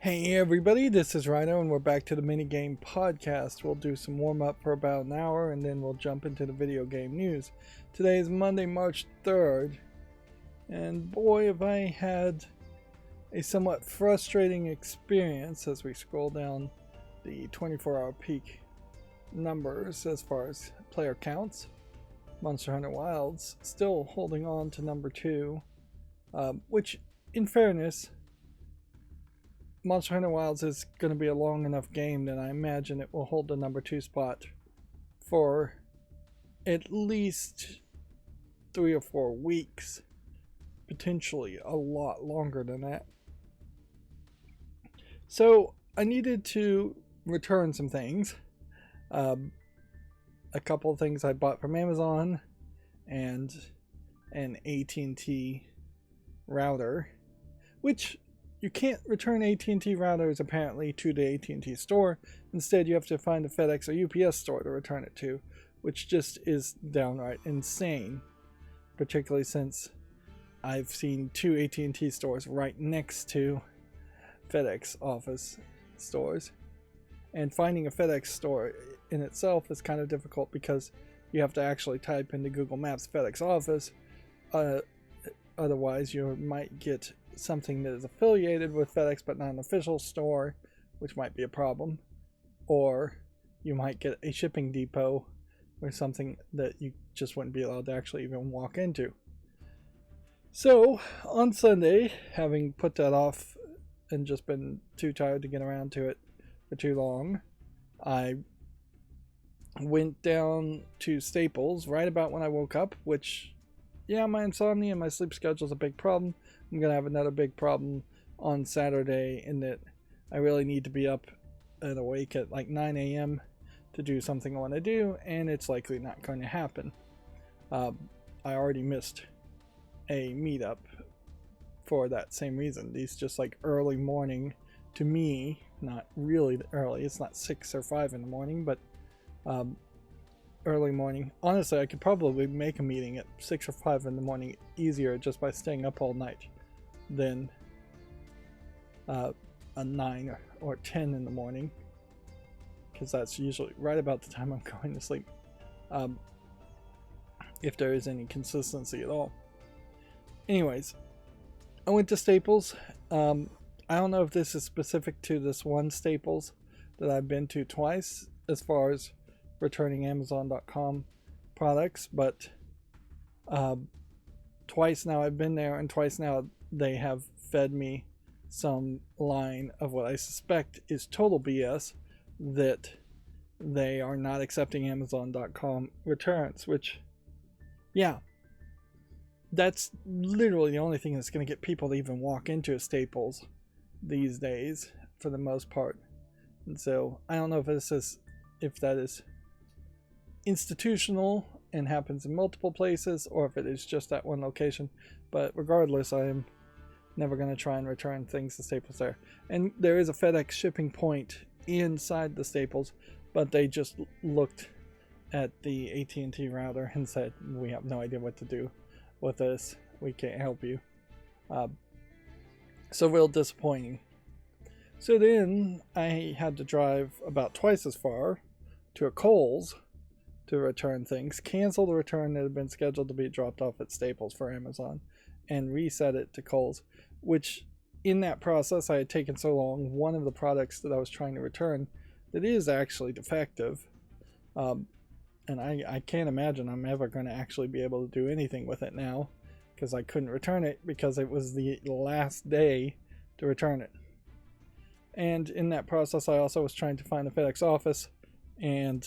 Hey everybody, this is Rydo and we're back to the minigame podcast. We'll do some warm-up for about an hour and then we'll jump into the video game news. Today is Monday, March 3rd, and boy have I had a somewhat frustrating experience as we scroll down the 24-hour peak numbers as far as player counts. Monster Hunter Wilds still holding on to number 2, which in fairness, Monster Hunter Wilds is going to be a long enough game that I imagine it will hold the number 2 spot for at least 3 or 4 weeks, potentially a lot longer than that. So I needed to return some things, a couple of things I bought from Amazon and an AT&T router, which you can't return AT&T routers apparently to the AT&T store. Instead, you have to find a FedEx or UPS store to return it to, which just is downright insane, particularly since I've seen 2 AT&T stores right next to FedEx office stores. And finding a FedEx store in itself is kind of difficult because you have to actually type into Google Maps FedEx office. Otherwise, you might get something that is affiliated with FedEx but not an official store, which might be a problem. Or you might get a shipping depot or something that you just wouldn't be allowed to actually even walk into. So on Sunday, having put that off and just been too tired to get around to it for too long, I went down to Staples right about when I woke up, which, yeah, my insomnia and my sleep schedule is a big problem. I'm going to have another big problem on Saturday in that I really need to be up and awake at like 9 a.m. to do something I want to do, and it's likely not going to happen. I already missed a meetup for that same reason. These just like early morning to me, not really early. It's not 6 or 5 in the morning, but early morning. Honestly, I could probably make a meeting at 6 or 5 in the morning easier just by staying up all night than a 9 or 10 in the morning, because that's usually right about the time I'm going to sleep, if there is any consistency at all. Anyways, I went to Staples. I don't know if this is specific to this one Staples that I've been to twice as far as returning Amazon.com products, but twice now I've been there, and twice now they have fed me some line of what I suspect is total BS, that they are not accepting Amazon.com returns, which, yeah, that's literally the only thing that's going to get people to even walk into a Staples these days for the most part. And so I don't know if that is institutional and happens in multiple places, or if it is just that one location. But regardless, I am never going to try and return things to Staples there. And there is a FedEx shipping point inside the Staples, but they just looked at the AT&T router and said, we have no idea what to do with this, we can't help you. So real disappointing. So then I had to drive about twice as far to a Kohl's to return things, cancel the return that had been scheduled to be dropped off at Staples for Amazon, and reset it to Kohl's, which in that process I had taken so long, one of the products that I was trying to return that is actually defective, and I can't imagine I'm ever going to actually be able to do anything with it now, because I couldn't return it because it was the last day to return it. And in that process I also was trying to find a FedEx office, and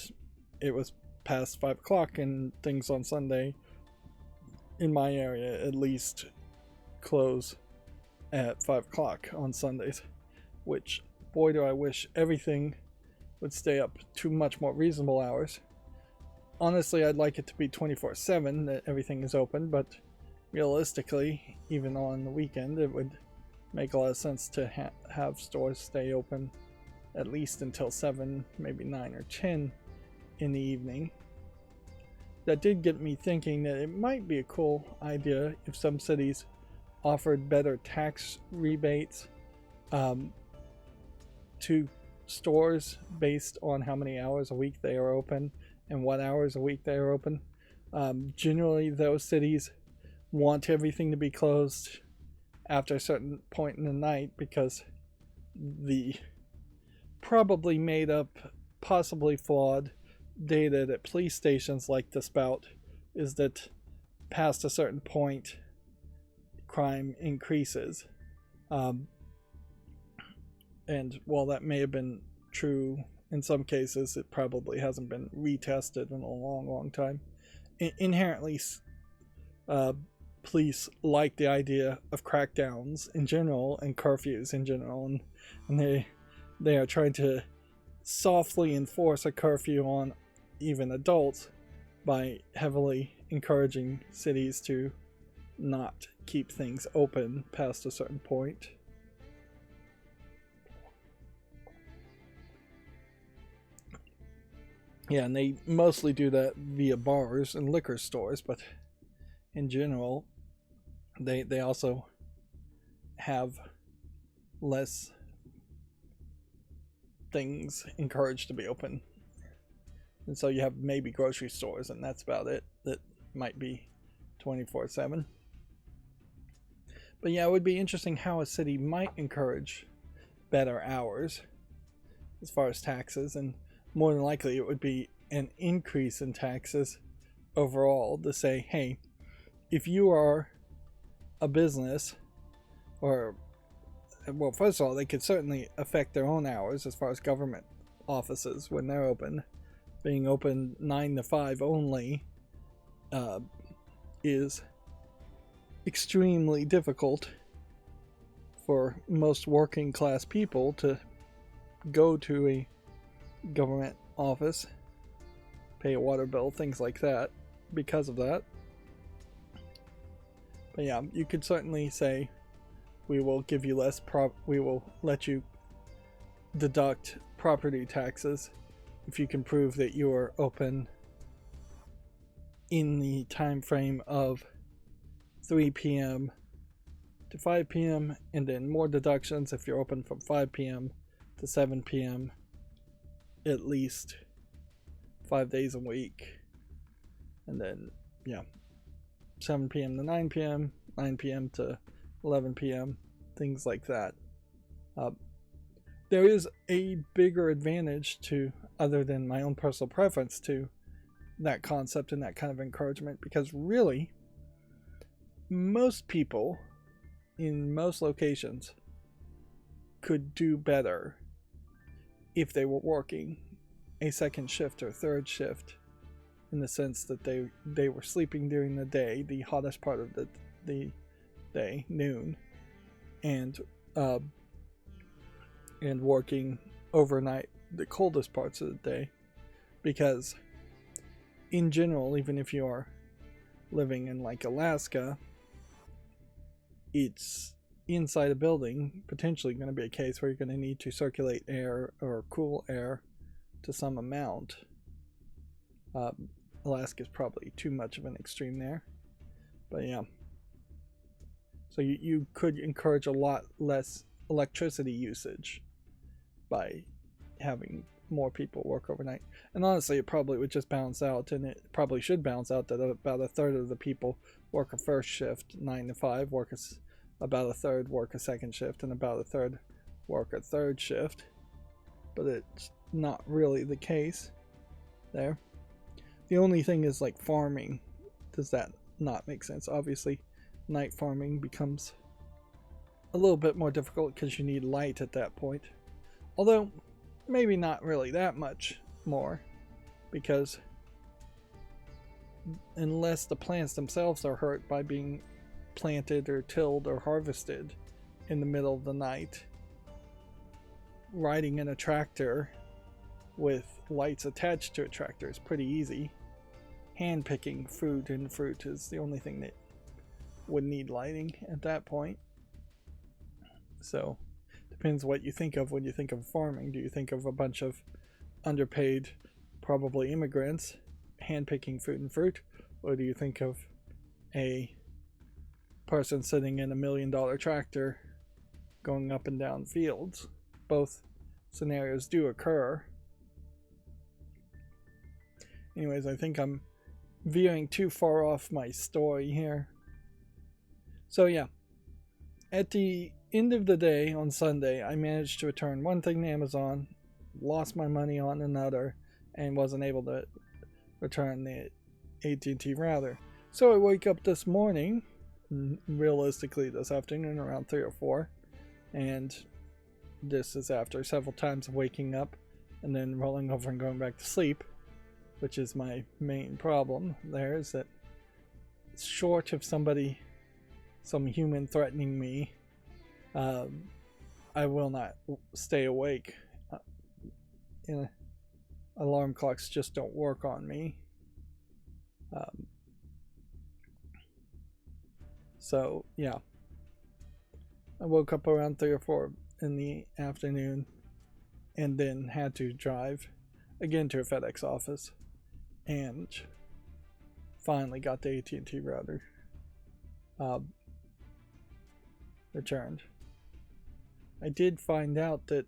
it was past 5 o'clock, and things on Sunday in my area at least close at 5 o'clock on Sundays, which, boy, do I wish everything would stay up to much more reasonable hours. Honestly, I'd like it to be 24/7 that everything is open, but realistically, even on the weekend, it would make a lot of sense to have stores stay open at least until 7, maybe 9 or 10 in the evening. That did get me thinking that it might be a cool idea if some cities offered better tax rebates to stores based on how many hours a week they are open and what hours a week they are open. Generally, those cities want everything to be closed after a certain point in the night because the probably made up, possibly flawed data that police stations like to spout is that past a certain point, crime increases. And while that may have been true in some cases, it probably hasn't been retested in a long, long time. Inherently, police like the idea of crackdowns in general and curfews in general, and they are trying to softly enforce a curfew on even adults by heavily encouraging cities to not keep things open past a certain point. Yeah, and they mostly do that via bars and liquor stores, but in general, they also have less things encouraged to be open. And so you have maybe grocery stores, and that's about it, that might be 24/7. But yeah, it would be interesting how a city might encourage better hours as far as taxes, and more than likely it would be an increase in taxes overall to say, hey, if you are a business, or, well, first of all, they could certainly affect their own hours as far as government offices when they're open. Being open 9 to 5 only is extremely difficult for most working class people to go to a government office, pay a water bill, things like that because of that. But yeah, you could certainly say we will give you less we will let you deduct property taxes if you can prove that you are open in the time frame of 3 p.m. to 5 p.m. and then more deductions if you're open from 5 p.m. to 7 p.m. at least 5 days a week. And then, yeah, 7 p.m. to 9 p.m., 9 p.m. to 11 p.m., things like that. There is a bigger advantage to, other than my own personal preference, to that concept and that kind of encouragement, because really, most people in most locations could do better if they were working a second shift or third shift, in the sense that they were sleeping during the day, the hottest part of the day, noon, and working overnight the coldest parts of the day. Because in general, even if you are living in like Alaska, it's inside a building, potentially going to be a case where you're going to need to circulate air or cool air to some amount. Alaska is probably too much of an extreme there, but yeah. So you could encourage a lot less electricity usage by having more people work overnight. And honestly, it probably would just balance out, and it probably should balance out, that about a third of the people work a first shift, 9 to 5, about a third work a second shift, and about a third work a third shift. But it's not really the case there. The only thing is like farming. Does that not make sense? Obviously, night farming becomes a little bit more difficult because you need light at that point. Although, maybe not really that much more, because unless the plants themselves are hurt by being planted or tilled or harvested in the middle of the night, riding in a tractor with lights attached to a tractor is pretty easy. Hand picking food and fruit is the only thing that would need lighting at that point. So depends what you think of when you think of farming. Do you think of a bunch of underpaid, probably immigrants, hand picking food and fruit, or do you think of a person sitting in $1 million tractor going up and down fields? Both scenarios do occur. Anyways, I think I'm veering too far off my story here. So yeah, at the end of the day on Sunday, I managed to return one thing to Amazon, lost my money on another, and wasn't able to return the AT&T router. So I wake up this morning, realistically this afternoon around 3 or 4, and this is after several times of waking up and then rolling over and going back to sleep, which is my main problem there, is that short of some human threatening me, I will not stay awake. Alarm clocks just don't work on me. So yeah, I woke up around 3 or 4 in the afternoon and then had to drive again to a FedEx office and finally got the AT&T router returned. I did find out that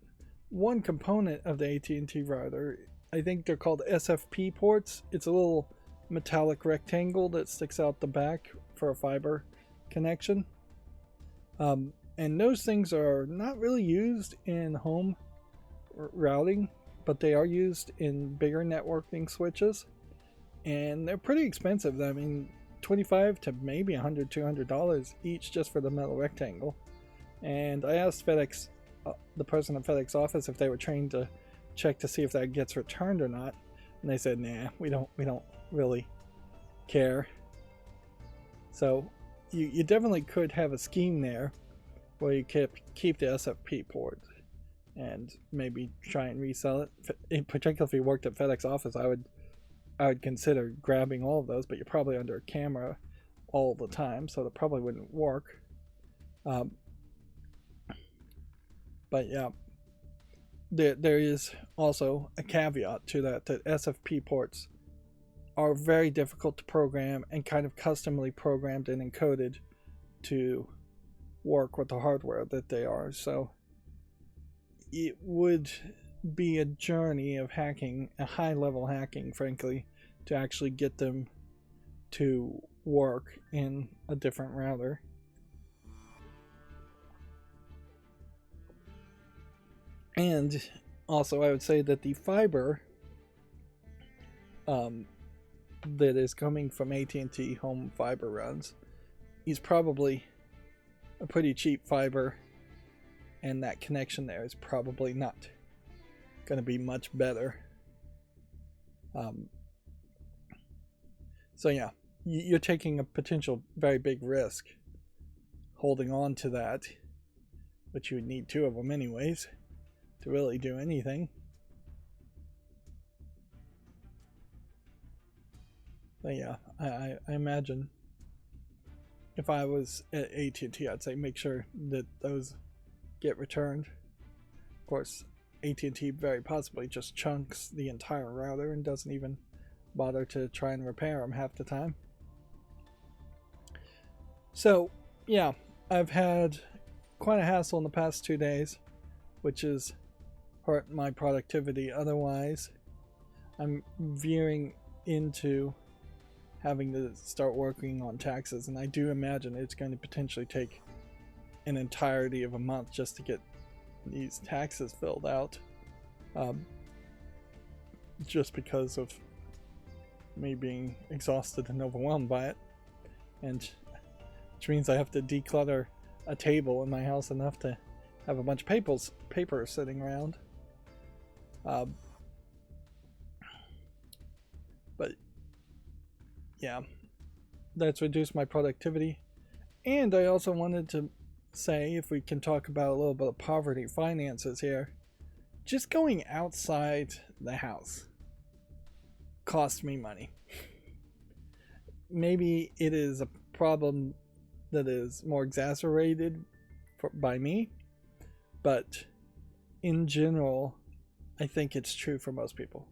one component of the AT&T router, I think they're called SFP ports. It's a little metallic rectangle that sticks out the back for a fiber connection. And those things are not really used in home routing, but they are used in bigger networking switches. And they're pretty expensive. I mean, $25 to maybe $100, $200 each just for the metal rectangle. And I asked FedEx, the person at FedEx office, if they were trained to check to see if that gets returned or not. And they said, nah, we don't really care. So you definitely could have a scheme there where you keep the SFP port and maybe try and resell it. In particular, if you worked at FedEx office, I would consider grabbing all of those, but you're probably under a camera all the time, so that probably wouldn't work. But yeah, there is also a caveat to that SFP ports are very difficult to program and kind of customly programmed and encoded to work with the hardware that they are. So it would be a journey of hacking, a high level hacking, frankly, to actually get them to work in a different router. And also I would say that the fiber that is coming from AT&T home fiber runs is probably a pretty cheap fiber, and that connection there is probably not going to be much better. So yeah, you're taking a potential very big risk holding on to that, but you would need 2 of them anyways to really do anything. But yeah, I imagine if I was at AT&T, I'd say make sure that those get returned. Of course, AT&T very possibly just chunks the entire router and doesn't even bother to try and repair them half the time. So yeah, I've had quite a hassle in the past 2 days, which has hurt my productivity. Otherwise, I'm veering into having to start working on taxes, and I do imagine it's going to potentially take an entirety of a month just to get these taxes filled out, just because of me being exhausted and overwhelmed by it, and which means I have to declutter a table in my house enough to have a bunch of paper sitting around. But yeah, that's reduced my productivity. And I also wanted to say, if we can talk about a little bit of poverty finances here, just going outside the house cost me money. Maybe it is a problem that is more exacerbated by me, but in general, I think it's true for most people.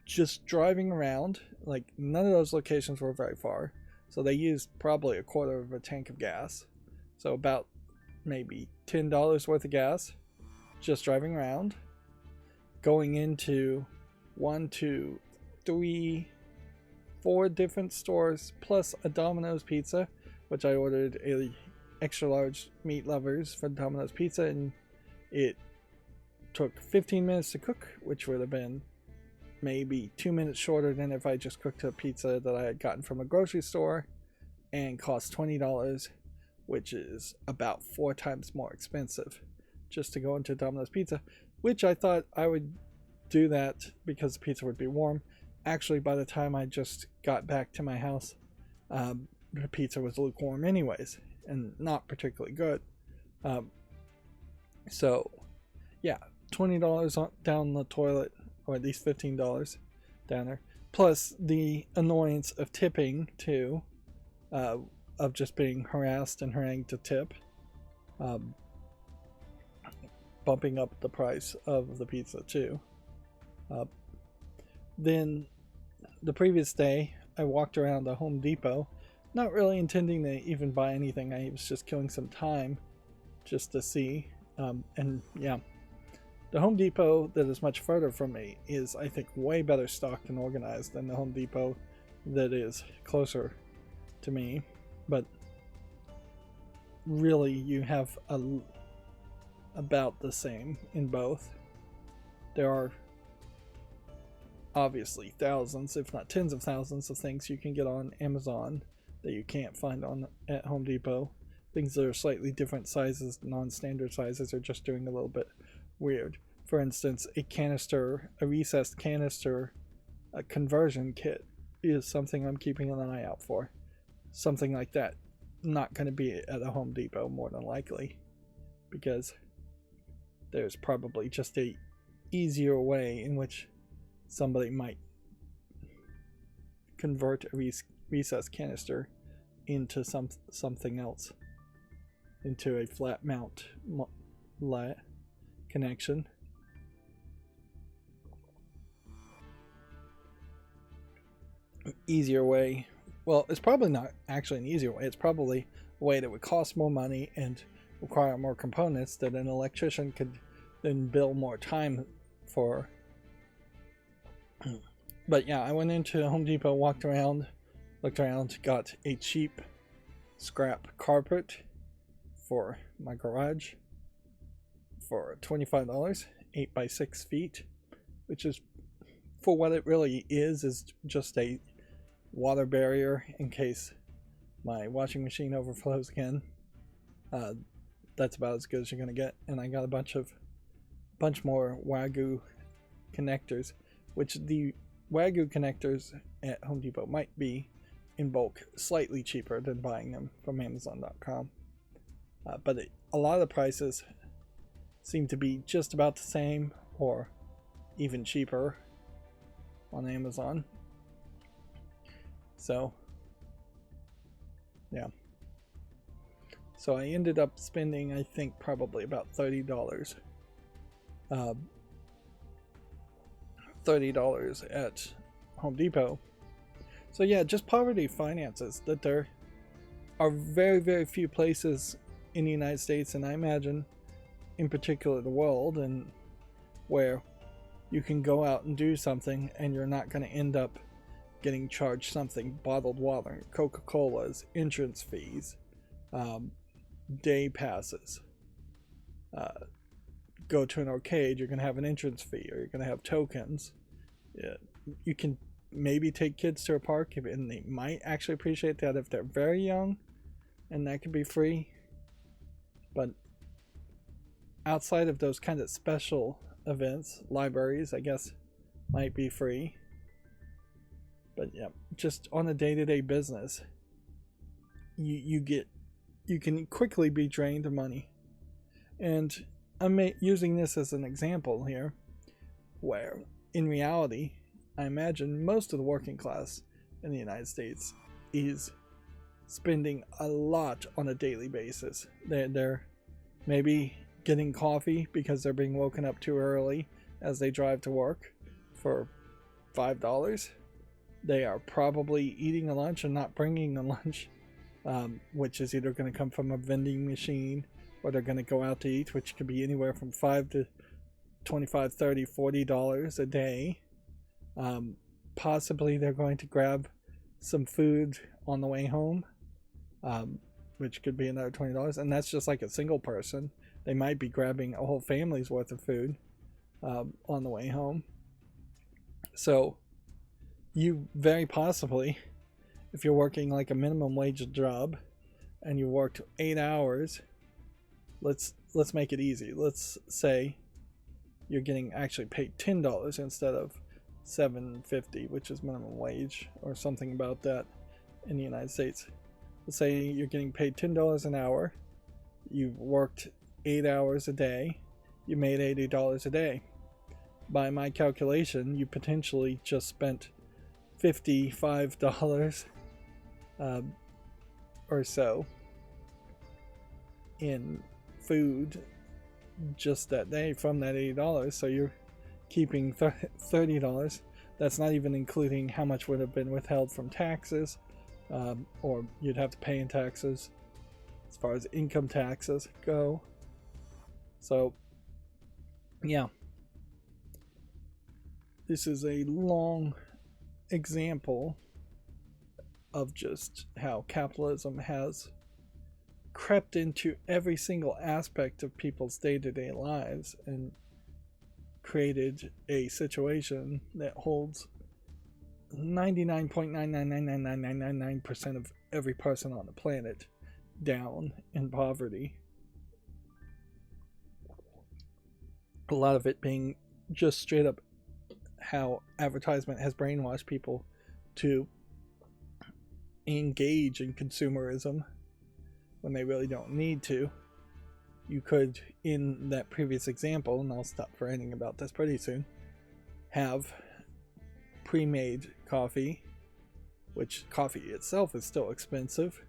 Just driving around, like, none of those locations were very far, so they used probably a quarter of a tank of gas, so about maybe $10 worth of gas just driving around, going into 1, 2, 3, 4 different stores, plus a Domino's pizza, which I ordered a extra large meat lovers for Domino's pizza, and it took 15 minutes to cook, which would have been maybe 2 minutes shorter than if I just cooked a pizza that I had gotten from a grocery store, and cost $20, which is about 4 times more expensive just to go into Domino's pizza, which I thought I would do that because the pizza would be warm. Actually, by the time I just got back to my house, the pizza was lukewarm anyways, and not particularly good. So yeah, $20 down the toilet, or at least $15 down there, plus the annoyance of tipping too, of just being harassed and harangued to tip, bumping up the price of the pizza too. Then the previous day I walked around the Home Depot, not really intending to even buy anything. I was just killing some time just to see, and yeah, the Home Depot that is much further from me is, I think, way better stocked and organized than the Home Depot that is closer to me. But really, you have about the same in both. There are obviously thousands, if not tens of thousands, of things you can get on Amazon that you can't find at Home Depot. Things that are slightly different sizes, non-standard sizes, are just doing a little bit weird. For instance, a recessed canister, a conversion kit is something I'm keeping an eye out for. Something like that, not going to be at a Home Depot more than likely, because there's probably just a easier way in which somebody might convert a recessed canister into something else, into a flat mount connection. Easier way. Well, it's probably not actually an easier way. It's probably a way that would cost more money and require more components that an electrician could then bill more time for. But yeah, I went into Home Depot, walked around, looked around, got a cheap scrap carpet for my garage for $25, 8 by 6 feet, which is, for what it really is just a water barrier in case my washing machine overflows again. That's about as good as you're gonna get. And I got a bunch more Wagyu connectors, which the Wagyu connectors at Home Depot might be in bulk slightly cheaper than buying them from Amazon.com. But a lot of the prices seem to be just about the same or even cheaper on Amazon. So yeah. So I ended up spending, I think, probably about $30. $30 at Home Depot. So yeah, just poverty finances, that there are very, very few places in the United States, and I imagine in particular the world, and where you can go out and do something and you're not going to end up getting charged something: bottled water, Coca-Cola's, entrance fees, day passes. Go to an arcade, you're going to have an entrance fee, or you're going to have tokens. Yeah, you can maybe take kids to a park, and they might actually appreciate that if they're very young, and that could be free. But outside of those kind of special events, libraries, I guess, might be free. But yeah, just on a day-to-day business, you can quickly be drained of money. And I'm using this as an example here, where in reality, I imagine most of the working class in the United States is spending a lot on a daily basis. They're maybe getting coffee because they're being woken up too early as they drive to work for $5. They are probably eating a lunch and not bringing a lunch, which is either going to come from a vending machine, or they're going to go out to eat, which could be anywhere from $5 to $25, $30, $40 a day. Possibly they're going to grab some food on the way home, which could be another $20, and that's just like a single person. They might be grabbing a whole family's worth of food on the way home. So you very possibly, if you're working like a minimum wage job and you worked 8 hours, let's make it easy. Let's say you're getting actually paid $10 instead of $7.50, which is minimum wage or something about that in the United States. Let's say you're getting paid $10 an hour. You've worked 8 hours a day. You made $80 a day. By my calculation, you potentially just spent $55 or so in food just that day from that $80. So you're keeping $30. That's not even including how much would have been withheld from taxes, or you'd have to pay in taxes as far as income taxes go. So yeah, this is a long example of just how capitalism has crept into every single aspect of people's day-to-day lives and created a situation that holds 99.9999999% of every person on the planet down in poverty. A lot of it being just straight up how advertisement has brainwashed people to engage in consumerism when they really don't need to. You could, in that previous example, and I'll stop ranting about this pretty soon, have pre-made coffee, which coffee itself is still expensive,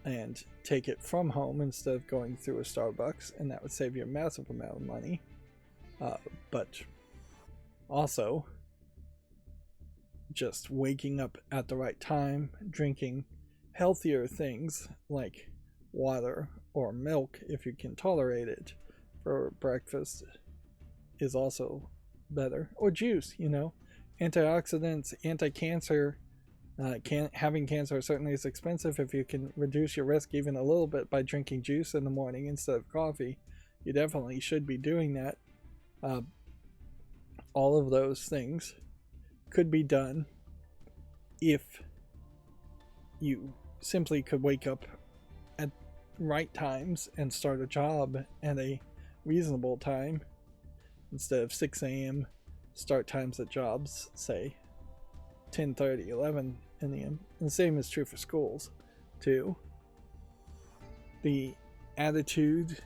and take it from home instead of going through a Starbucks, and that would save you a massive amount of money. But also, just waking up at the right time, drinking healthier things like water or milk if you can tolerate it for breakfast is also better. Or juice, antioxidants, anti-cancer. Having cancer certainly is expensive. If you can reduce your risk even a little bit by drinking juice in the morning instead of coffee, you definitely should be doing that. All of those things could be done if you simply could wake up at right times and start a job at a reasonable time instead of 6 a.m. start times at jobs, say 10:30, 11 in the end. And the same is true for schools too. The attitude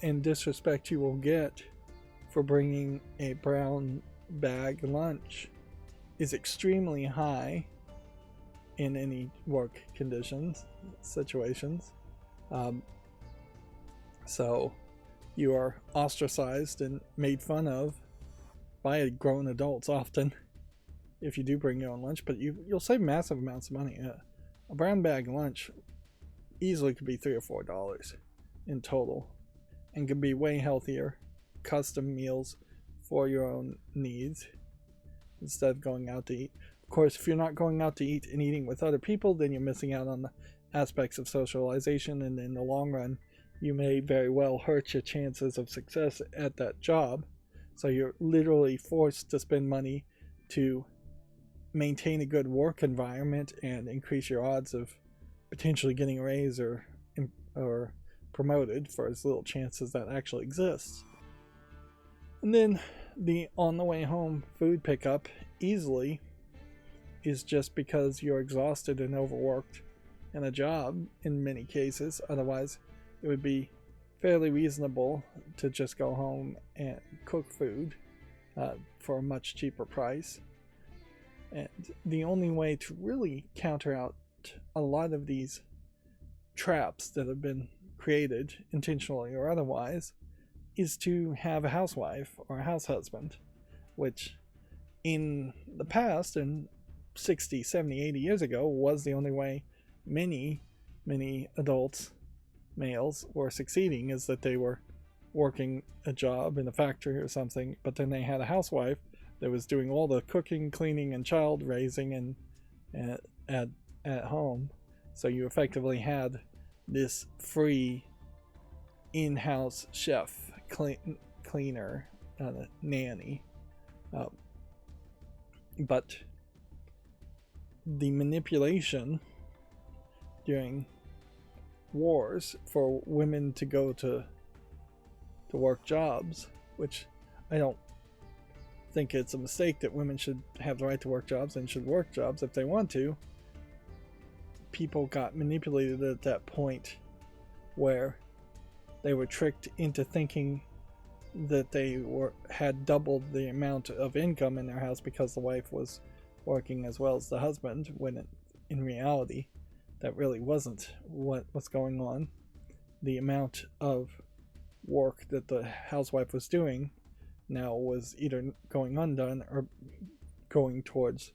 and disrespect you will get for bringing a brown bag lunch is extremely high in any work situations. So you are ostracized and made fun of by grown adults often if you do bring your own lunch, but you'll save massive amounts of money. A brown bag lunch easily could be $3 or $4 in total and can be way healthier, custom meals for your own needs instead of going out to eat. Of course, if you're not going out to eat and eating with other people, then you're missing out on the aspects of socialization, and in the long run you may very well hurt your chances of success at that job. So you're literally forced to spend money to maintain a good work environment and increase your odds of potentially getting a raise or promoted for as little chance as that actually exists. And then the on the way home food pickup easily is just because you're exhausted and overworked in a job in many cases. Otherwise, it would be fairly reasonable to just go home and cook food for a much cheaper price. And the only way to really counter out a lot of these traps that have been created, intentionally or otherwise, is to have a housewife or a house husband, which in the past, and 60, 70, 80 years ago, was the only way many adults, males, were succeeding, is that they were working a job in a factory or something, but then they had a housewife that was doing all the cooking, cleaning, and child raising and at home. So you effectively had this free in-house chef, cleaner, nanny. But the manipulation during wars for women to go to work jobs, which I don't think it's a mistake that women should have the right to work jobs and should work jobs if they want to. People got manipulated at that point where they were tricked into thinking that they had doubled the amount of income in their house because the wife was working as well as the husband, when in reality that really wasn't what was going on. The amount of work that the housewife was doing now was either going undone or going towards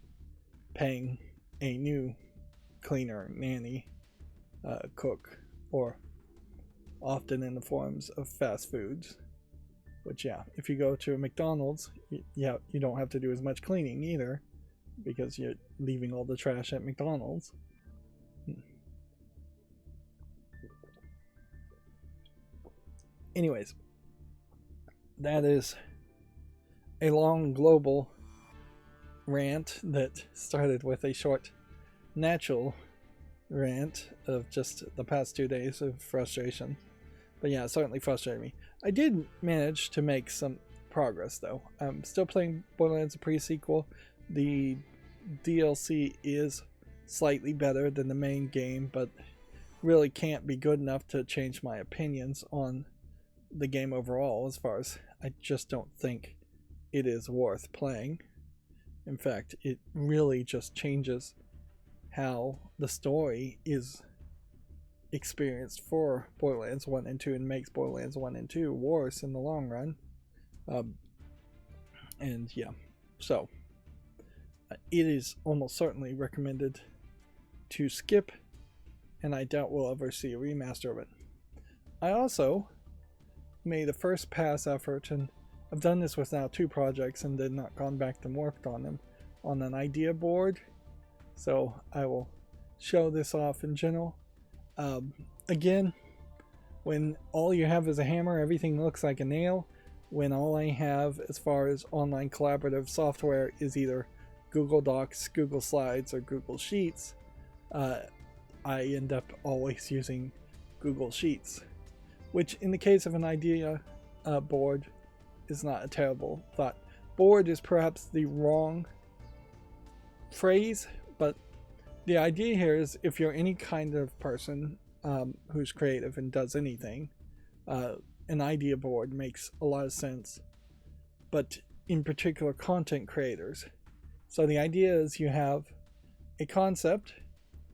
paying a new cleaner, nanny, cook, or often in the forms of fast foods. Which, yeah, if you go to a McDonald's, you don't have to do as much cleaning either, because you're leaving all the trash at McDonald's. Anyways, that is a long global rant that started with a short natural rant of just the past 2 days of frustration. But yeah, it certainly frustrated me. I did manage to make some progress, though. I'm still playing Borderlands, the pre-sequel. The DLC is slightly better than the main game, but really can't be good enough to change my opinions on the game overall, as far as I just don't think it is worth playing. In fact, it really just changes how the story is experienced for Borderlands 1 and 2 and makes Borderlands 1 and 2 worse in the long run. And yeah, so it is almost certainly recommended to skip, and I doubt we'll ever see a remaster of it. I also made a first pass effort, and I've done this with now 2 projects and then not gone back and worked on them, on an idea board. So I will show this off in general. Again, when all you have is a hammer, everything looks like a nail. When all I have as far as online collaborative software is either Google Docs, Google Slides, or Google Sheets, I end up always using Google Sheets, which in the case of an idea board is not a terrible thought. Board is perhaps the wrong phrase, but the idea here is if you're any kind of person who's creative and does anything, an idea board makes a lot of sense, but in particular content creators. So the idea is you have a concept,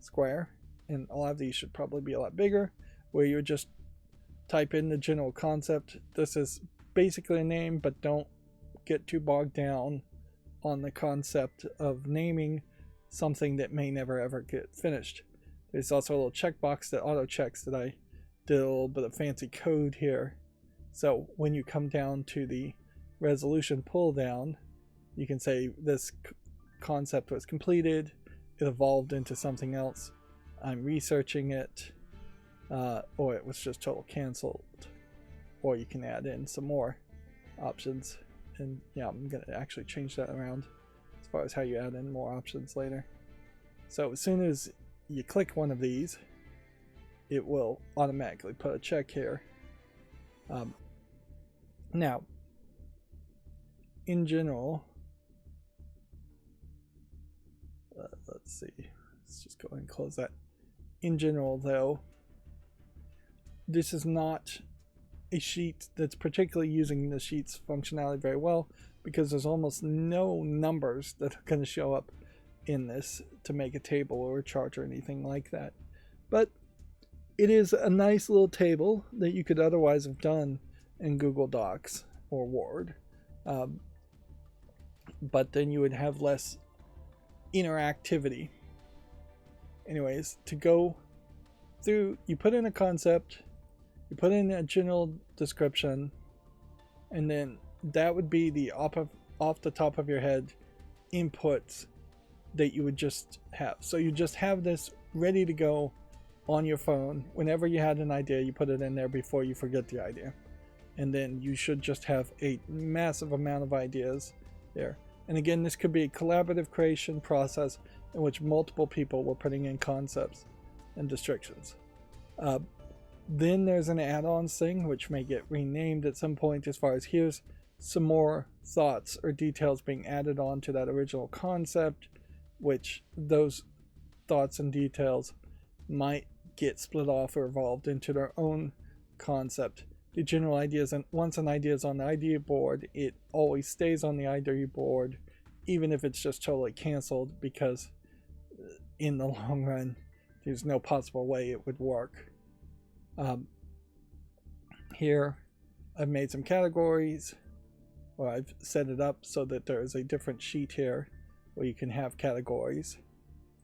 square, and a lot of these should probably be a lot bigger, where you would just type in the general concept. This is basically a name, but don't get too bogged down on the concept of naming something that may never ever get finished. There's also a little checkbox that auto checks that I did a little bit of fancy code here. So when you come down to the resolution pull down, you can say this concept was completed, it evolved into something else, I'm researching it, or it was just total canceled. Or you can add in some more options. And yeah, I'm going to actually change that around as far as how you add in more options later. So as soon as you click one of these, it will automatically put a check here. Now, in general, let's see, let's just go ahead and close that. In general, though, this is not a sheet that's particularly using the sheet's functionality very well, because there's almost no numbers that are going to show up in this to make a table or a chart or anything like that. But it is a nice little table that you could otherwise have done in Google Docs or Word, but then you would have less interactivity. Anyways, to go through, you put in a concept, You put in a general description, and then that would be the off the top of your head inputs that you would just have. So you just have this ready to go on your phone. Whenever you had an idea, you put it in there before you forget the idea. And then you should just have a massive amount of ideas there. And again, this could be a collaborative creation process in which multiple people were putting in concepts and restrictions. Then there's an add-ons thing, which may get renamed at some point, as far as here's some more thoughts or details being added on to that original concept, which those thoughts and details might get split off or evolved into their own concept. The general ideas, and once an idea is on the idea board, it always stays on the idea board, even if it's just totally canceled, because in the long run, there's no possible way it would work. Here, I've made some categories, or I've set it up so that there is a different sheet here where you can have categories,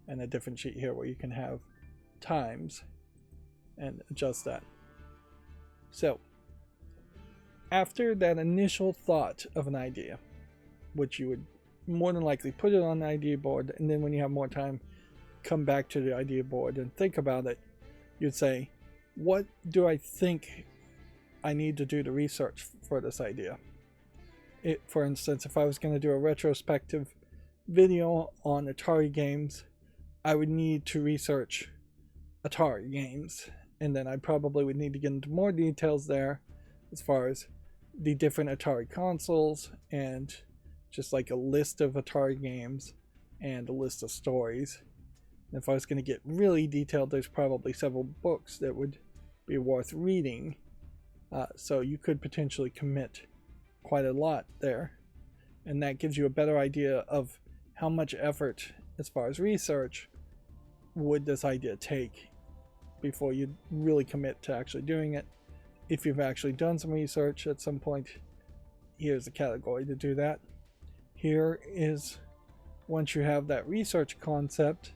and a different sheet here where you can have times, and adjust that. So, after that initial thought of an idea, which you would more than likely put it on the idea board, and then when you have more time, come back to the idea board and think about it, you'd say, what do I think I need to do to research for this idea? For instance, if I was going to do a retrospective video on Atari games, I would need to research Atari games, and then I probably would need to get into more details there as far as the different Atari consoles, and just like a list of Atari games and a list of stories. And if I was going to get really detailed, there's probably several books that would be worth reading. So you could potentially commit quite a lot there. And that gives you a better idea of how much effort, as far as research, would this idea take before you really commit to actually doing it. If you've actually done some research at some point, here's a category to do that. Here is, once you have that research concept,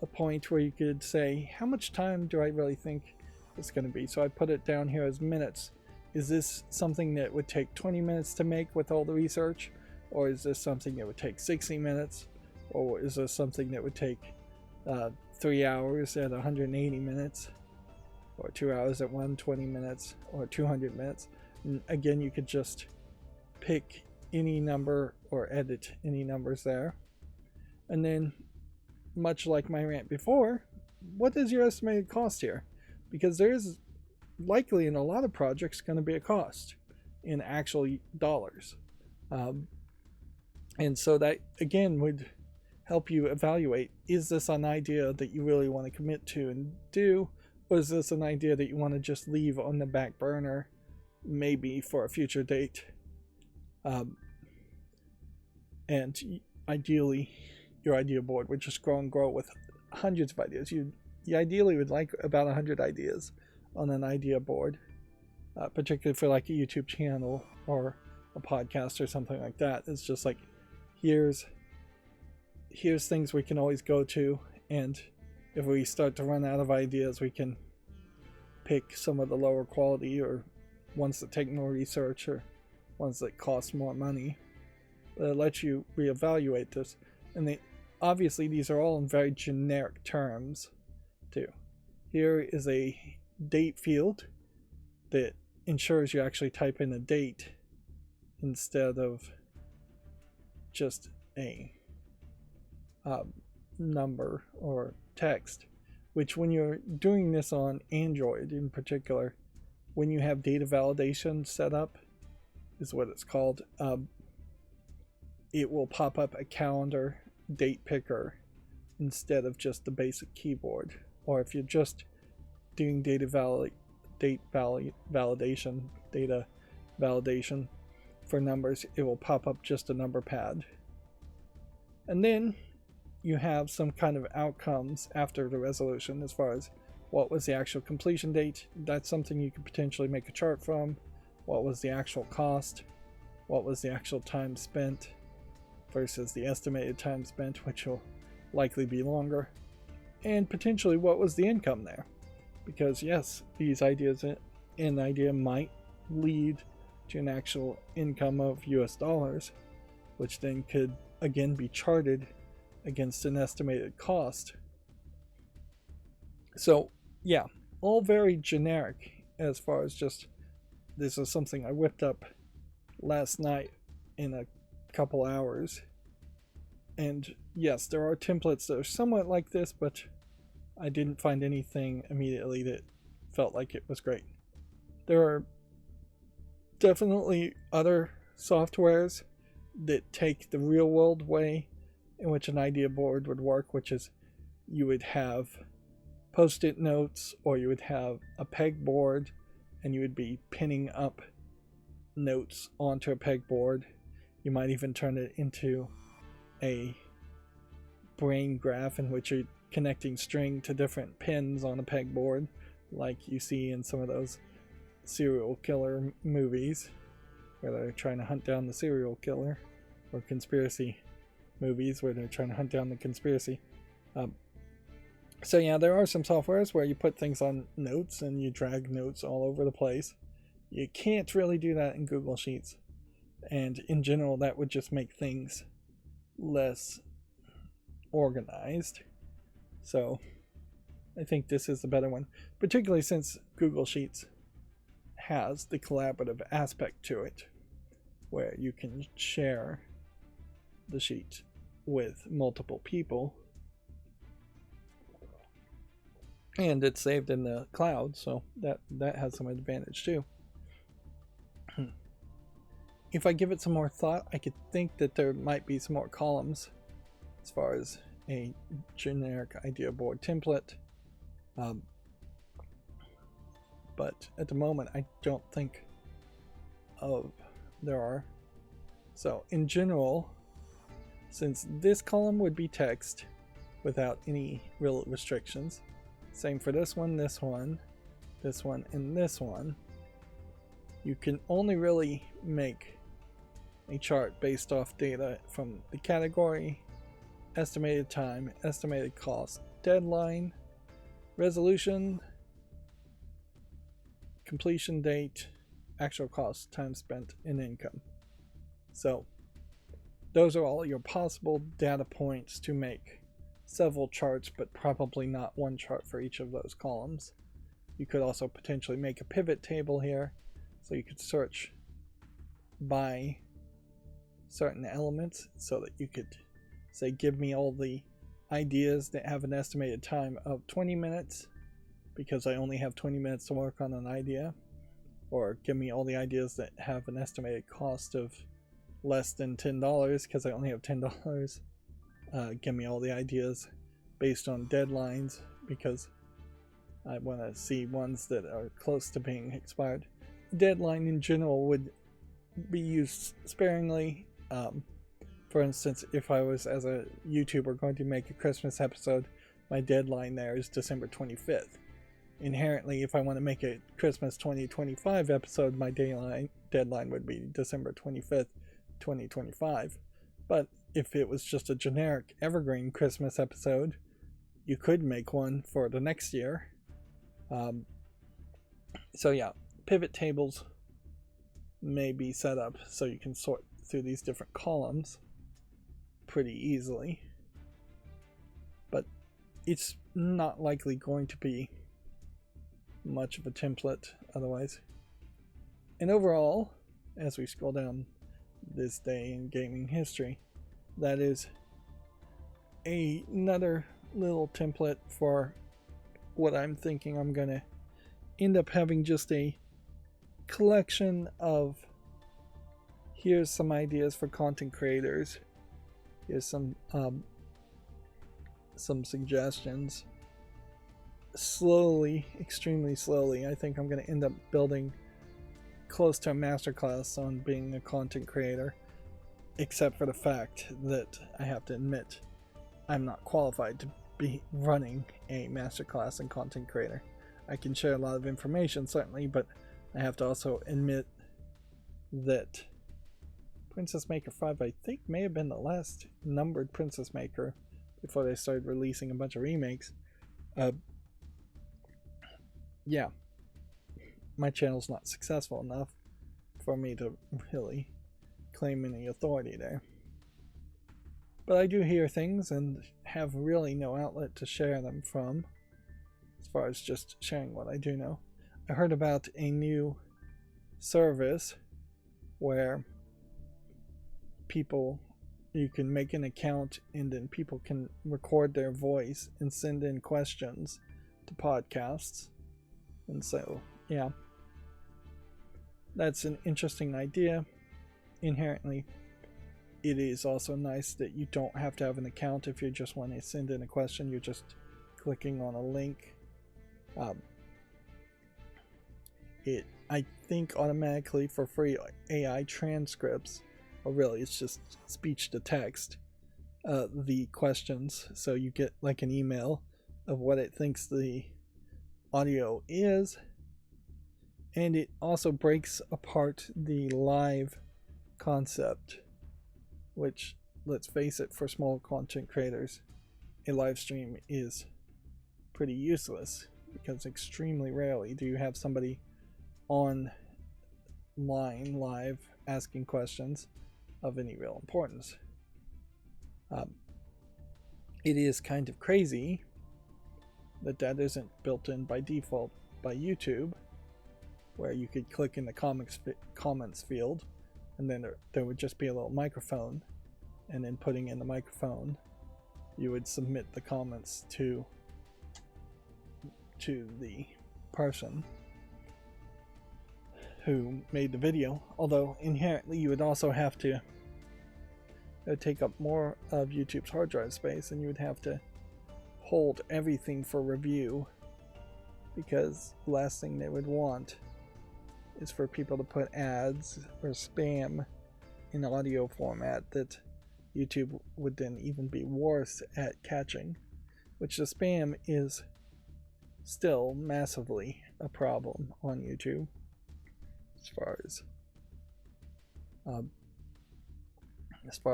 a point where you could say, how much time do I really think it's going to be? So I put it down here as minutes. Is this something that would take 20 minutes to make with all the research? Or is this something that would take 60 minutes? Or is this something that would take 3 hours at 180 minutes? Or 2 hours at 120 minutes? Or 200 minutes? And again, you could just pick any number or edit any numbers there. And then, much like my rant before, what is your estimated cost here? Because there's likely in a lot of projects going to be a cost in actual dollars. And so that again would help you evaluate, is this an idea that you really want to commit to and do, or is this an idea that you want to just leave on the back burner, maybe for a future date? And ideally, your idea board would just grow and grow with hundreds of ideas. You ideally would like about 100 ideas on an idea board, particularly for like a YouTube channel or a podcast or something like that. It's just like, here's things we can always go to, and if we start to run out of ideas, we can pick some of the lower quality or ones that take more research or ones that cost more money. It lets you reevaluate this, and obviously these are all in very generic terms too. Here is a date field that ensures you actually type in a date instead of just a number or text, which when you're doing this on Android in particular, when you have data validation set up, is what it's called, it will pop up a calendar date picker instead of just the basic keyboard. Or if you're just doing data validation for numbers, it will pop up just a number pad. And then you have some kind of outcomes after the resolution as far as what was the actual completion date. That's something you could potentially make a chart from. What was the actual cost? What was the actual time spent versus the estimated time spent, which will likely be longer. And potentially what was the income there? Because yes, these ideas an idea might lead to an actual income of US dollars, which then could again be charted against an estimated cost. So, yeah, all very generic as far as just this is something I whipped up last night in a couple hours. And yes, there are templates that are somewhat like this, but I didn't find anything immediately that felt like it was great. There are definitely other softwares that take the real world way in which an idea board would work, which is you would have post-it notes, or you would have a pegboard and you would be pinning up notes onto a pegboard. You might even turn it into a brain graph in which you're connecting string to different pins on a pegboard, like you see in some of those serial killer movies where they're trying to hunt down the serial killer, or conspiracy movies where they're trying to hunt down the conspiracy. So yeah, there are some softwares where you put things on notes and you drag notes all over the place. You can't really do that in Google Sheets, and in general that would just make things less organized. So I think this is the better one, particularly since Google Sheets has the collaborative aspect to it, where you can share the sheet with multiple people, and it's saved in the cloud, so that has some advantage too. If I give it some more thought, I could think that there might be some more columns as far as a generic idea board template, but at the moment I don't think there are. So in general, since this column would be text without any real restrictions, same for this one, this one, this one, and this one, you can only really make a chart based off data from the category, estimated time, estimated cost, deadline, resolution, completion date, actual cost, time spent, and income. So those are all your possible data points to make several charts, but probably not one chart for each of those columns. You could also potentially make a pivot table here, so you could search by certain elements, so that you could say, give me all the ideas that have an estimated time of 20 minutes because I only have 20 minutes to work on an idea, or give me all the ideas that have an estimated cost of less than $10 because I only have $10. Give me all the ideas based on deadlines because I want to see ones that are close to being expired. Deadline in general would be used sparingly. For instance, if I was, as a YouTuber, going to make a Christmas episode, my deadline there is December 25th. Inherently, if I want to make a Christmas 2025 episode, my deadline would be December 25th, 2025. But if it was just a generic evergreen Christmas episode, you could make one for the next year. So yeah, pivot tables may be set up so you can sort through these different columns pretty easily, but it's not likely going to be much of a template otherwise. And overall, as we scroll down this day in gaming history, that is another little template for what I'm thinking I'm gonna end up having, just a collection of, here's some ideas for content creators, here's some suggestions. Slowly, extremely slowly, I think I'm going to end up building close to a masterclass on being a content creator, except for the fact that I have to admit I'm not qualified to be running a masterclass in content creator. I can share a lot of information, certainly, but I have to also admit that Princess Maker 5, I think, may have been the last numbered Princess Maker before they started releasing a bunch of remakes. Yeah, my channel's not successful enough for me to really claim any authority there. But I do hear things and have really no outlet to share them from, as far as just sharing what I do know. I heard about a new service where you can make an account and then people can record their voice and send in questions to podcasts. And so, yeah, that's an interesting idea. Inherently, it is also nice that you don't have to have an account if you just want to send in a question. You're just clicking on a link. It, I think, automatically for free AI transcripts, or really it's just speech to text, the questions. So you get like an email of what it thinks the audio is, and it also breaks apart the live concept, which, let's face it, for small content creators, a live stream is pretty useless, because extremely rarely do you have somebody online live asking questions of any real importance. It is kind of crazy that isn't built in by default by YouTube, where you could click in the comments field and then there would just be a little microphone, and then putting in the microphone you would submit the comments to the person who made the video. Although inherently you would also have to take up more of YouTube's hard drive space, and you would have to hold everything for review, because the last thing they would want is for people to put ads or spam in audio format that YouTube would then even be worse at catching, which the spam is still massively a problem on YouTube, as far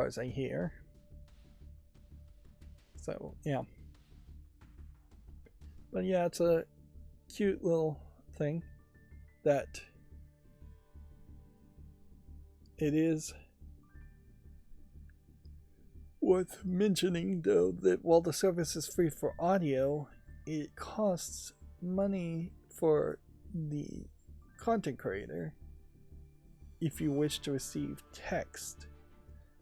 as I hear. So yeah, but yeah, it's a cute little thing that it is worth mentioning, though, that while the service is free for audio, it costs money for the content creator if you wish to receive text.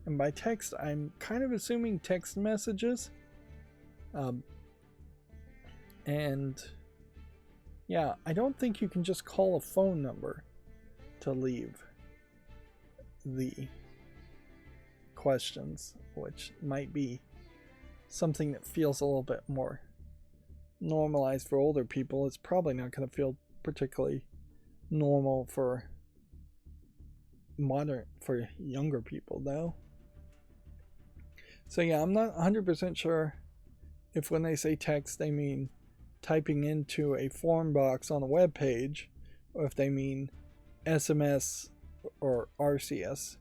And by text, I'm kind of assuming text messages. And yeah, I don't think you can just call a phone number to leave the questions, which might be something that feels a little bit more normalized for older people. It's probably not going to feel particularly normal for younger people, though. So yeah, I'm not 100% sure if when they say text they mean typing into a form box on a web page, or if they mean SMS or RCS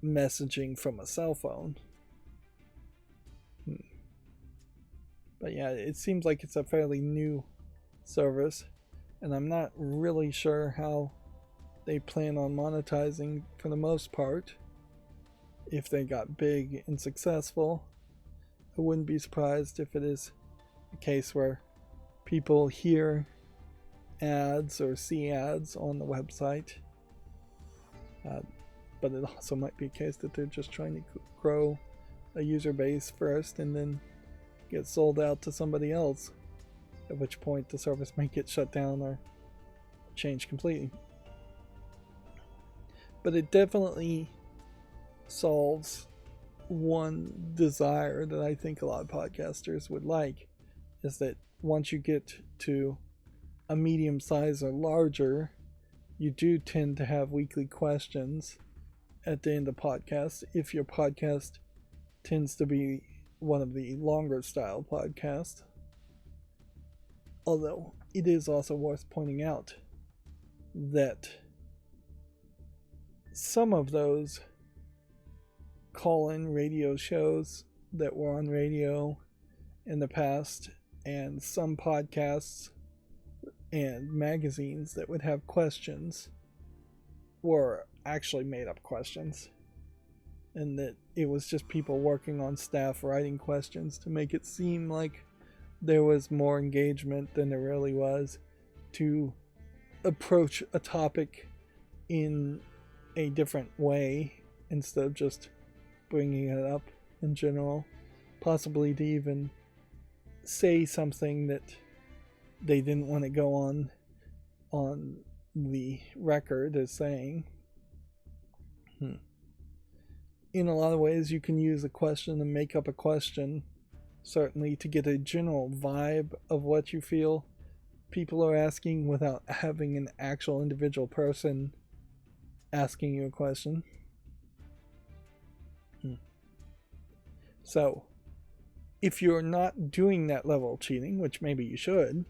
messaging from a cell phone. But yeah, it seems like it's a fairly new service, and I'm not really sure how they plan on monetizing for the most part. If they got big and successful, I wouldn't be surprised if it is a case where people hear ads or see ads on the website. But it also might be a case that they're just trying to grow a user base first and then get sold out to somebody else, at which point the service might get shut down or changed completely. But it definitely solves one desire that I think a lot of podcasters would like, is that once you get to a medium size or larger, you do tend to have weekly questions at the end of podcasts, if your podcast tends to be one of the longer style podcasts. Although it is also worth pointing out that some of those call-in radio shows that were on radio in the past, and some podcasts and magazines that would have questions were actually made up questions, and that it was just people working on staff writing questions to make it seem like there was more engagement than there really was, to approach a topic in a different way instead of just bringing it up in general, possibly to even say something that they didn't want to go on the record as saying. In a lot of ways, you can use a question and make up a question, certainly to get a general vibe of what you feel people are asking without having an actual individual person asking you a question. So, if you're not doing that level of cheating, which maybe you should,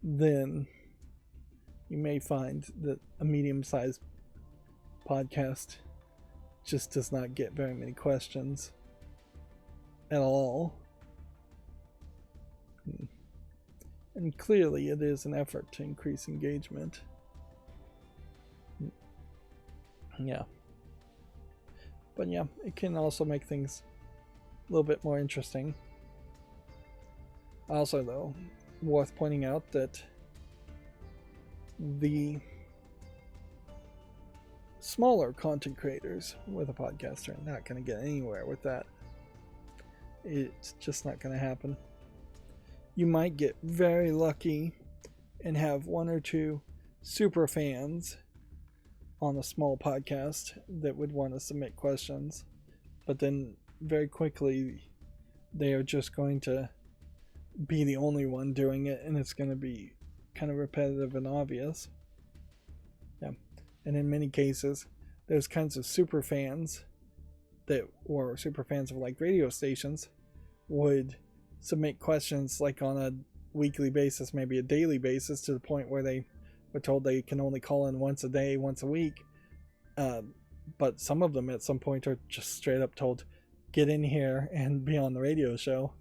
then you may find that a medium-sized podcast just does not get very many questions at all. And clearly it is an effort to increase engagement. Yeah. But yeah, it can also make things a little bit more interesting. Also, though, worth pointing out that the smaller content creators with a podcast are not going to get anywhere with that. It's just not going to happen. You might get very lucky and have one or two super fans on a small podcast that would want to submit questions, but then very quickly they are just going to be the only one doing it, and it's going to be kind of repetitive and obvious. Yeah. And in many cases, there's kinds of super fans that were super fans of like radio stations would submit questions like on a weekly basis, maybe a daily basis, to the point where they were told they can only call in once a day, once a week. But some of them at some point are just straight up told, get in here and be on the radio show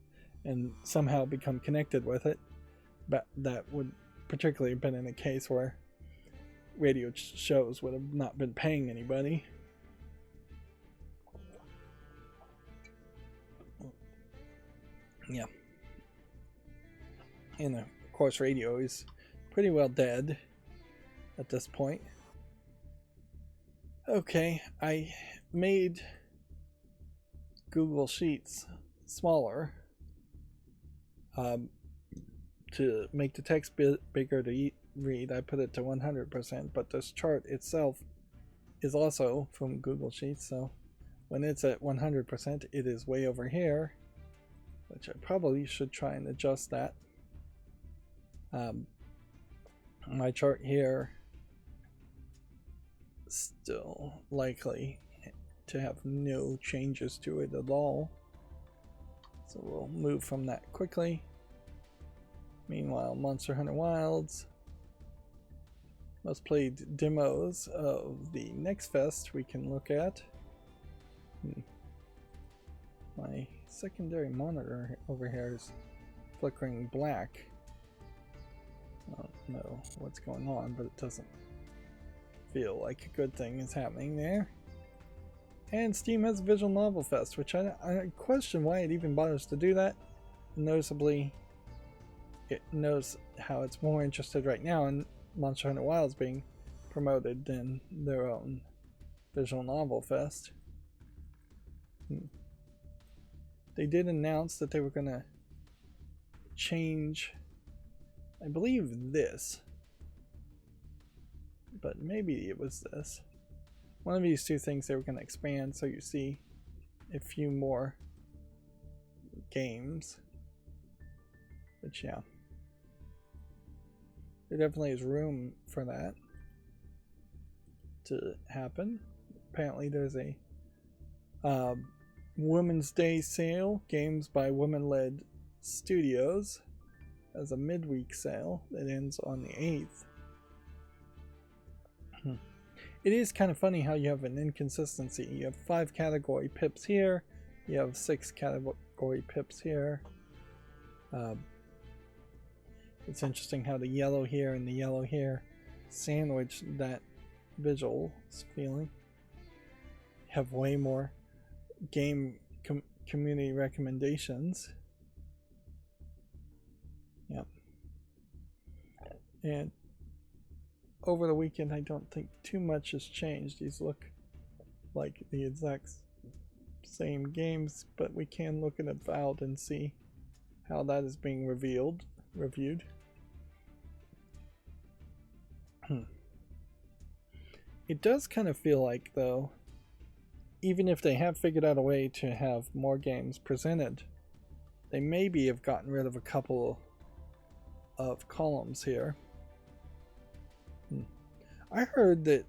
and somehow become connected with it. But that would particularly have been in a case where radio shows would have not been paying anybody. Yeah. And of course, radio is pretty well dead at this point. Okay, I made Google Sheets smaller to make the text bigger to read. I put it to 100%, but this chart itself is also from Google Sheets, so when it's at 100%, it is way over here, which I probably should try and adjust that. My chart here still likely to have no changes to it at all, so we'll move from that quickly. Meanwhile, Monster Hunter Wilds, most played demos of the next fest we can look at. My secondary monitor over here is flickering black. I don't know what's going on, but it doesn't feel like a good thing is happening there. And Steam has a Visual Novel Fest, which I question why it even bothers to do that. Noticeably, it knows how it's more interested right now in Monster Hunter Wilds being promoted than their own Visual Novel Fest. They did announce that they were going to change, I believe, this. But maybe it was this. One of these two things they were going to expand, so you see a few more games. Which, yeah. There definitely is room for that to happen. Apparently there's a Women's Day sale, games by women-led studios, as a midweek sale that ends on the 8th. It is kind of funny how you have an inconsistency. You have 5 category pips here, you have 6 category pips here. It's interesting how the yellow here and the yellow here sandwich that visual feeling. Have way more game community recommendations. Yep. And over the weekend, I don't think too much has changed. These look like the exact same games, but we can look at Avowed and see how that is being reviewed. It does kind of feel like, though, even if they have figured out a way to have more games presented, they maybe have gotten rid of a couple of columns here. I heard that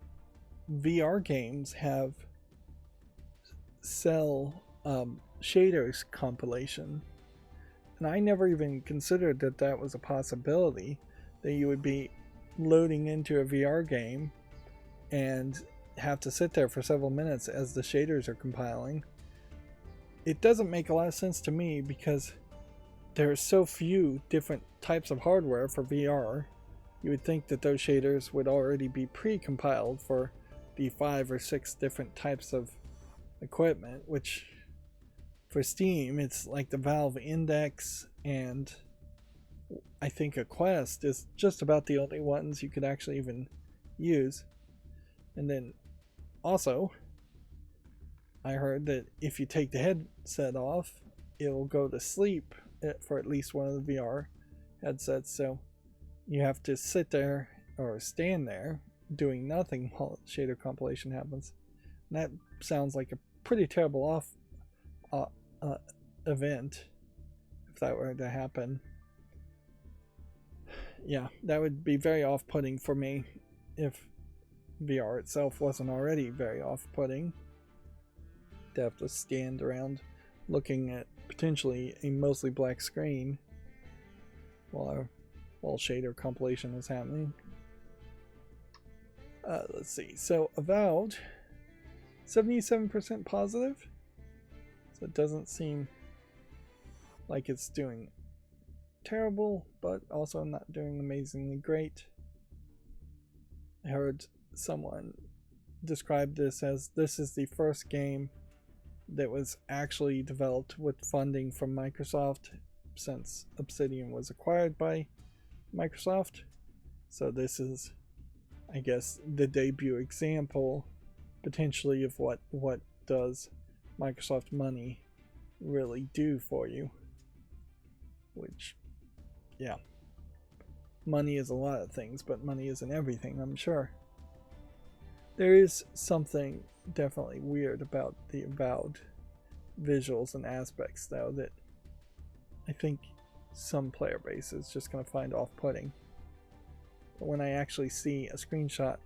VR games have sell shaders compilation, and I never even considered that that was a possibility, that you would be loading into a VR game and have to sit there for several minutes as the shaders are compiling. It doesn't make a lot of sense to me because there are so few different types of hardware for VR. You would think that those shaders would already be pre-compiled for the 5 or 6 different types of equipment, which for Steam it's like the Valve Index and I think a Quest is just about the only ones you could actually even use. And then also, I heard that if you take the headset off, it will go to sleep for at least one of the VR headsets. So you have to sit there or stand there doing nothing while shader compilation happens. And that sounds like a pretty terrible event if that were to happen. Yeah, that would be very off-putting for me if VR itself wasn't already very off-putting. To have to stand around looking at potentially a mostly black screen while shader compilation is happening. Let's see. So Avowed, 77% positive. So it doesn't seem like it's doing terrible, but also not doing amazingly great. I heard someone describe this as this is the first game that was actually developed with funding from Microsoft since Obsidian was acquired by Microsoft. So this is, I guess, the debut example potentially of what does Microsoft money really do for you. Which, yeah, money is a lot of things, but money isn't everything, I'm sure. There is something definitely weird about the Avowed visuals and aspects, though, that I think some player base is just going to find off-putting. But when I actually see a screenshot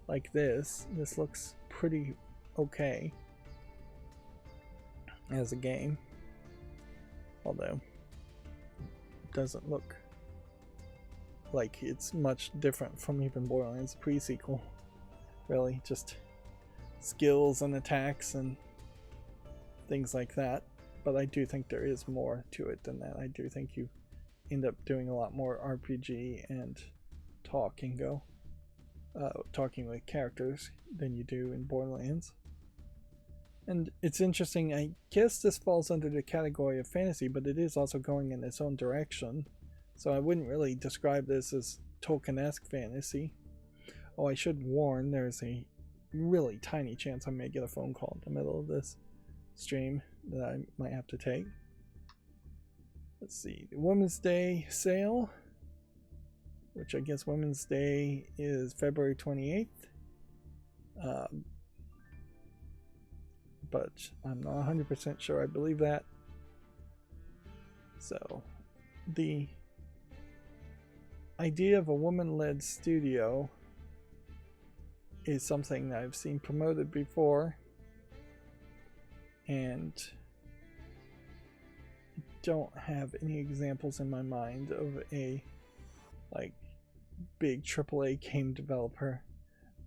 like this looks pretty okay as a game. Although, it doesn't look like it's much different from even Borderlands pre-sequel. Really, just skills and attacks and things like that. But I do think there is more to it than that. I do think you end up doing a lot more RPG and talking with characters than you do in Borderlands. And it's interesting, I guess this falls under the category of fantasy, but it is also going in its own direction. So I wouldn't really describe this as Tolkien-esque fantasy. Oh, I should warn, there's a really tiny chance I may get a phone call in the middle of this stream that I might have to take. Let's see, the Women's Day sale, which I guess Women's Day is February 28th. But I'm not 100% sure I believe that. So, the idea of a woman-led studio is something I've seen promoted before, and don't have any examples in my mind of a big AAA game developer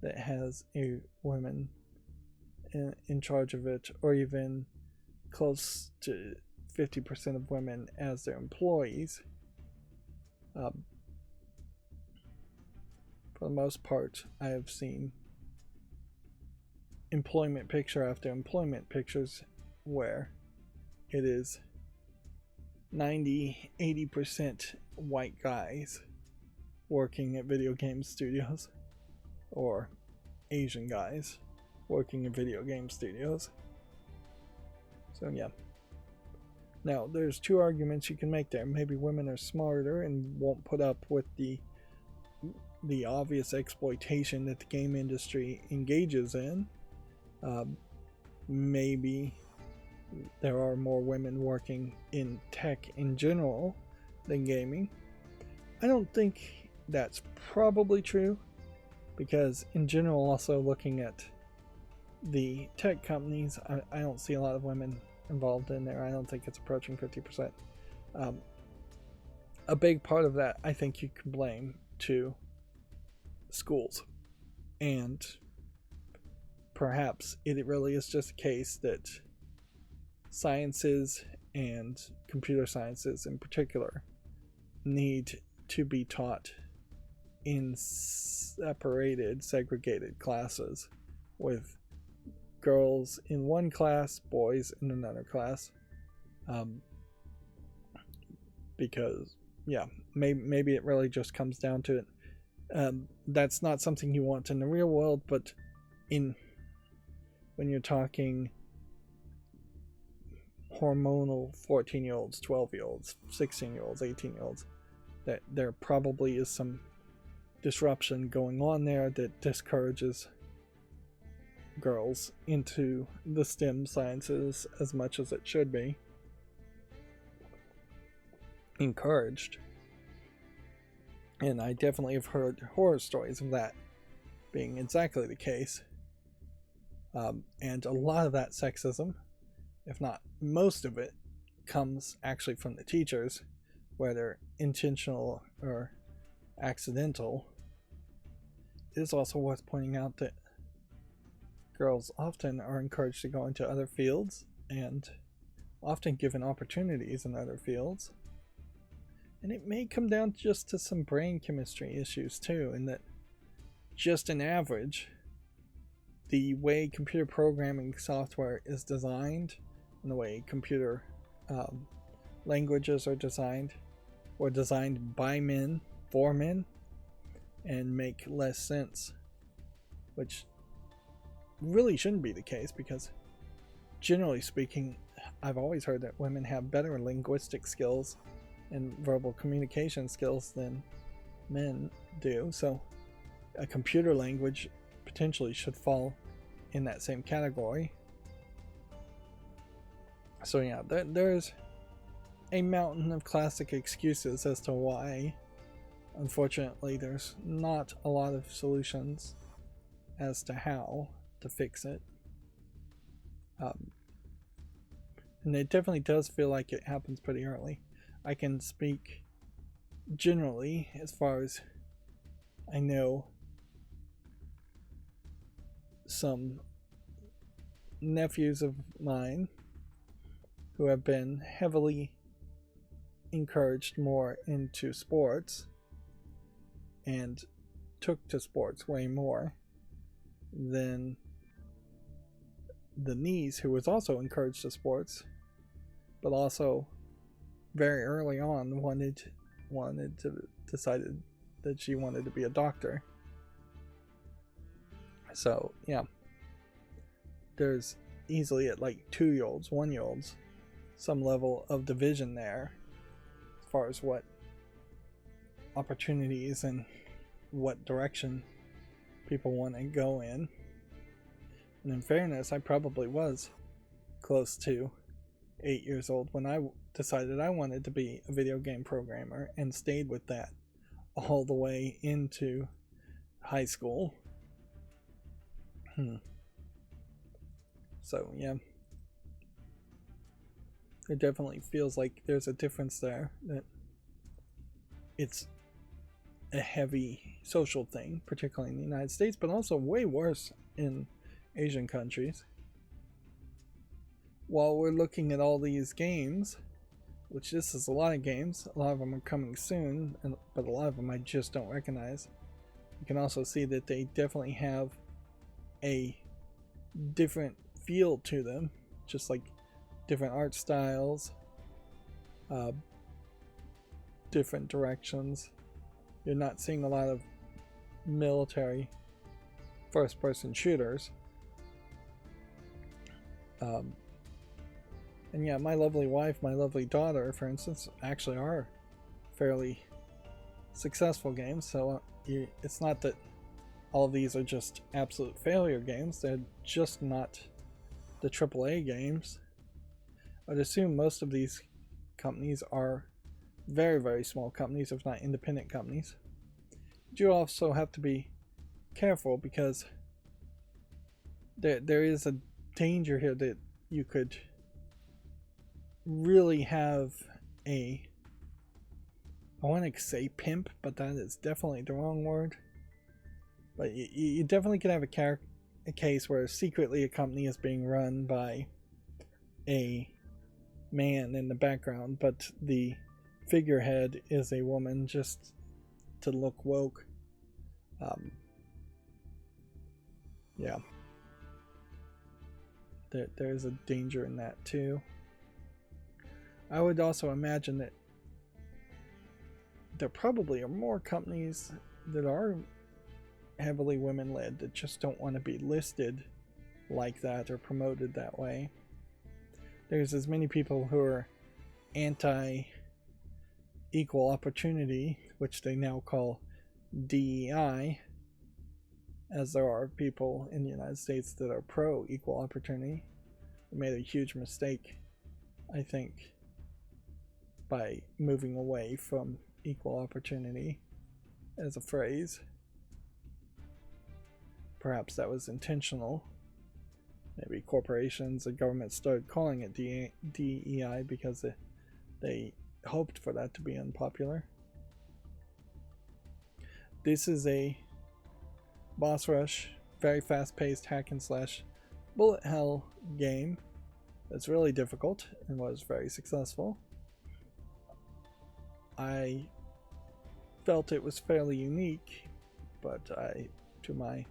that has a woman in charge of it, or even close to 50% of women as their employees. Um, for the most part, I have seen employment picture after employment pictures where it is 90-80% white guys working at video game studios, or Asian guys working in video game studios. So yeah. Now, there's two arguments you can make there. Maybe women are smarter and won't put up with the obvious exploitation that the game industry engages in. Maybe there are more women working in tech in general than gaming. I don't think that's probably true, because in general, also looking at the tech companies, I don't see a lot of women involved in there. I don't think it's approaching 50%. A big part of that, I think you can blame to schools, and perhaps it really is just a case that sciences and computer sciences in particular need to be taught in segregated classes, with girls in one class, boys in another class, because yeah, maybe it really just comes down to it. That's not something you want in the real world, but when you're talking hormonal 14-year-olds, 12-year-olds, 16-year-olds, 18-year-olds, that there probably is some disruption going on there that discourages girls into the STEM sciences as much as it should be encouraged. And I definitely have heard horror stories of that being exactly the case. And a lot of that sexism, if not most of it, comes actually from the teachers, whether intentional or accidental. It is also worth pointing out that girls often are encouraged to go into other fields and often given opportunities in other fields. And it may come down just to some brain chemistry issues too, in that just an average, the way computer programming software is designed and the way computer languages are designed, or designed by men for men, and make less sense, which really shouldn't be the case, because generally speaking, I've always heard that women have better linguistic skills and verbal communication skills than men do, so a computer language potentially should fall in that same category. So yeah, there's a mountain of classic excuses as to why, unfortunately, there's not a lot of solutions as to how to fix it. And it definitely does feel like it happens pretty early. I can speak generally as far as I know some nephews of mine who have been heavily encouraged more into sports and took to sports way more than the niece, who was also encouraged to sports, but also very early on decided that she wanted to be a doctor. So yeah, there's easily at like 2-year-olds, 1-year-olds, some level of division there as far as what opportunities and what direction people want to go in. And in fairness, I probably was close to 8 years old when I decided I wanted to be a video game programmer, and stayed with that all the way into high school. So yeah, it definitely feels like there's a difference there, that it's a heavy social thing, particularly in the United States, but also way worse in Asian countries. While we're looking at all these games, which this is a lot of games. A lot of them are coming soon, but a lot of them I just don't recognize. You can also see that they definitely have a different feel to them, just like different art styles, different directions. You're not seeing a lot of military first-person shooters. And yeah, my lovely wife, my lovely daughter, for instance, actually are fairly successful games. So it's not that all of these are just absolute failure games. They're just not the AAA games. I'd assume most of these companies are very, very small companies, if not independent companies. But you also have to be careful because there is a danger here that you could really have I want to say pimp, but that is definitely the wrong word. But you definitely could have a case where secretly a company is being run by a man in the background, but the figurehead is a woman just to look woke. Yeah. There is a danger in that too. I would also imagine that there probably are more companies that are heavily women-led that just don't want to be listed like that or promoted that way. There's as many people who are anti-equal opportunity, which they now call DEI, as there are people in the United States that are pro-equal opportunity. They made a huge mistake, I think, by moving away from equal opportunity as a phrase. Perhaps that was intentional. Maybe corporations and governments started calling it DEI because they hoped for that to be unpopular. This is a boss rush, very fast-paced hack and slash bullet hell game that's really difficult and was very successful. I felt it was fairly unique, but I, to my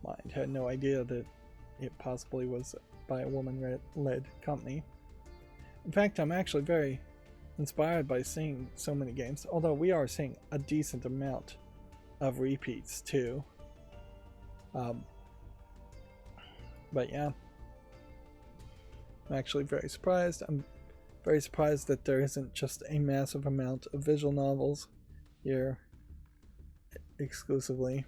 mind, had no idea that it possibly was by a woman-led company. In fact, I'm actually very inspired by seeing so many games, although we are seeing a decent amount of repeats too. But yeah, I'm actually very surprised. I'm very surprised that there isn't just a massive amount of visual novels here exclusively.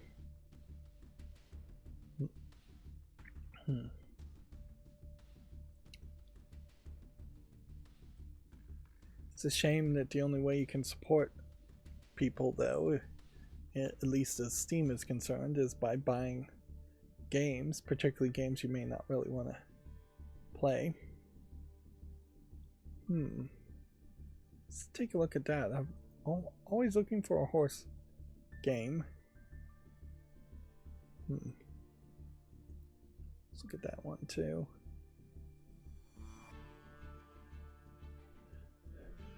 It's a shame that the only way you can support people, though, at least as Steam is concerned, is by buying games, particularly games you may not really want to play. Let's take a look at that. I'm always looking for a horse game. Let's look at that one too.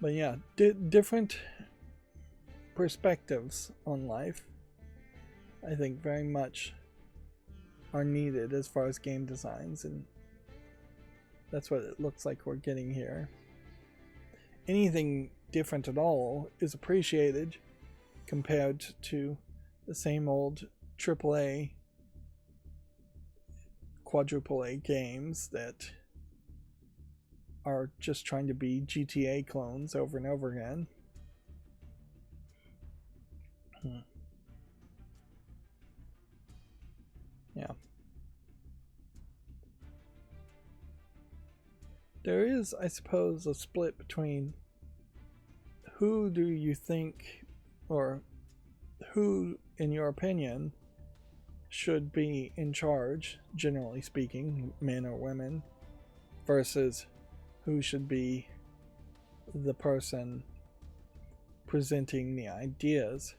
But yeah, different perspectives on life, I think, very much are needed as far as game designs, and that's what it looks like we're getting here. Anything different at all is appreciated compared to the same old AAA, quadruple A games that are just trying to be GTA clones over and over again. Yeah. There is, I suppose, a split between who do you think, or who, in your opinion, should be in charge, generally speaking, men or women, versus who should be the person presenting the ideas.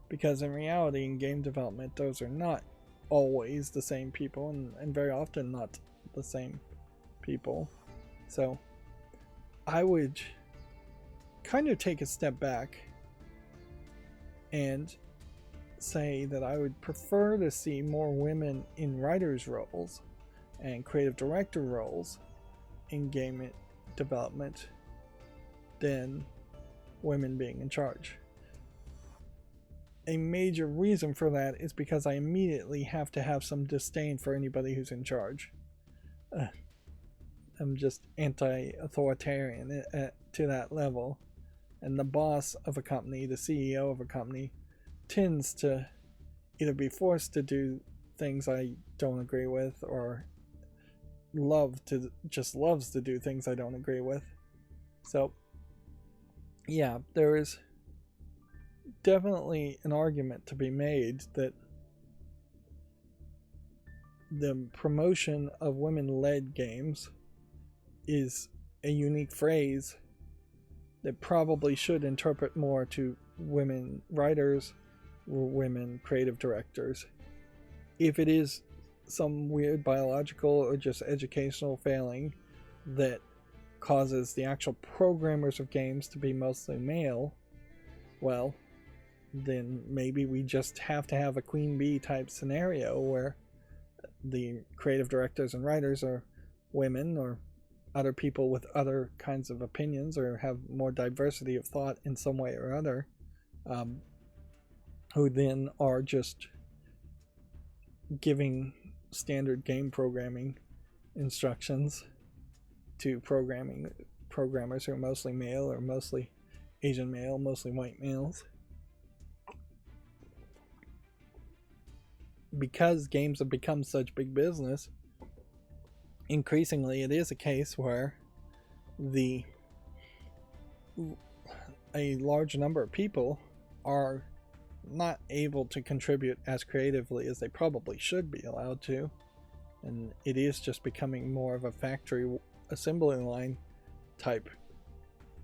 Because in reality, in game development, those are not always the same people, and very often not the same people. So I would kind of take a step back and say that I would prefer to see more women in writers' roles and creative director roles in game development than women being in charge. A major reason for that is because I immediately have to have some disdain for anybody who's in charge. I'm just anti-authoritarian to that level. And the boss of a company, the CEO of a company, tends to either be forced to do things I don't agree with, or loves to do things I don't agree with. So yeah, there is definitely an argument to be made that the promotion of women-led games is a unique phrase that probably should interpret more to women writers, women creative directors. If it is some weird biological or just educational failing that causes the actual programmers of games to be mostly male, well, then maybe we just have to have a queen bee type scenario where the creative directors and writers are women, or other people with other kinds of opinions, or have more diversity of thought in some way or other, who then are just giving standard game programming instructions to programmers who are mostly male, or mostly Asian male, mostly white males. Because games have become such big business, increasingly it is a case where a large number of people are not able to contribute as creatively as they probably should be allowed to, and it is just becoming more of a factory assembly line type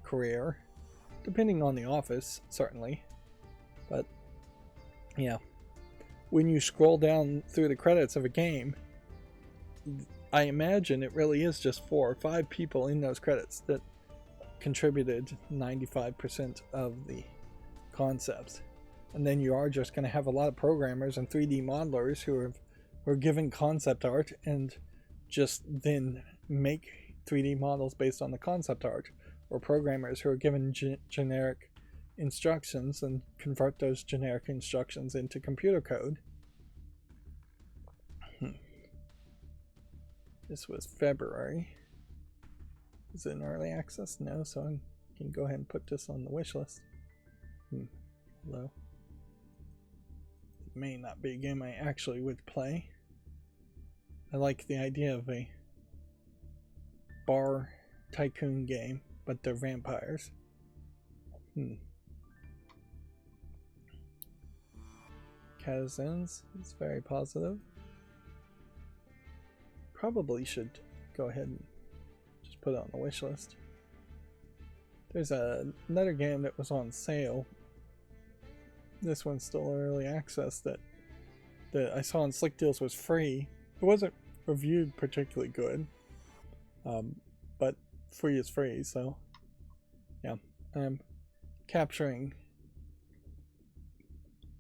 career, depending on the office, certainly. But yeah, when you scroll down through the credits of a game, I imagine it really is just 4 or 5 people in those credits that contributed 95% of the concepts. And then you are just going to have a lot of programmers and 3D modelers who are given concept art and just then make 3D models based on the concept art, or programmers who are given generic instructions and convert those generic instructions into computer code. This was February. Is it in early access? No, so I can go ahead and put this on the wish list. Hello. It may not be a game I actually would play. I like the idea of a bar tycoon game, but they're vampires. Kazans is very positive. Probably should go ahead and just put it on the wish list. There's another game that was on sale. This one's still early access that I saw on Slick Deals was free. It wasn't reviewed particularly good, but free is free, so yeah. I'm capturing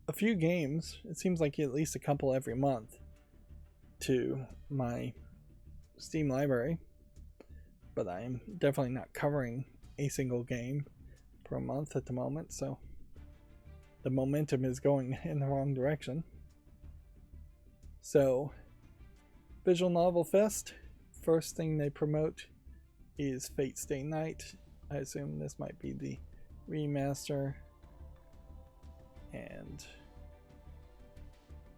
a few games, it seems like at least a couple every month, to my Steam library, but I'm definitely not covering a single game per month at the moment, so the momentum is going in the wrong direction. So, Visual Novel Fest, first thing they promote is Fate Stay Night. I assume this might be the remaster, and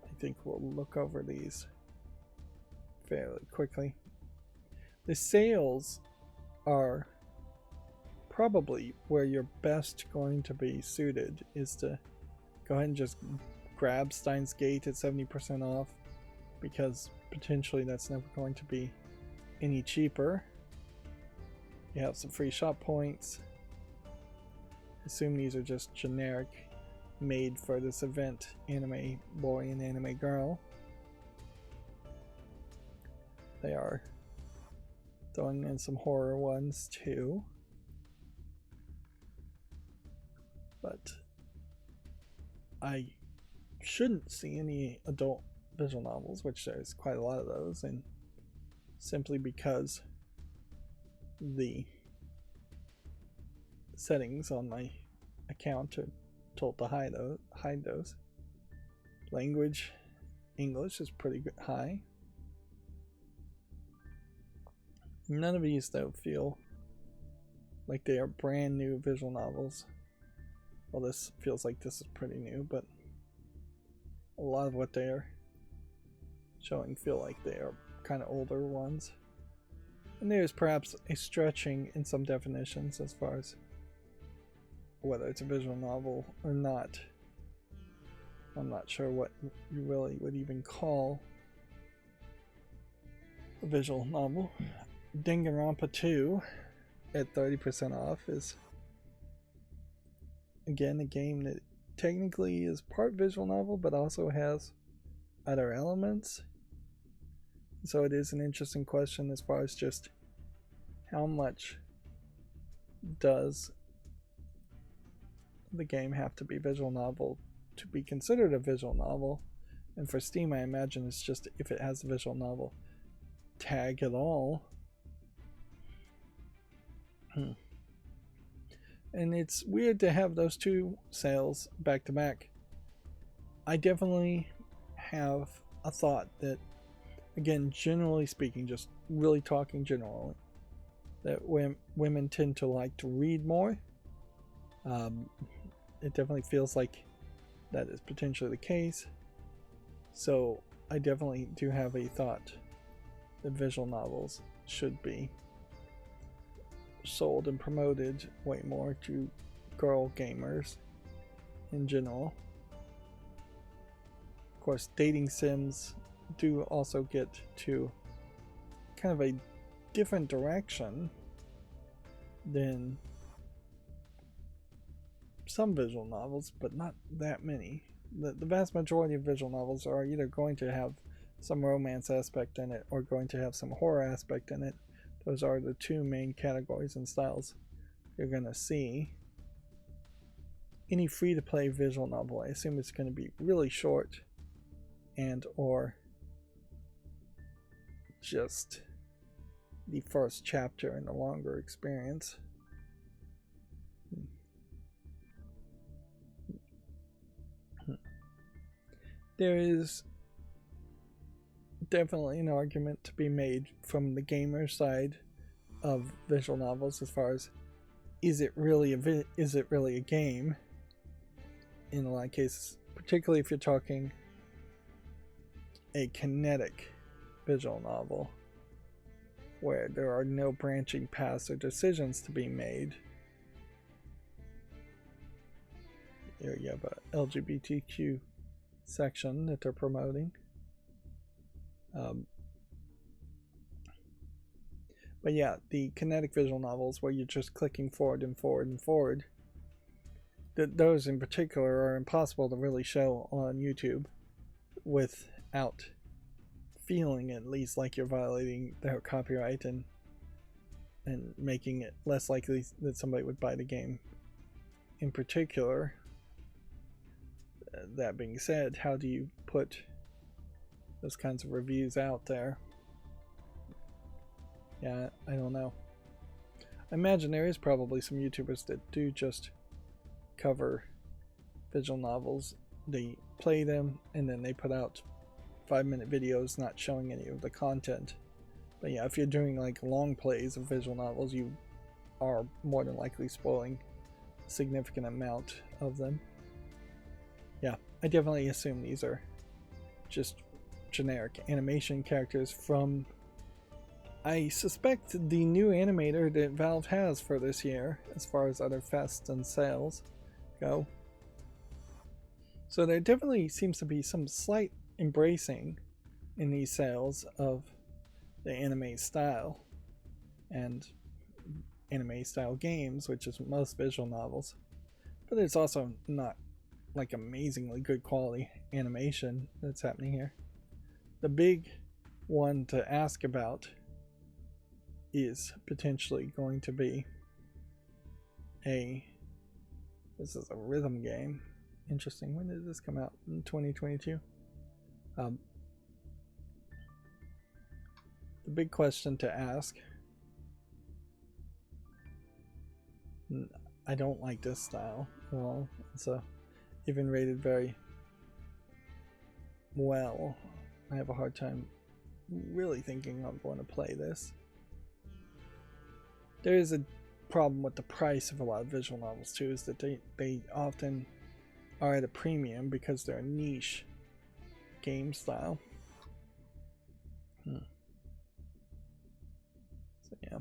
I think we'll look over these fairly quickly. The sales are probably where you're best going to be suited, is to go ahead and just grab Steins Gate at 70% off, because potentially that's never going to be any cheaper. You have some free shop points. I assume these are just generic, made for this event, anime boy and anime girl. They are throwing in some horror ones too. but I shouldn't see any adult visual novels, which there's quite a lot of those, and simply because the settings on my account are told to hide those. Language, English is pretty good, high. None of these though feel like they are brand new visual novels. Well, this feels like this is pretty new, but a lot of what they're showing feel like they are kind of older ones. And there's perhaps a stretching in some definitions as far as whether it's a visual novel or not. I'm not sure what you really would even call a visual novel. Danganronpa 2 at 30% off is again a game that technically is part visual novel but also has other elements. So it is an interesting question as far as just how much does the game have to be visual novel to be considered a visual novel. And for Steam, I imagine it's just if it has a visual novel tag at all. And it's weird to have those two sales back to back. I definitely have a thought that, again, generally speaking, just really talking generally, that women tend to like to read more. It definitely feels like that is potentially the case. So I definitely do have a thought that visual novels should be sold and promoted way more to girl gamers in general. Of course, dating sims do also get to kind of a different direction than some visual novels, but not that many. The vast majority of visual novels are either going to have some romance aspect in it or going to have some horror aspect in it. Those are the two main categories and styles you're going to see. Any free-to-play visual novel, I assume it's going to be really short and or just the first chapter in a longer experience. There is definitely an argument to be made from the gamer side of visual novels as far as is it really a game in a lot of cases, particularly if you're talking a kinetic visual novel where there are no branching paths or decisions to be made. Here you have a LGBTQ section that they're promoting. But yeah, the kinetic visual novels where you're just clicking forward and forward and forward, those in particular are impossible to really show on YouTube without feeling at least like you're violating their copyright and making it less likely that somebody would buy the game. In particular, that being said, how do you put those kinds of reviews out there? Yeah, I don't know. I imagine there is probably some YouTubers that do just cover visual novels. They play them and then they put out 5-minute videos not showing any of the content. But yeah, if you're doing like long plays of visual novels, you are more than likely spoiling a significant amount of them. Yeah, I definitely assume these are just generic animation characters from, I suspect, the new animator that Valve has for this year as far as other fests and sales go. So there definitely seems to be some slight embracing in these sales of the anime style and anime style games, which is most visual novels. But it's also not like amazingly good quality animation that's happening here. The big one to ask about is potentially going to be a This is a rhythm game. Interesting. When did this come out? In 2022? The big question to ask. I don't like this style at all. It's even rated very well. I have a hard time really thinking I'm going to play this. There is a problem with the price of a lot of visual novels too, is that they often are at a premium because they're a niche game style. So yeah,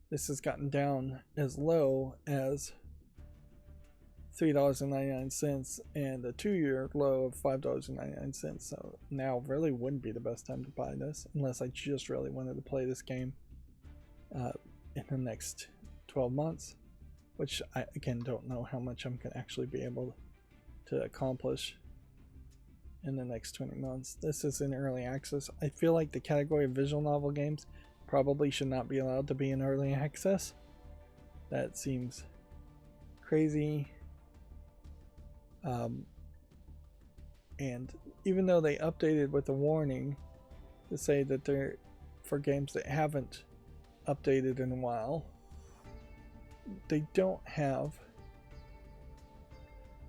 this has gotten down as low as $3.99 and a 2-year low of $5.99. So now really wouldn't be the best time to buy this unless I just really wanted to play this game in the next 12 months, which I again don't know how much I'm gonna actually be able to accomplish in the next 20 months. This is in early access. I feel like the category of visual novel games probably should not be allowed to be in early access. That seems crazy. And even though they updated with a warning to say that they're for games that haven't updated in a while, they don't have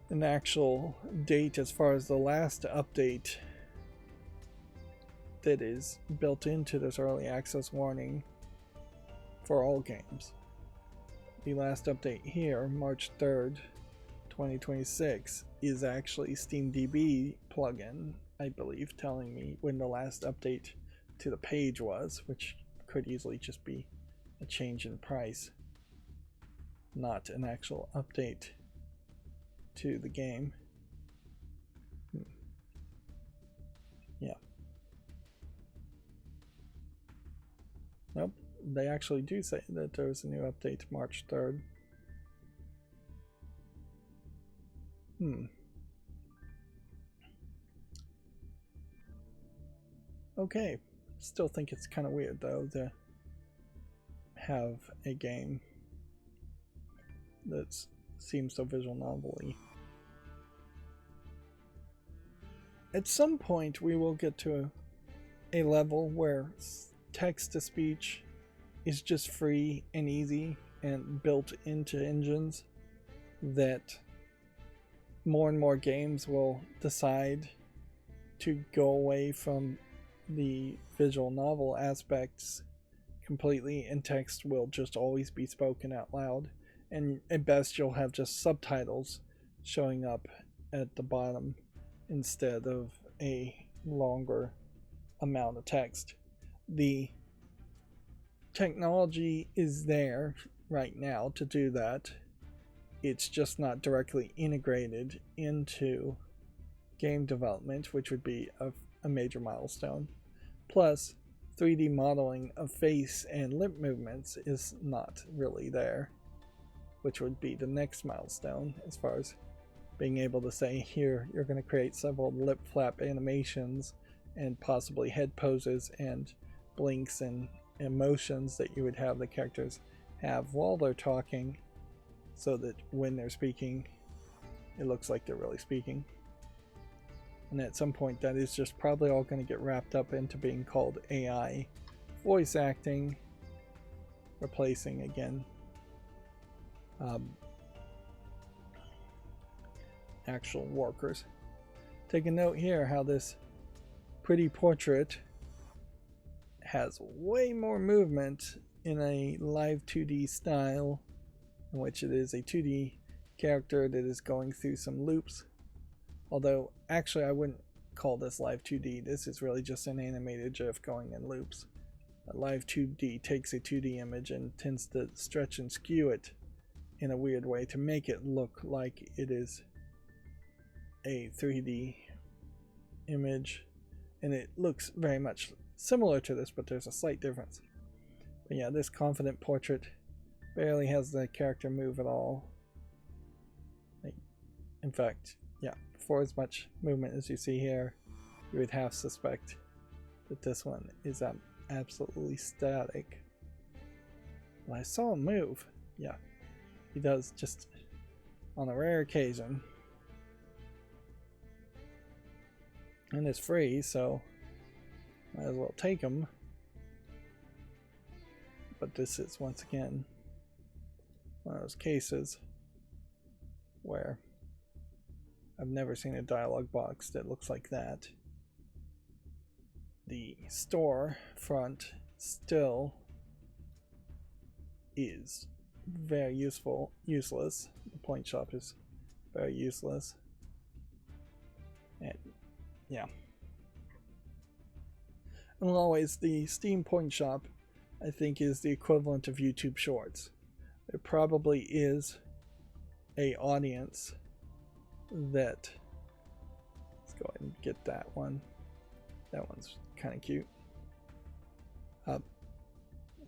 an actual date as far as the last update that is built into this early access warning for all games. The last update here, March 3rd, 2026, is actually SteamDB plugin, I believe, telling me when the last update to the page was, which could easily just be a change in price, not an actual update to the game. Yeah. Nope, they actually do say that there was a new update March 3rd. Okay, still think it's kind of weird though to have a game that seems so visual novel-y. At some point we will get to a level where text-to-speech is just free and easy and built into engines, that more and more games will decide to go away from the visual novel aspects completely, and text will just always be spoken out loud, and at best you'll have just subtitles showing up at the bottom instead of a longer amount of text. The technology is there right now to do that. It's just not directly integrated into game development, which would be a major milestone. Plus, 3D modeling of face and lip movements is not really there, which would be the next milestone as far as being able to say, here, you're going to create several lip flap animations and possibly head poses and blinks and emotions that you would have the characters have while they're talking, so that when they're speaking, it looks like they're really speaking. And at some point that is just probably all going to get wrapped up into being called AI voice acting, replacing again actual workers. Take a note here how this pretty portrait has way more movement in a live 2D style, in which it is a 2D character that is going through some loops. Although, actually, I wouldn't call this live 2D. This is really just an animated GIF going in loops. A live 2D takes a 2D image and tends to stretch and skew it in a weird way to make it look like it is a 3D image. And it looks very much similar to this, but there's a slight difference. But yeah, this confident portrait barely has the character move at all. In fact, yeah, for as much movement as you see here, you would half suspect that this one is absolutely static. Well, I saw him move. Yeah, he does just on a rare occasion. And it's free, so might as well take them. But this is once again one of those cases where I've never seen a dialog box that looks like that. The store front still is very useless. The point shop is very useless. And yeah. And always the Steam point shop, I think, is the equivalent of YouTube Shorts. There probably is a audience that, let's go ahead and get that one. That one's kind of cute.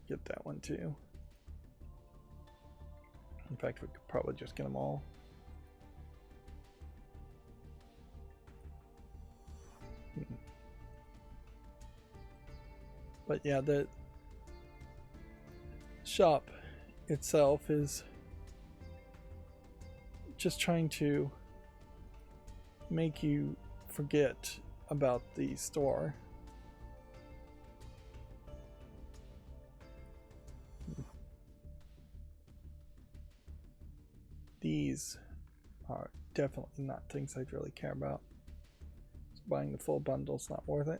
Get that one too. In fact, we could probably just get them all. But yeah, the shop itself is just trying to make you forget about the store. These are definitely not things I'd really care about. So buying the full bundle's not worth it.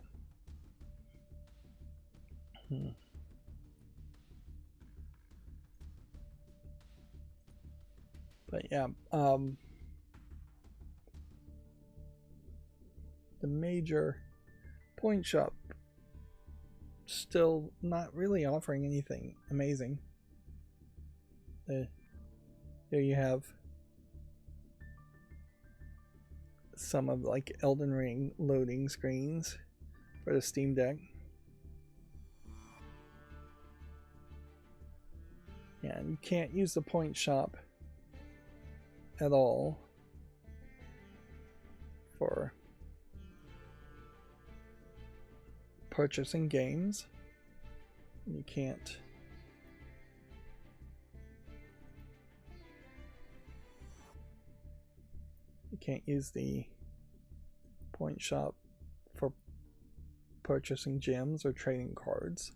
But yeah, the major point shop still not really offering anything amazing. There you have some of like Elden Ring loading screens for the Steam Deck. Yeah, and you can't use the point shop at all for purchasing games. You can't use the point shop for purchasing gems or trading cards.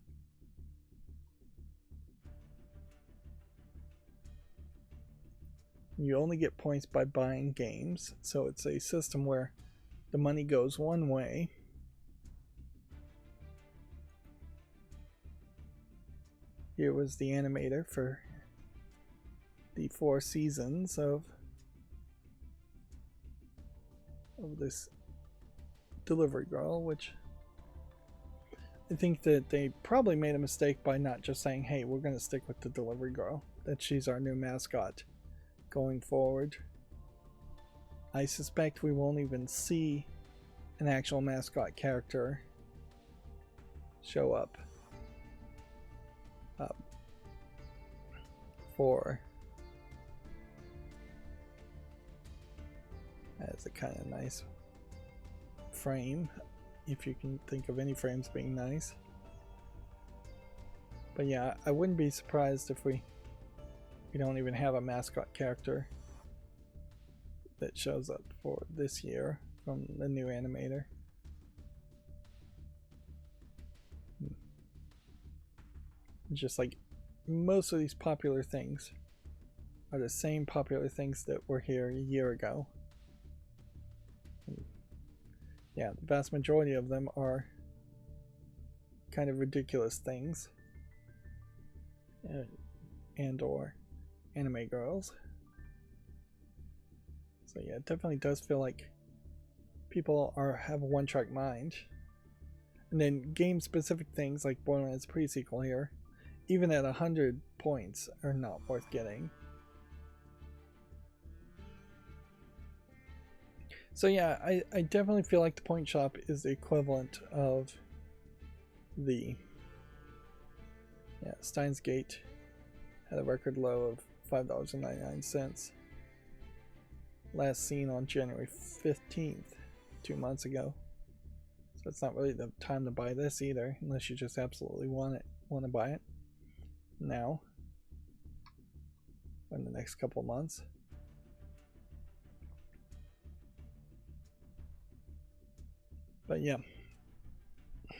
You only get points by buying games, so it's a system where the money goes one way. Here was the animator for the 4 seasons of this delivery girl, which I think that they probably made a mistake by not just saying, hey, we're going to stick with the delivery girl, that she's our new mascot going forward. I suspect we won't even see an actual mascot character show up for that's a kind of nice frame, if you can think of any frames being nice. But yeah, I wouldn't be surprised if we don't even have a mascot character that shows up for this year from the new animator. Just like most of these popular things are the same popular things that were here a year ago. Yeah, the vast majority of them are kind of ridiculous things and or anime girls. So yeah, it definitely does feel like people have a one-track mind. And then game-specific things like Borderlands pre-sequel here, even at 100 points, are not worth getting. So yeah, I definitely feel like the point shop is the equivalent of the Steins Gate had a record low of $5.99. Last seen on January 15th, 2 months ago. So it's not really the time to buy this either, unless you just absolutely want to buy it now. in the next couple months. But yeah, I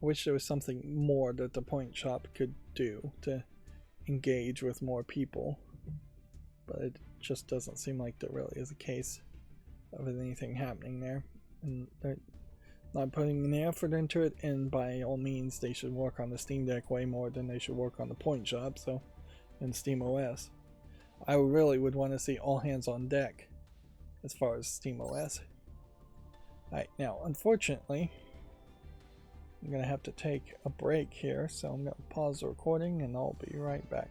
wish there was something more that the point shop could do to engage with more people, but it just doesn't seem like there really is a case of anything happening there, and they're not putting any effort into it. And by all means, they should work on the Steam Deck way more than they should work on the point shop. So, and Steam OS, I really would want to see all hands on deck as far as Steam OS. Alright, now unfortunately I'm gonna have to take a break here, so I'm gonna pause the recording and I'll be right back.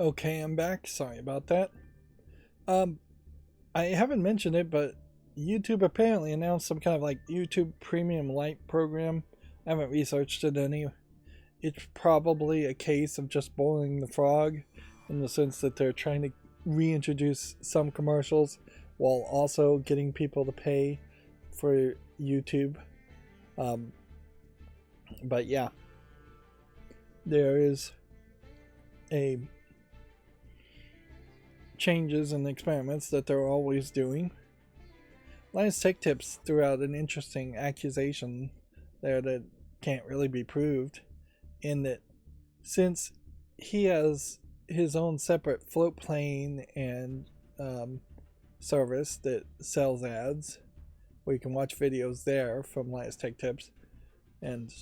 Okay, I'm back. Sorry about that. I haven't mentioned it, but YouTube apparently announced some kind of like YouTube Premium Lite program. I haven't researched it any. It's probably a case of just boiling the frog, in the sense that they're trying to reintroduce some commercials while also getting people to pay for YouTube. But yeah, there is a changes and experiments that they're always doing. Linus Tech Tips threw out an interesting accusation there that can't really be proved, in that since he has his own separate float plane and service that sells ads, where you can watch videos there from Linus Tech Tips, and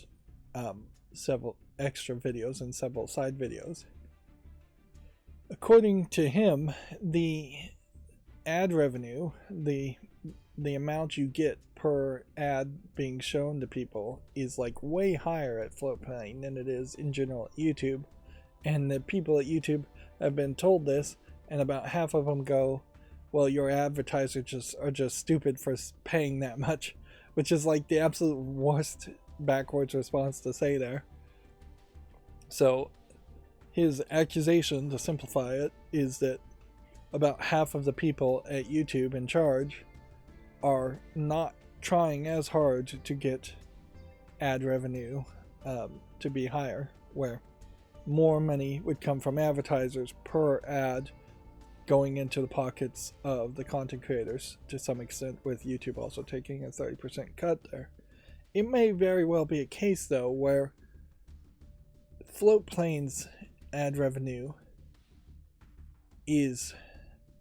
several extra videos and several side videos. According to him, the ad revenue, the amount you get per ad being shown to people, is like way higher at Floatplane than it is in general at YouTube. And the people at YouTube have been told this, and about half of them go, well, your advertisers are just stupid for paying that much, which is like the absolute worst backwards response to say there. So his accusation, to simplify it, is that about half of the people at YouTube in charge are not trying as hard to get ad revenue to be higher, where more money would come from advertisers per ad going into the pockets of the content creators to some extent, with YouTube also taking a 30% cut there. It may very well be a case though where Floatplane's ad revenue is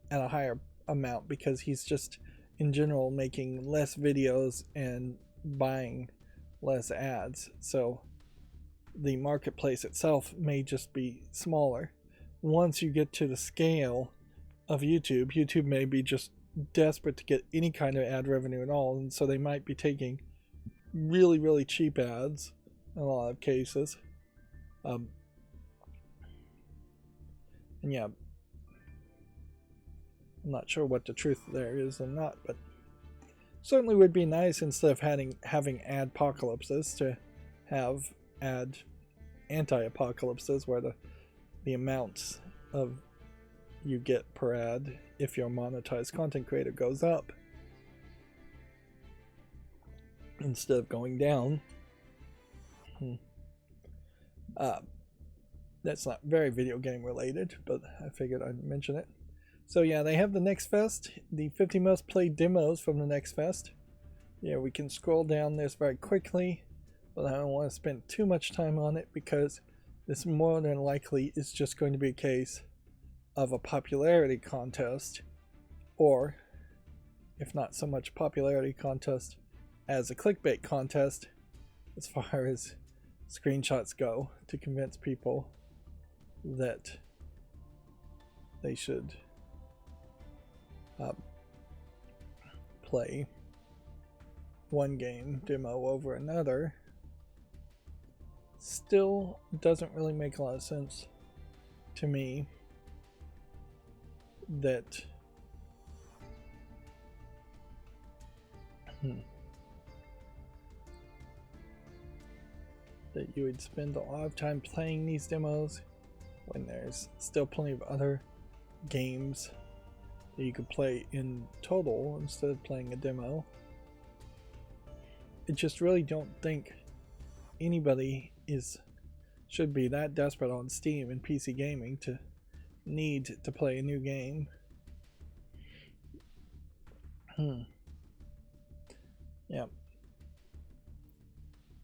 at a higher amount because he's just in general making less videos and buying less ads, so the marketplace itself may just be smaller. Once you get to the scale of YouTube may be just desperate to get any kind of ad revenue at all, and so they might be taking really, really cheap ads in a lot of cases. And yeah, I'm not sure what the truth there is or not, but certainly would be nice, instead of having ad-pocalypses, to have ad anti-apocalypses, where the amounts of you get per ad if you're a monetized content creator goes up instead of going down. That's not very video game related, but I figured I'd mention it. So yeah, they have the Next Fest, the 50 most played demos from the Next Fest. Yeah, we can scroll down this very quickly, but I don't want to spend too much time on it because this more than likely is just going to be a case of a popularity contest, or if not so much popularity contest as a clickbait contest as far as screenshots go, to convince people that they should play one game demo over another. Still doesn't really make a lot of sense to me that that you would spend a lot of time playing these demos when there's still plenty of other games that you could play in total instead of playing a demo. I just really don't think anybody is should be that desperate on Steam and PC gaming to need to play a new game. Yeah.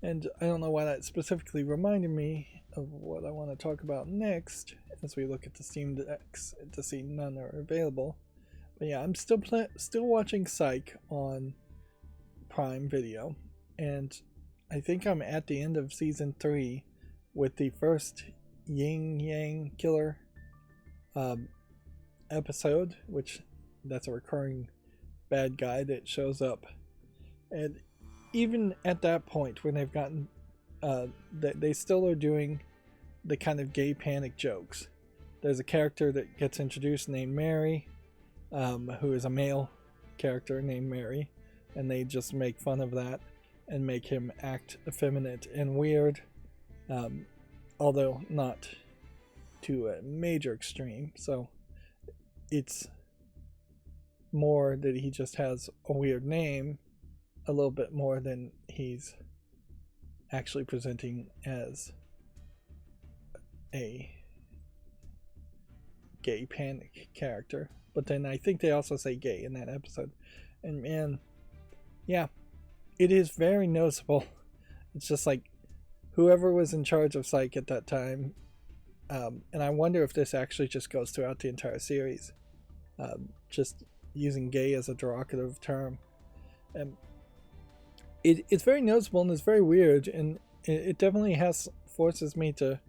And I don't know why that specifically reminded me of what I want to talk about next as we look at the Steam Decks to see none are available. But yeah, I'm still watching Psych on Prime Video, and I think I'm at the end of season 3 with the first Yin Yang Killer episode, which that's a recurring bad guy that shows up. And even at that point, when they've gotten they still are doing the kind of gay panic jokes. There's a character that gets introduced named Mary, who is a male character named Mary, and they just make fun of that and make him act effeminate and weird, although not to a major extreme. So it's more that he just has a weird name a little bit more than he's actually presenting as a gay panic character. But then I think they also say gay in that episode. And man, yeah, it is very noticeable. It's just like whoever was in charge of Psych at that time, and I wonder if this actually just goes throughout the entire series, just using gay as a derogative term. It's very noticeable and it's very weird, and it definitely forces me to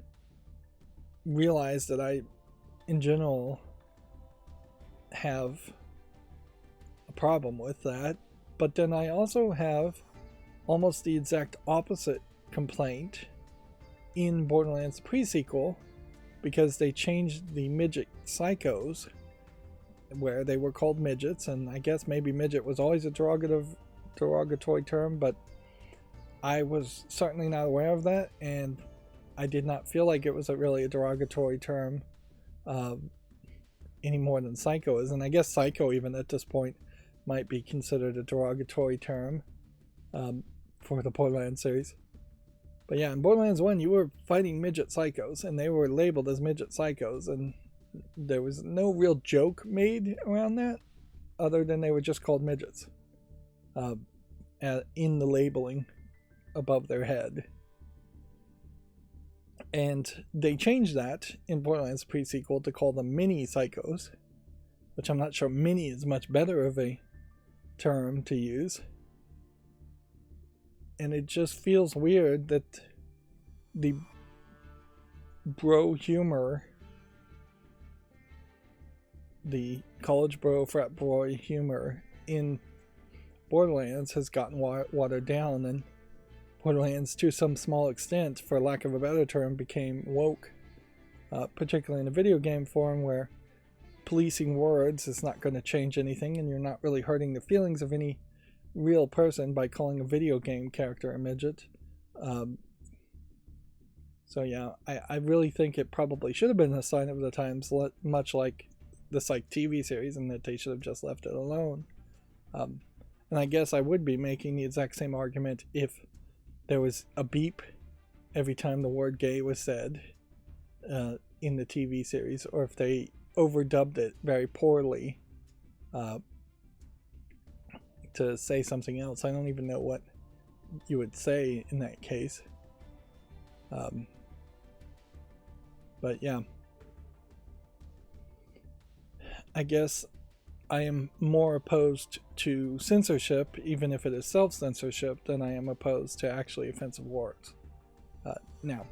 realize that I, in general, have a problem with that. But then I also have almost the exact opposite complaint in Borderlands pre-sequel, because they changed the midget psychos, where they were called midgets, and I guess maybe midget was always a derogatory term, but I was certainly not aware of that, and I did not feel like it was really a derogatory term any more than psycho is. And I guess psycho, even at this point, might be considered a derogatory term for the Borderlands series. But yeah, in Borderlands 1 you were fighting midget psychos, and they were labeled as midget psychos, and there was no real joke made around that other than they were just called midgets in the labeling above their head. And they changed that in Borderlands pre-sequel to call them mini psychos, which I'm not sure mini is much better of a term to use. And it just feels weird that the bro humor, the college bro, frat boy humor in Borderlands has gotten watered down, and Borderlands, to some small extent, for lack of a better term, became woke, particularly in a video game form where policing words is not going to change anything, and you're not really hurting the feelings of any real person by calling a video game character a midget. So yeah, I really think it probably should have been a sign of the times, much like the Psych TV series, and that they should have just left it alone. And I guess I would be making the exact same argument if there was a beep every time the word gay was said in the TV series, or if they overdubbed it very poorly to say something else. I don't even know what you would say in that case. But yeah, I guess I am more opposed to censorship, even if it is self-censorship, than I am opposed to actually offensive words. Now,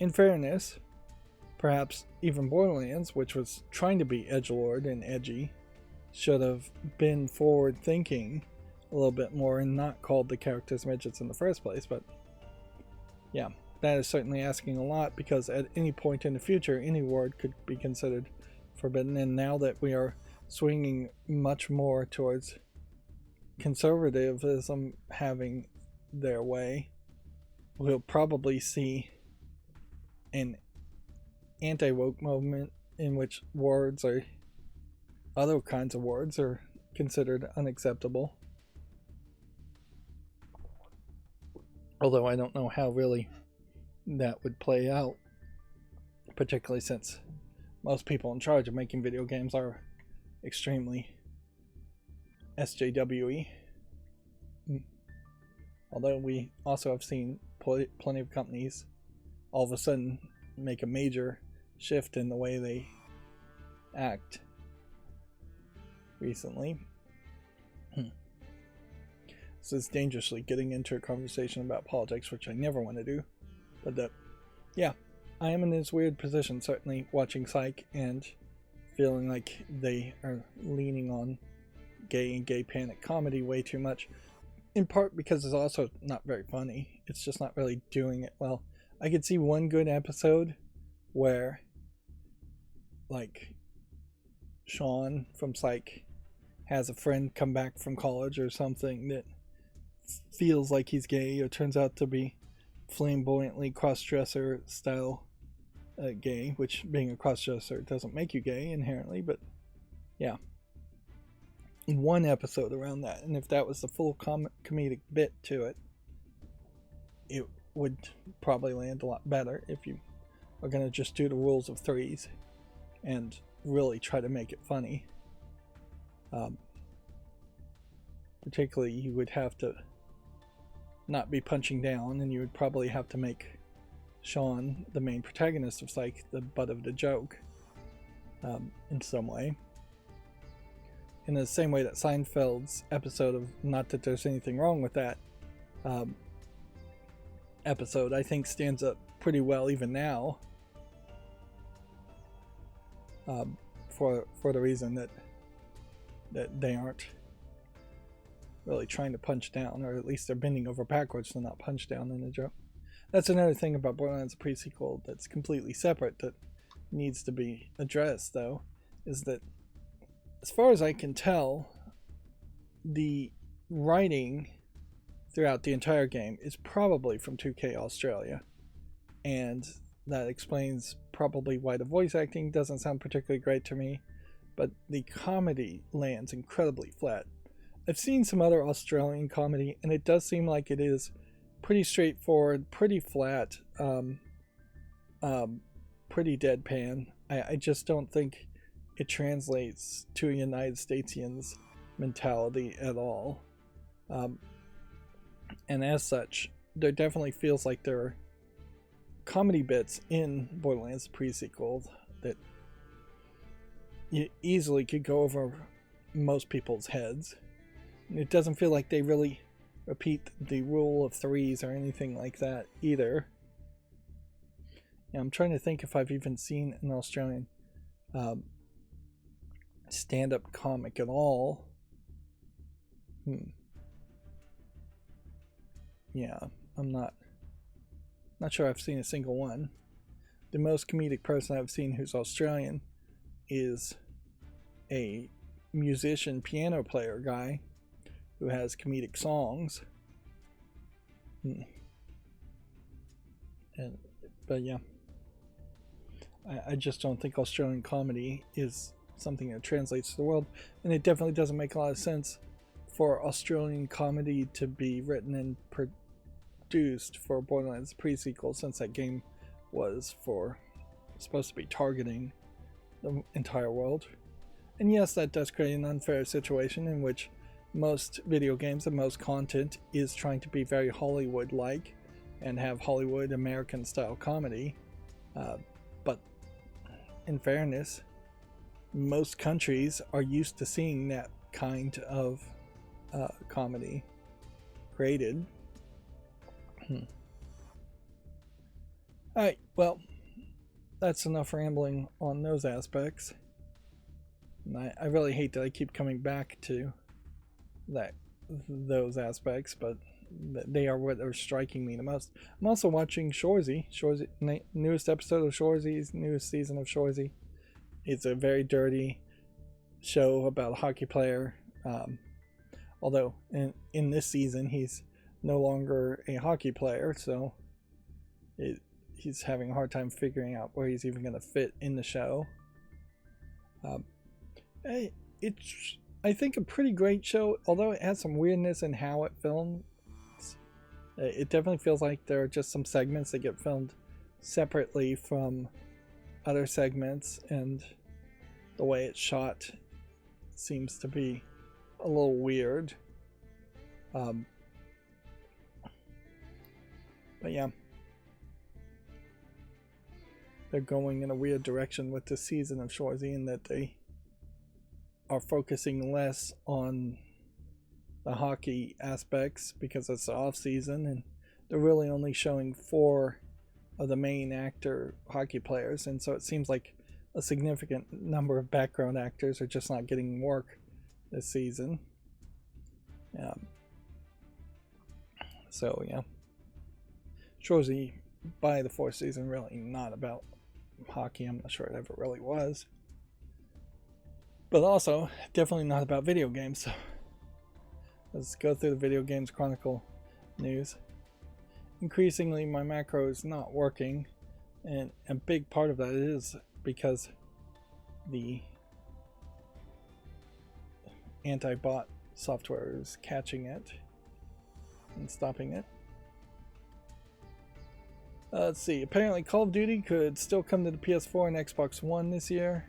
in fairness, perhaps even Borderlands, which was trying to be edgelord and edgy, should have been forward-thinking a little bit more and not called the characters midgets in the first place. But yeah, that is certainly asking a lot, because at any point in the future, any word could be considered forbidden. And now that we are swinging much more towards conservatism having their way, we'll probably see an anti-woke movement in which words or other kinds of words are considered unacceptable. Although I don't know how really that would play out, particularly since most people in charge of making video games are extremely SJWE. Although we also have seen plenty of companies all of a sudden make a major shift in the way they act recently. This is dangerously getting into a conversation about politics, which I never want to do. But yeah, I am in this weird position, certainly watching Psych and feeling like they are leaning on gay and gay panic comedy way too much. In part because it's also not very funny. It's just not really doing it well. I could see one good episode where, like, Sean from Psych has a friend come back from college or something that feels like he's gay or turns out to be flamboyantly cross-dresser style gay, which being a cross-dresser doesn't make you gay inherently, but yeah. One episode around that, and if that was the full comedic bit to it, it would probably land a lot better. If you are going to just do the rules of threes and really try to make it funny. Particularly, you would have to not be punching down, and you would probably have to make Sean, the main protagonist of Psych, the butt of the joke in some way. In the same way that Seinfeld's episode of, not that there's anything wrong with that episode, I think stands up pretty well even now, for the reason that they aren't really trying to punch down, or at least they're bending over backwards to not punch down in a joke. That's another thing about Borderlands pre-sequel that's completely separate that needs to be addressed, though, is that as far as I can tell, the writing throughout the entire game is probably from 2K Australia, and that explains probably why the voice acting doesn't sound particularly great to me, but the comedy lands incredibly flat. I've seen some other Australian comedy, and it does seem like it is pretty straightforward, pretty flat, pretty deadpan. I just don't think it translates to a United Statesian's mentality at all. And as such, there definitely feels like there are comedy bits in Borderlands pre-sequel that you easily could go over most people's heads. It doesn't feel like they really repeat the rule of threes or anything like that either. Yeah, I'm trying to think if I've even seen an Australian stand-up comic at all. Yeah, I'm not sure I've seen a single one. The most comedic person I've seen who's Australian is a musician, piano player guy who has comedic songs. But yeah, I just don't think Australian comedy is something that translates to the world, and it definitely doesn't make a lot of sense for Australian comedy to be written and produced for Borderlands pre-sequel, since that game was supposed to be targeting the entire world. And yes, that does create an unfair situation in which most video games and most content is trying to be very Hollywood-like and have Hollywood American style comedy, but in fairness, most countries are used to seeing that kind of comedy created. Alright, well, that's enough rambling on those aspects. And I really hate that I keep coming back to those aspects, but they are what are striking me the most. I'm also watching Shorzy, newest episode of Shorzy's newest season of Shorzy. It's a very dirty show about a hockey player, although in this season he's no longer a hockey player, so he's having a hard time figuring out where he's even going to fit in the show. It's, I think, a pretty great show, although it has some weirdness in how it films. It definitely feels like there are just some segments that get filmed separately from other segments, and the way it's shot seems to be a little weird. But yeah, they're going in a weird direction with this season of Shorzy, in that they are focusing less on the hockey aspects because it's the off season, and they're really only showing 4 of the main actor hockey players, and so it seems like a significant number of background actors are just not getting work this season. So yeah, Shorzy by the 4th season really not about hockey. I'm not sure it ever really was, but also definitely not about video games. So let's go through the Video Games Chronicle news. Increasingly, my macro is not working, and a big part of that is because the anti-bot software is catching it and stopping it. Let's see. Apparently, Call of Duty could still come to the PS4 and Xbox One this year.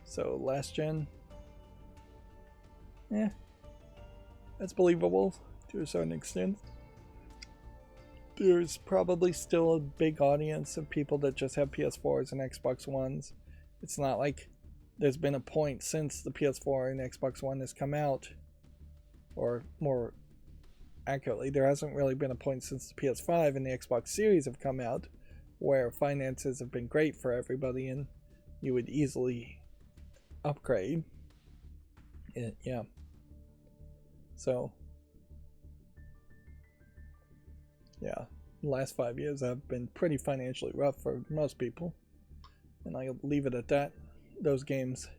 So, last gen. Yeah. That's believable to a certain extent. There's probably still a big audience of people that just have PS4s and Xbox Ones. It's not like there's been a point since the PS4 and Xbox One has come out, or more accurately, there hasn't really been a point since the PS5 and the Xbox Series have come out where finances have been great for everybody and you would easily upgrade. Yeah. So, yeah, the last 5 years have been pretty financially rough for most people, and I'll leave it at that. Those games,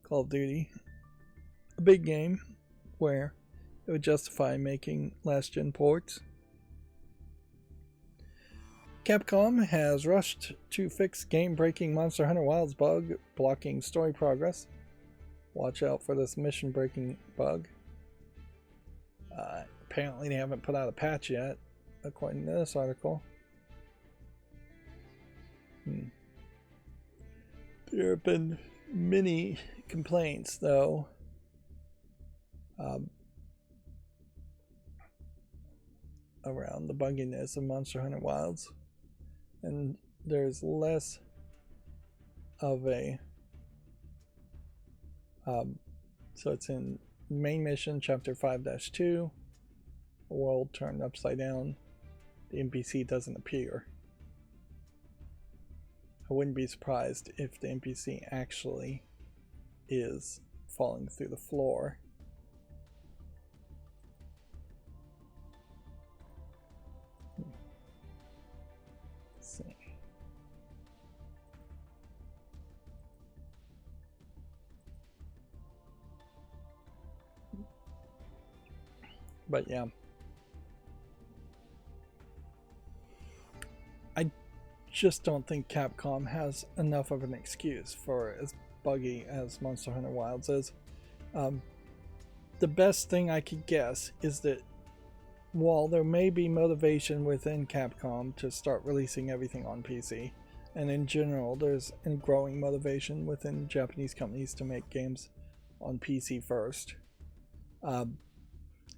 Call of Duty, a big game where it would justify making last-gen ports. Capcom has rushed to fix game-breaking Monster Hunter Wilds bug blocking story progress. Watch out for this mission-breaking bug. Apparently they haven't put out a patch yet, according to this article. There have been many complaints, though, around the bugginess of Monster Hunter Wilds, and there's less of a so it's in main mission chapter 5-2, a world turned upside down. The NPC doesn't appear. I wouldn't be surprised if the NPC actually is falling through the floor. Let's see. But yeah, I just don't think Capcom has enough of an excuse for as buggy as Monster Hunter Wilds is. The best thing I could guess is that while there may be motivation within Capcom to start releasing everything on PC, and in general there's a growing motivation within Japanese companies to make games on PC first,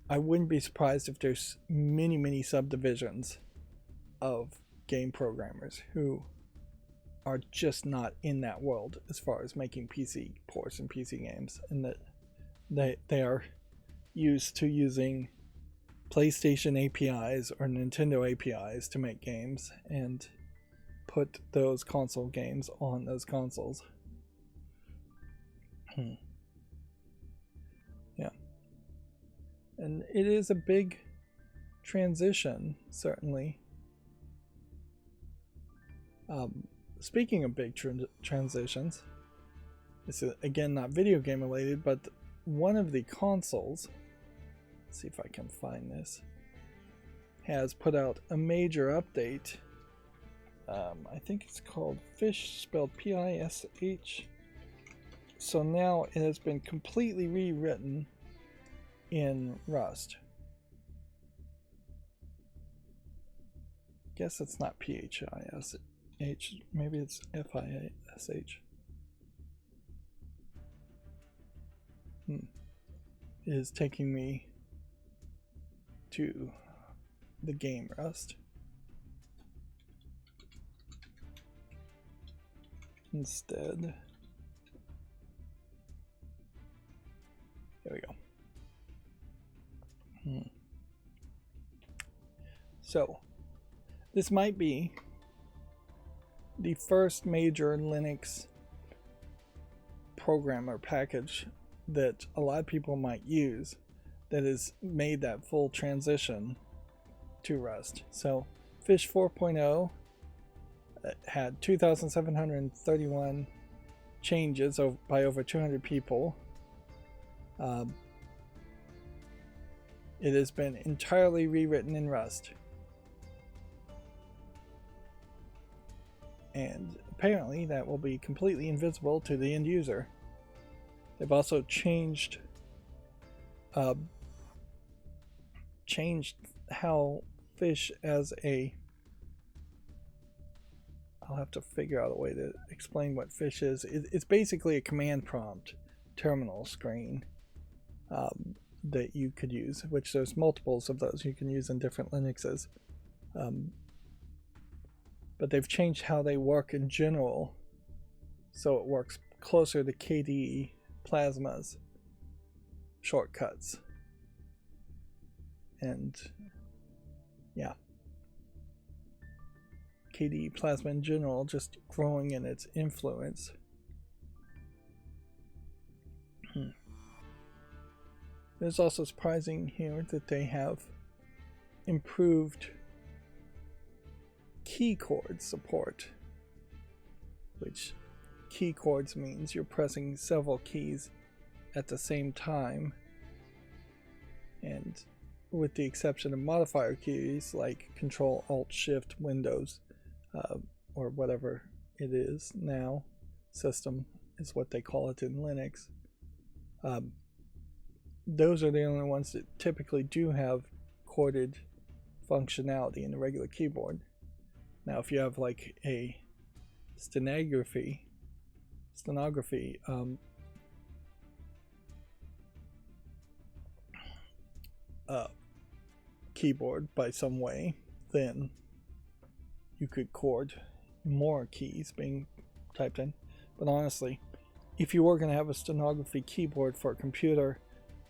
I wouldn't be surprised if there's many subdivisions of game programmers who are just not in that world as far as making PC ports and PC games, and that they are used to using PlayStation APIs or Nintendo APIs to make games and put those console games on those consoles. Yeah. And it is a big transition, certainly. Speaking of big transitions, this is again not video game related, but one of the consoles, let's see if I can find this, has put out a major update. I think it's called Fish, spelled P-I-S-H. So now it has been completely rewritten in Rust. Guess it's not PHISH. Maybe it's FISH. It is taking me to the game Rust. Instead, there we go. So, this might be the first major Linux program or package that a lot of people might use that has made that full transition to Rust. So, Fish 4.0 had 2,731 changes by over 200 people. It has been entirely rewritten in Rust. And apparently that will be completely invisible to the end user. They've also changed how Fish as a... I'll have to figure out a way to explain what Fish is. It's basically a command prompt terminal screen that you could use, which there's multiples of those you can use in different Linuxes. But they've changed how they work in general, so it works closer to KDE Plasma's shortcuts. And yeah, KDE Plasma in general just growing in its influence. It's also surprising here that they have improved key chord support, which key chords means you're pressing several keys at the same time, and with the exception of modifier keys like Control Alt Shift Windows or whatever it is now, system is what they call it in Linux. Those are the only ones that typically do have chorded functionality in the regular keyboard. Now, if you have like a stenography keyboard by some way, then you could chord more keys being typed in. But honestly, if you were going to have a stenography keyboard for a computer,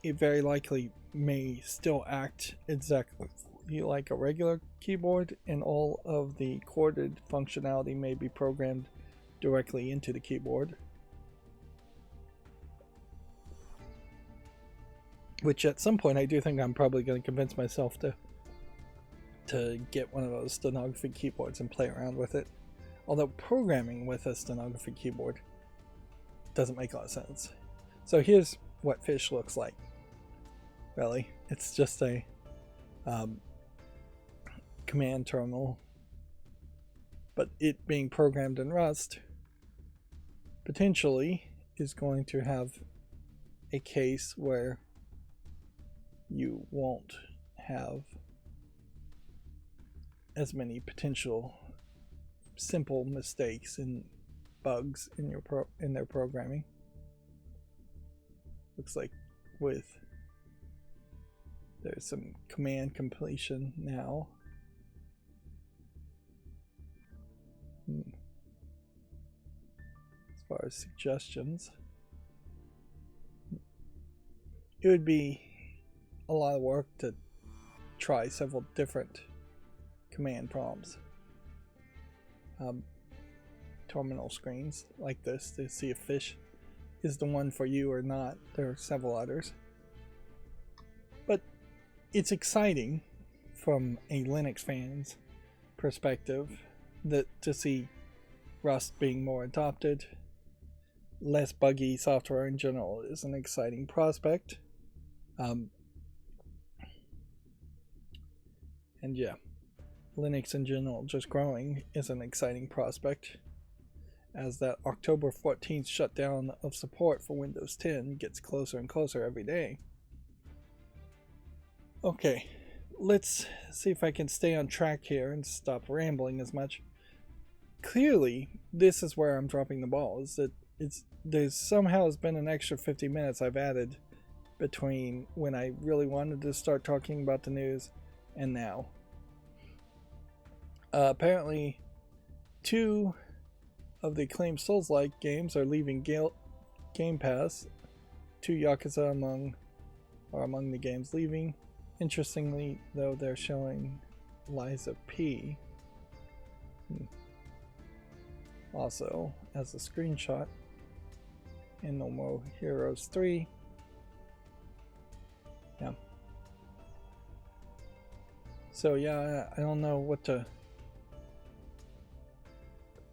it very likely may still act exactly like a regular keyboard, and all of the chorded functionality may be programmed directly into the keyboard. Which at some point I do think I'm probably going to convince myself to get one of those stenography keyboards and play around with it. Although programming with a stenography keyboard doesn't make a lot of sense. So here's what Fish looks like. Really, it's just a command terminal, but it being programmed in Rust potentially is going to have a case where you won't have as many potential simple mistakes and bugs in their programming. Looks like there's some command completion now. As far as suggestions, it would be a lot of work to try several different command prompts, terminal screens like this to see if Fish is the one for you or not. There are several others, but it's exciting from a Linux fan's perspective to see Rust being more adopted. Less buggy software in general is an exciting prospect. And yeah, Linux in general just growing is an exciting prospect, as that October 14th shutdown of support for Windows 10 gets closer and closer every day. Okay, let's see if I can stay on track here and stop rambling as much. Clearly, this is where I'm dropping the ball, is that there's somehow has been an extra 50 minutes I've added between when I really wanted to start talking about the news and now. Apparently, 2 of the acclaimed Souls-like games are leaving Game Pass. 2 Yakuza among the games leaving. Interestingly, though, they're showing Liza P. Also as a screenshot in No More Heroes 3. Yeah. So yeah, I don't know what to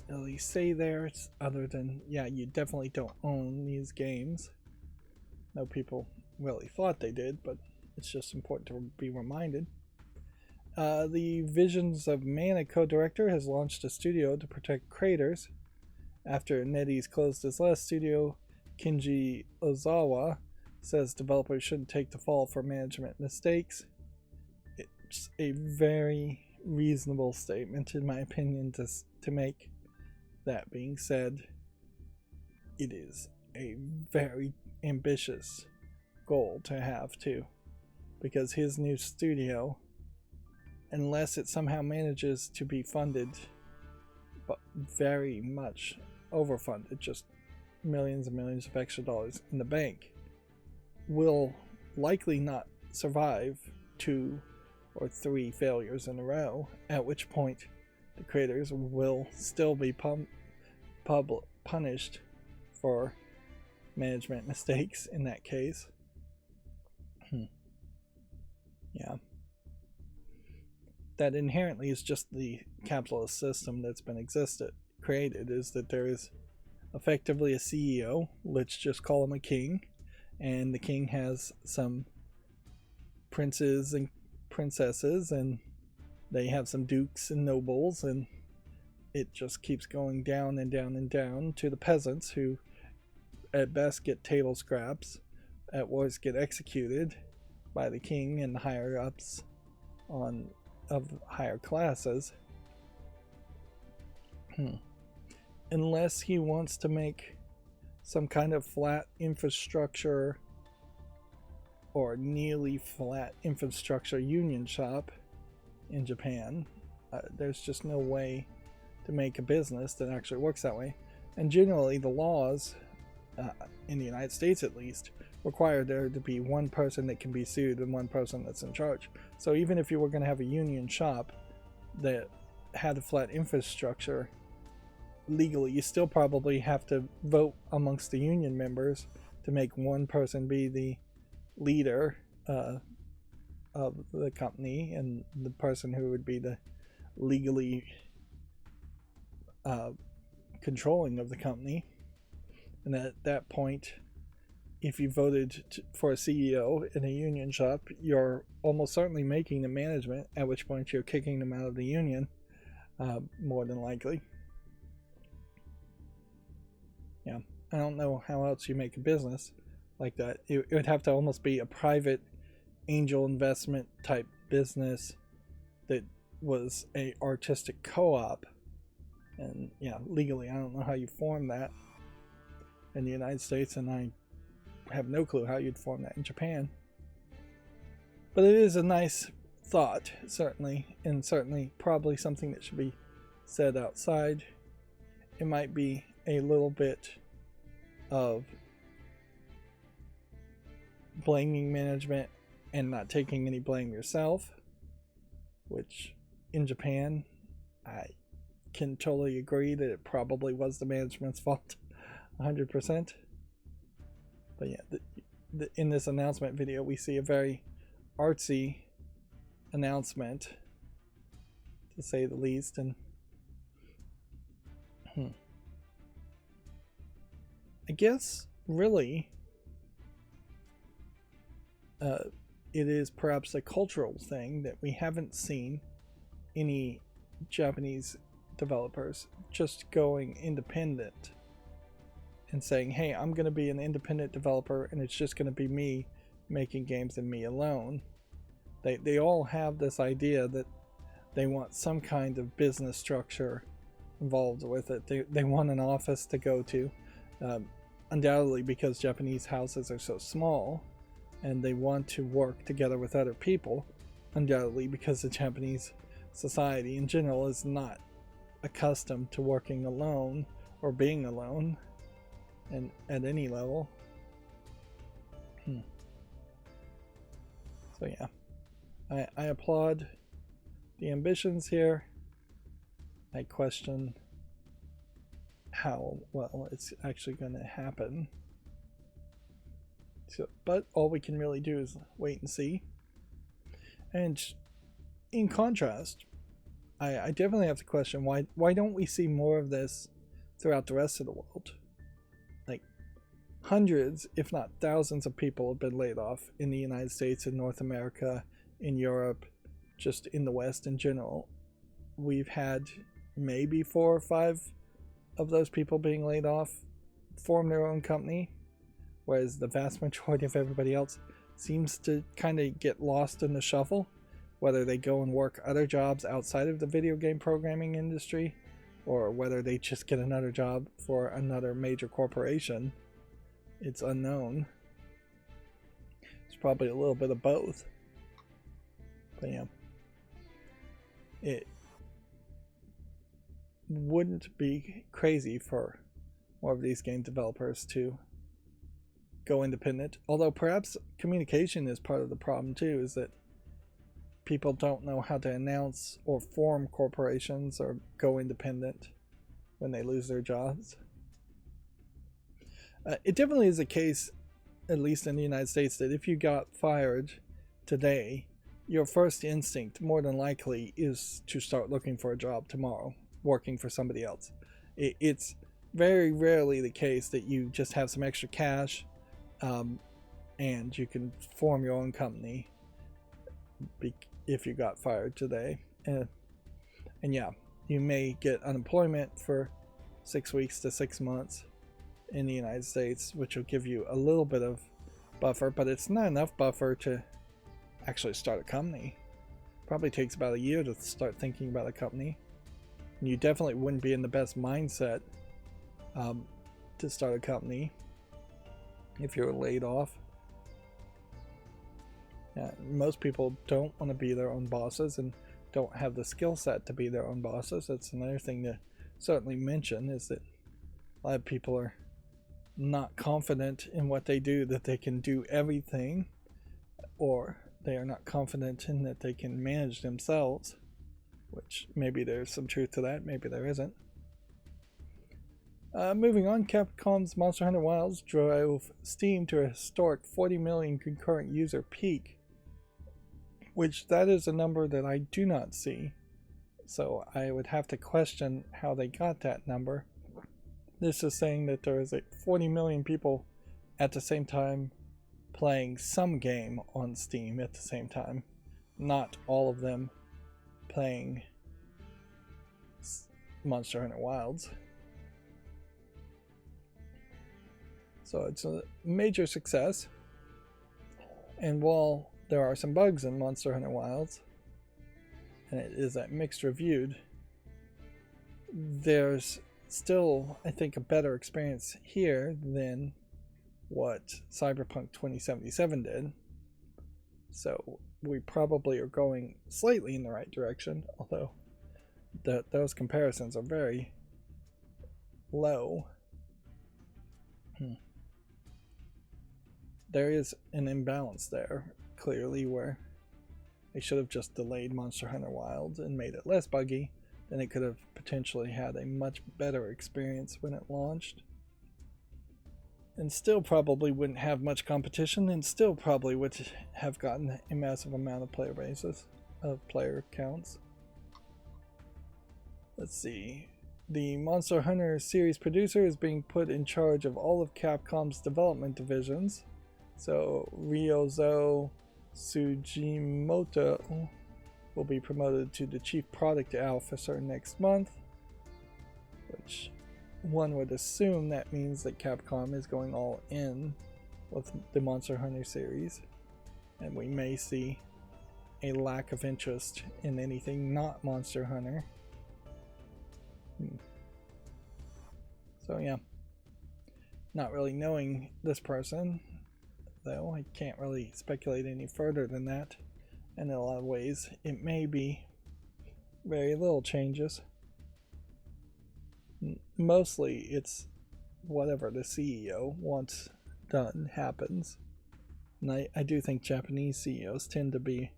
really say there, other than, yeah, you definitely don't own these games. No people really thought they did, but it's just important to be reminded. The Visions of Mana co-director has launched a studio to protect creators. After NetEase closed his last studio, Kinji Ozawa says developers shouldn't take the fall for management mistakes. It's a very reasonable statement, in my opinion, to make. That being said, it is a very ambitious goal to have too, because his new studio, unless it somehow manages to be funded, but very much overfunded, just millions and millions of extra dollars in the bank, will likely not survive 2 or 3 failures in a row, at which point the creators will still be punished for management mistakes in that case. Yeah. That inherently is just the capitalist system that's been created, is that there is effectively a CEO, let's just call him a king, and the king has some princes and princesses, and they have some dukes and nobles, and it just keeps going down and down and down to the peasants, who at best get table scraps, at worst get executed by the king and the higher ups of higher classes. Unless he wants to make some kind of flat infrastructure or nearly flat infrastructure union shop in Japan, there's just no way to make a business that actually works that way. And generally the laws, in the United States at least, require there to be one person that can be sued and one person that's in charge. So even if you were going to have a union shop that had a flat infrastructure, legally you still probably have to vote amongst the union members to make one person be the leader of the company, and the person who would be the legally controlling of the company. And at that point, if you voted for a CEO in a union shop, you're almost certainly making the management, at which point you're kicking them out of the union, more than likely. Yeah, I don't know how else you make a business like that. It would have to almost be a private angel investment type business that was a artistic co-op. And yeah, legally, I don't know how you form that in the United States, and I have no clue how you'd form that in Japan. But it is a nice thought, certainly, and certainly probably something that should be said outside. It might be a little bit of blaming management and not taking any blame yourself, which in Japan, I can totally agree that it probably was the management's fault 100%. But yeah, in this announcement video, we see a very artsy announcement, to say the least. And I guess really it is perhaps a cultural thing that we haven't seen any Japanese developers just going independent and saying, hey, I'm going to be an independent developer and it's just going to be me making games and me alone. They all have this idea that they want some kind of business structure involved with it. They want an office to go to, undoubtedly because Japanese houses are so small, and they want to work together with other people, undoubtedly because the Japanese society in general is not accustomed to working alone or being alone and at any level. So yeah, I applaud the ambitions here. I question how well it's actually going to happen. So, but all we can really do is wait and see. And in contrast, I definitely have to question why don't we see more of this throughout the rest of the world? Like, hundreds, if not thousands of people have been laid off in the United States, in North America, in Europe, just in the West in general. We've had maybe 4 or 5 of those people being laid off form their own company, whereas the vast majority of everybody else seems to kind of get lost in the shuffle, whether they go and work other jobs outside of the video game programming industry, or whether they just get another job for another major corporation. It's unknown. It's probably a little bit of both. But yeah, it wouldn't be crazy for more of these game developers to go independent. Although perhaps communication is part of the problem too, is that people don't know how to announce or form corporations or go independent when they lose their jobs. It definitely is a case, at least in the United States, that if you got fired today, your first instinct, more than likely, is to start looking for a job tomorrow, working for somebody else. It's very rarely the case that you just have some extra cash and you can form your own company if you got fired today. And yeah, you may get unemployment for 6 weeks to 6 months in the United States, which will give you a little bit of buffer, but it's not enough buffer to actually start a company. Probably takes about a year to start thinking about a company. And you definitely wouldn't be in the best mindset to start a company if you're laid off. Most people don't want to be their own bosses and don't have the skill set to be their own bosses. That's another thing to certainly mention, is that a lot of people are not confident in what they do, that they can do everything, or they are not confident in that they can manage themselves, which maybe there's some truth to that, maybe there isn't. Moving on, Capcom's Monster Hunter Wilds drove Steam to a historic 40 million concurrent user peak, which that is a number that I do not see, so I would have to question how they got that number. This is saying that there is 40 million people at the same time playing some game on Steam at the same time, not all of them playing Monster Hunter Wilds. So it's a major success, and while there are some bugs in Monster Hunter Wilds, and it is mixed reviewed, there's still, I think, a better experience here than what Cyberpunk 2077 did. So we probably are going slightly in the right direction, although those comparisons are very low. There is an imbalance there, clearly, where they should have just delayed Monster Hunter Wilds and made it less buggy. Then it could have potentially had a much better experience when it launched. And still probably wouldn't have much competition, and still probably would have gotten a massive amount of player bases, of player counts. Let's see. The Monster Hunter series producer is being put in charge of all of Capcom's development divisions. So Ryozo Tsujimoto will be promoted to the Chief Product Officer next month, which one would assume that means that Capcom is going all in with the Monster Hunter series, and we may see a lack of interest in anything not Monster Hunter. So yeah, not really knowing this person, though, I can't really speculate any further than that. And in a lot of ways, it may be very little changes. Mostly it's whatever the CEO wants done happens. And I do think Japanese CEOs tend to be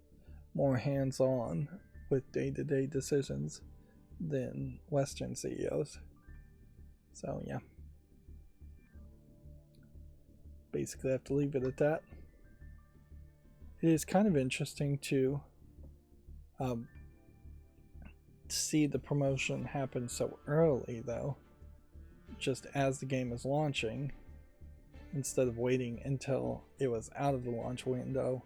more hands-on with day-to-day decisions than Western CEOs. So yeah. Basically have to leave it at that. It is kind of interesting to see the promotion happen so early, though, just as the game is launching, instead of waiting until it was out of the launch window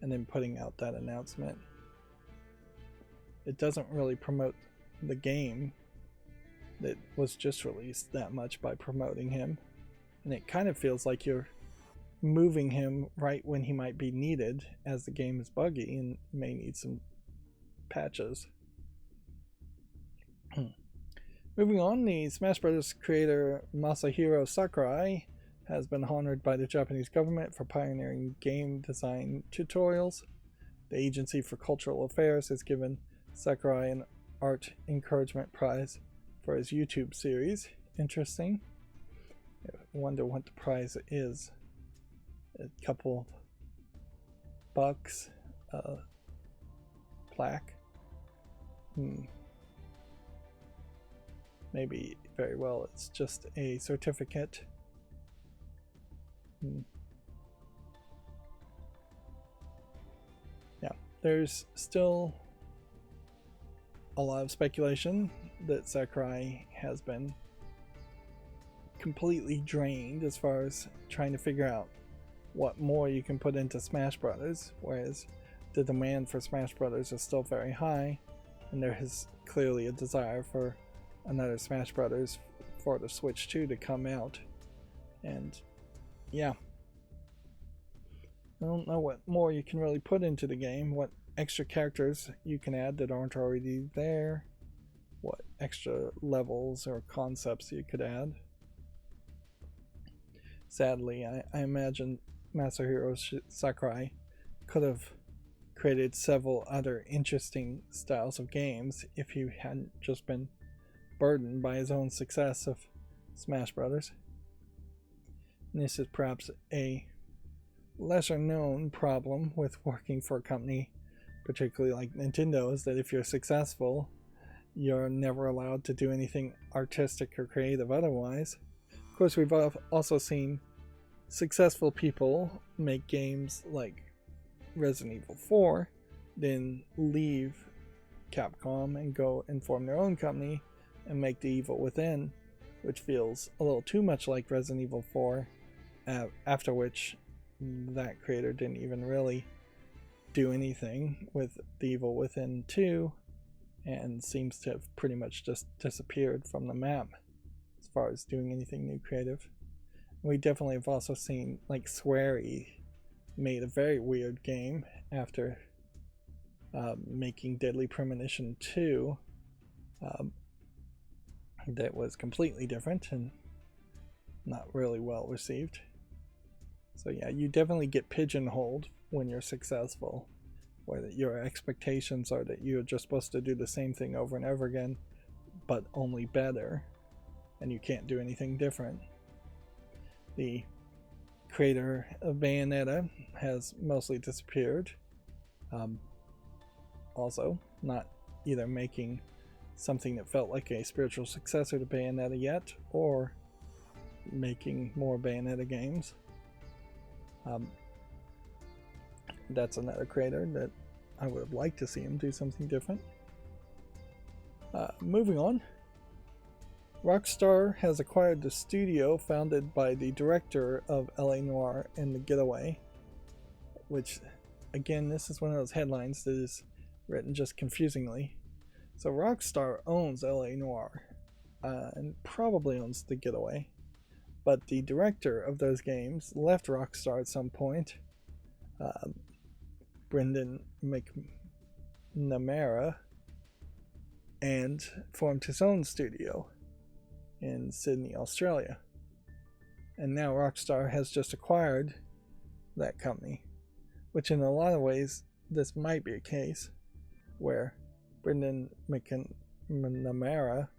and then putting out that announcement. It doesn't really promote the game that was just released that much by promoting him, and it kind of feels like you're moving him right when he might be needed, as the game is buggy and may need some patches. Moving on, the Smash Bros. Creator Masahiro Sakurai has been honored by the Japanese government for pioneering game design tutorials. The Agency for Cultural Affairs has given Sakurai an Art Encouragement Prize for his YouTube series. Interesting. I wonder what the prize is. A couple bucks, plaque. Maybe very well it's just a certificate. Yeah, there's still a lot of speculation that Sakurai has been completely drained as far as trying to figure out what more you can put into Smash Brothers, whereas the demand for Smash Brothers is still very high, and there is clearly a desire for another Smash Brothers for the Switch 2 to come out. And yeah, I don't know what more you can really put into the game, what extra characters you can add that aren't already there, what extra levels or concepts you could add. Sadly, I imagine Masahiro Sakurai could have created several other interesting styles of games if he hadn't just been burdened by his own success of Smash Brothers. And this is perhaps a lesser known problem with working for a company, particularly like Nintendo, is that if you're successful, you're never allowed to do anything artistic or creative otherwise. Of course, we've also seen successful people make games like Resident Evil 4, then leave Capcom and go and form their own company and make The Evil Within, which feels a little too much like Resident Evil 4, after which that creator didn't even really do anything with The Evil Within 2 and seems to have pretty much just disappeared from the map as far as doing anything new creative. We definitely have also seen like Swery made a very weird game after making Deadly Premonition 2 that was completely different and not really well received. So yeah, you definitely get pigeonholed when you're successful, where your expectations are that you're just supposed to do the same thing over and over again, but only better, and you can't do anything different. The creator of Bayonetta has mostly disappeared. Also, not either making something that felt like a spiritual successor to Bayonetta yet, or making more Bayonetta games. That's another creator that I would have liked to see him do something different. Moving on, Rockstar has acquired the studio founded by the director of LA Noire and The Getaway, which, again, this is one of those headlines that is written just confusingly. So Rockstar owns LA Noire and probably owns The Getaway, but the director of those games left Rockstar at some point, Brendan McNamara and formed his own studio in Sydney, Australia. And now Rockstar has just acquired that company, which in a lot of ways this might be a case where Brendan McNamara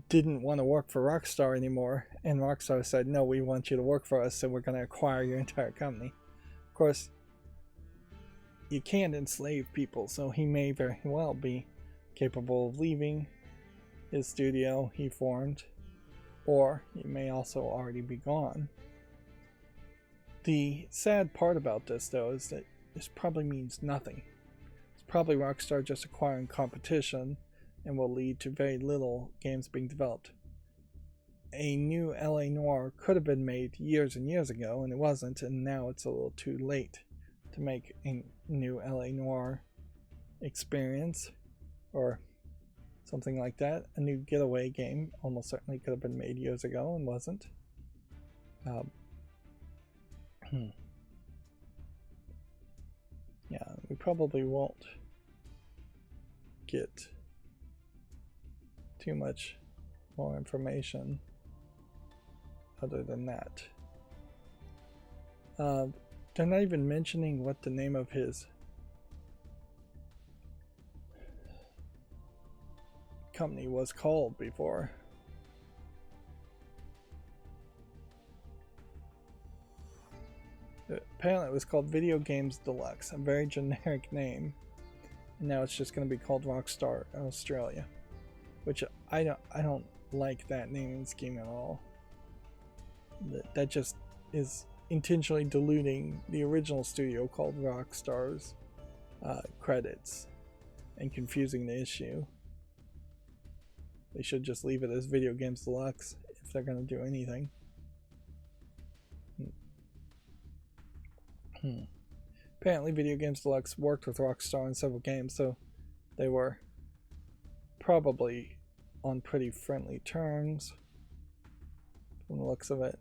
didn't want to work for Rockstar anymore, and Rockstar said, no, we want you to work for us, so we're going to acquire your entire company. Of course, you can't enslave people, so he may very well be capable of leaving his studio he formed, or he may also already be gone. The sad part about this, though, is that this probably means nothing. It's probably Rockstar just acquiring competition and will lead to very little games being developed. A new LA Noire could have been made years and years ago, and it wasn't, and now it's a little too late to make a new LA Noire experience, or something like that. A new Getaway game almost certainly could have been made years ago and wasn't. Yeah, we probably won't get too much more information other than that. They're not even mentioning what the name of his company was called before. Apparently it was called Video Games Deluxe, a very generic name, and now it's just going to be called Rockstar Australia, which I don't like that naming scheme at all. That just is intentionally diluting the original studio called Rockstar's credits and confusing the issue. They should just leave it as Video Games Deluxe if they're going to do anything. Apparently Video Games Deluxe worked with Rockstar on several games, so they were probably on pretty friendly terms from the looks of it.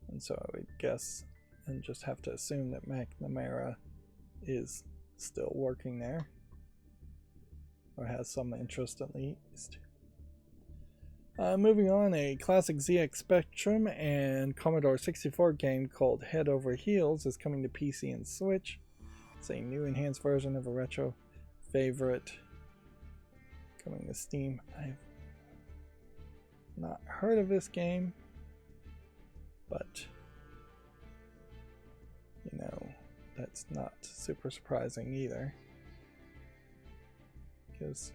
And so I would guess and just have to assume that McNamara is still working there, or has some interest at least. Moving on, a classic ZX Spectrum and Commodore 64 game called Head Over Heels is coming to PC and Switch. It's a new enhanced version of a retro favorite coming to Steam. I've not heard of this game, but you know, that's not super surprising either, because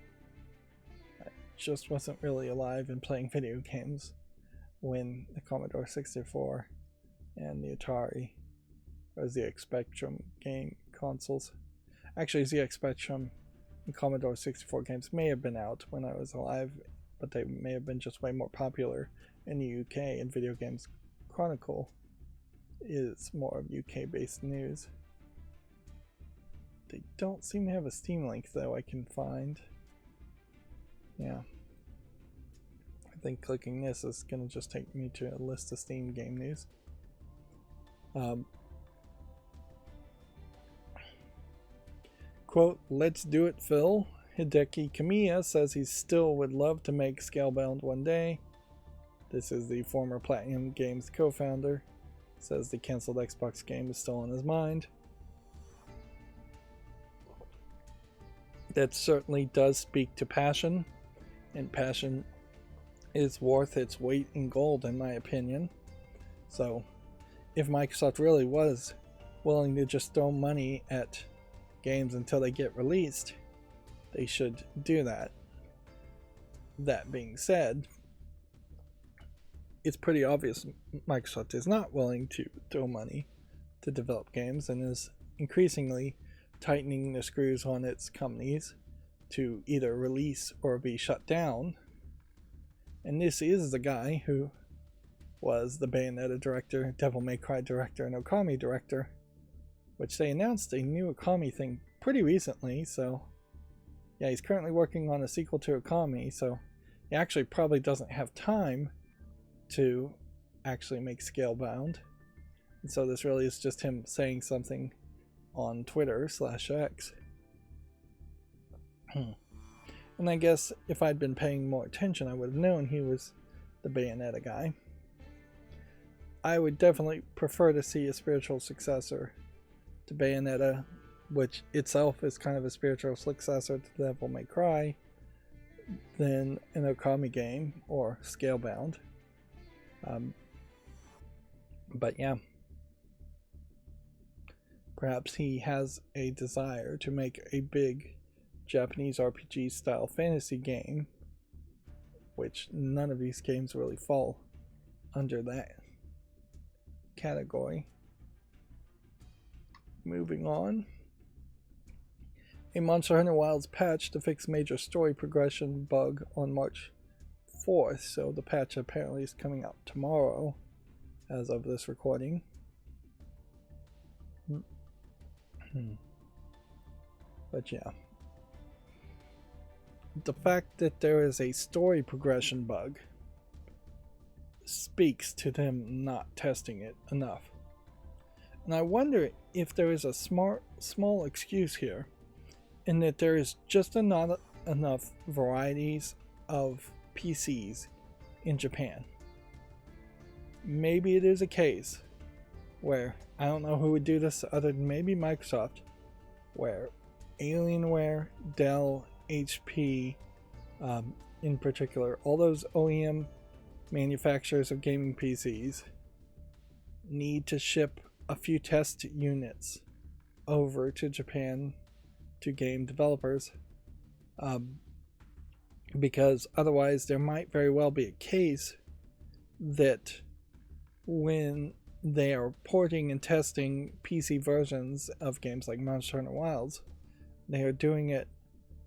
I just wasn't really alive and playing video games when the Commodore 64 and the Atari or ZX Spectrum game consoles. Actually, ZX Spectrum and Commodore 64 games may have been out when I was alive, but they may have been just way more popular in the UK, and Video Games Chronicle is more of UK based news. They don't seem to have a Steam link though I can find. Yeah, I think clicking this is gonna just take me to a list of Steam game news. Quote, "Let's do it, Phil." Hideki Kamiya says he still would love to make Scalebound one day. This is the former Platinum Games co-founder. Says the cancelled Xbox game is still on his mind. That certainly does speak to passion, and passion is worth its weight in gold in my opinion. So if Microsoft really was willing to just throw money at games until they get released, they should do that. That being said, it's pretty obvious Microsoft is not willing to throw money to develop games and is increasingly tightening the screws on its companies to either release or be shut down. And this is the guy who was the Bayonetta director, Devil May Cry director, and Okami director, which they announced a new Okami thing pretty recently. So yeah, he's currently working on a sequel to Okami, so he actually probably doesn't have time to actually make Scalebound. And so this really is just him saying something on Twitter/X. And I guess if I'd been paying more attention, I would have known he was the Bayonetta guy. I would definitely prefer to see a spiritual successor to Bayonetta, which itself is kind of a spiritual successor to Devil May Cry, than an Okami game or Scalebound. But yeah, perhaps he has a desire to make a big Japanese RPG style fantasy game, which none of these games really fall under that category. Moving on. A Monster Hunter Wilds patch to fix major story progression bug on March 4th, so the patch apparently is coming out tomorrow as of this recording. But yeah, the fact that there is a story progression bug speaks to them not testing it enough. And I wonder if there is a small excuse here, in that there is just not enough varieties of PCs in Japan. Maybe it is a case where, I don't know who would do this other than maybe Microsoft, where Alienware, Dell, HP, in particular, all those OEM manufacturers of gaming PCs need to ship a few test units over to Japan to game developers, because otherwise there might very well be a case that when they are porting and testing PC versions of games like Monster Hunter Wilds, they are doing it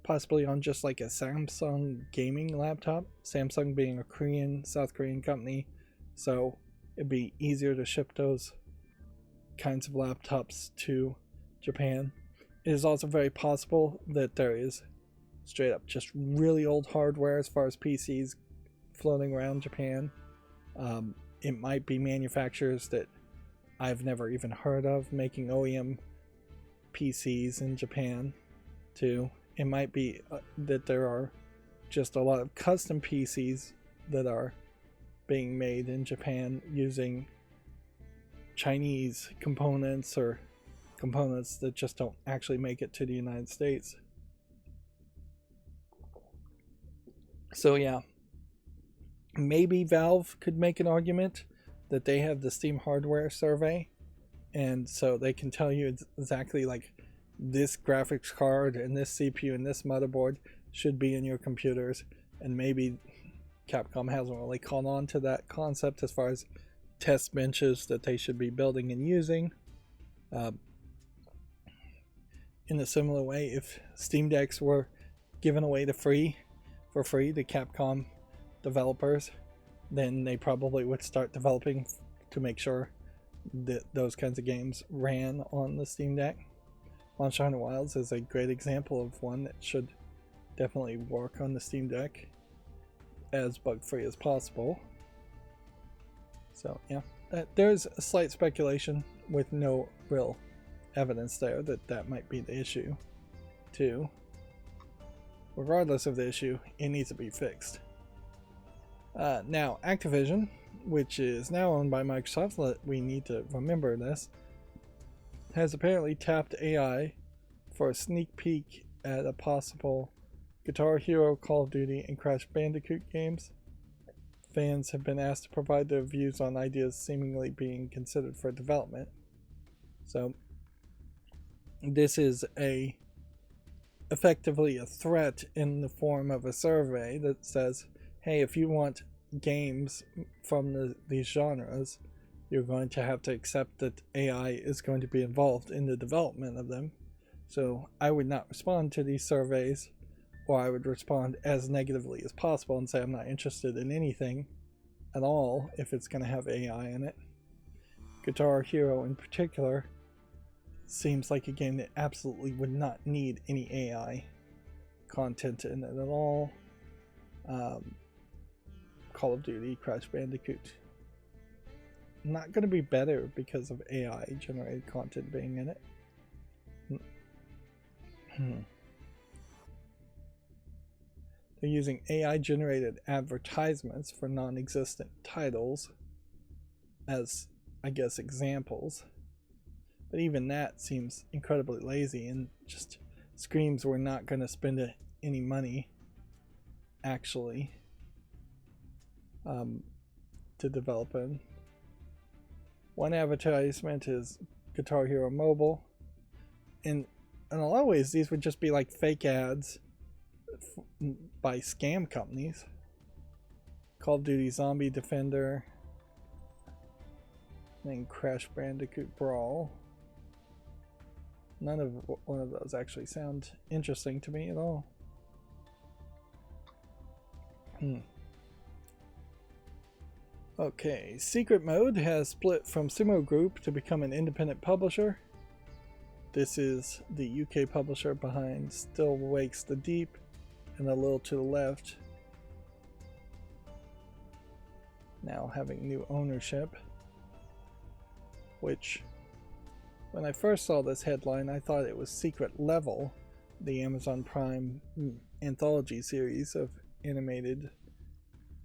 possibly on just like a Samsung gaming laptop, Samsung being a South Korean company, so it'd be easier to ship those kinds of laptops to Japan. It is also very possible that there is straight up just really old hardware as far as PCs floating around Japan. It might be manufacturers that I've never even heard of making OEM PCs in Japan too. It might be that there are just a lot of custom PCs that are being made in Japan using Chinese components or components that just don't actually make it to the United States. So yeah, maybe Valve could make an argument that they have the Steam hardware survey, and so they can tell you exactly like this graphics card and this CPU and this motherboard should be in your computers, and maybe Capcom hasn't really caught on to that concept as far as test benches that they should be building and using. In a similar way, if Steam Decks were given away for free to Capcom developers, then they probably would start developing to make sure that those kinds of games ran on the Steam Deck. Monster Hunter Wilds is a great example of one that should definitely work on the Steam Deck as bug-free as possible. So yeah, there's a slight speculation with no real evidence there that might be the issue too. Regardless of the issue, it needs to be fixed. Now, Activision, which is now owned by Microsoft, we need to remember this, has apparently tapped AI for a sneak peek at a possible Guitar Hero, Call of Duty, and Crash Bandicoot games. Fans have been asked to provide their views on ideas seemingly being considered for development. So, this is effectively a threat in the form of a survey that says, hey, if you want games from these genres, you're going to have to accept that AI is going to be involved in the development of them. So I would not respond to these surveys, or I would respond as negatively as possible and say I'm not interested in anything at all if it's going to have AI in it. Guitar Hero in particular seems like a game that absolutely would not need any AI content in it at all. Call of Duty, Crash Bandicoot, not going to be better because of AI generated content being in it. They're using AI generated advertisements for non-existent titles as, I guess, examples. But even that seems incredibly lazy and just screams we're not going to spend any money actually to develop it. One advertisement is Guitar Hero Mobile, and in a lot of ways these would just be like fake ads by scam companies. Call of Duty Zombie Defender, then Crash Bandicoot Brawl. None of one of those actually sound interesting to me at all. Okay, Secret Mode has split from Sumo Group to become an independent publisher. This is the UK publisher behind Still Wakes the Deep and a little to the left. Now having new ownership, which when I first saw this headline I thought it was Secret Level, the Amazon Prime anthology series of animated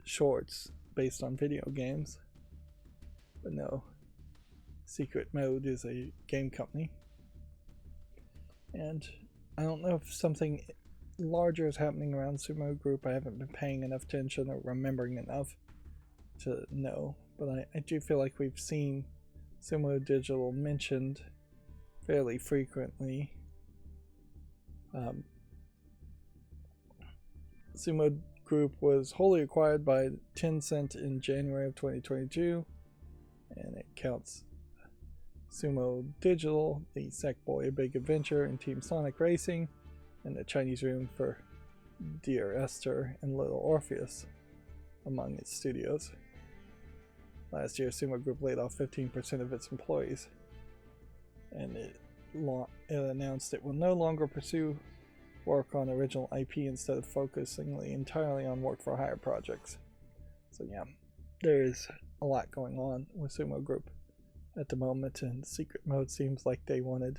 shorts based on video games. But no, Secret Mode is a game company. And I don't know if something larger is happening around Sumo Group. I haven't been paying enough attention or remembering enough to know. But I do feel like we've seen Sumo Digital mentioned fairly frequently. Sumo Group was wholly acquired by Tencent in January of 2022, and it counts Sumo Digital, the Sackboy: A Big Adventure, and Team Sonic Racing, and the Chinese Room for Dear Esther and Little Orpheus among its studios. Last year, Sumo Group laid off 15% of its employees, and it announced it will no longer pursue work on original IP instead of focusing entirely on work-for-hire projects. So yeah, there is a lot going on with Sumo Group at the moment, and Secret Mode seems like they wanted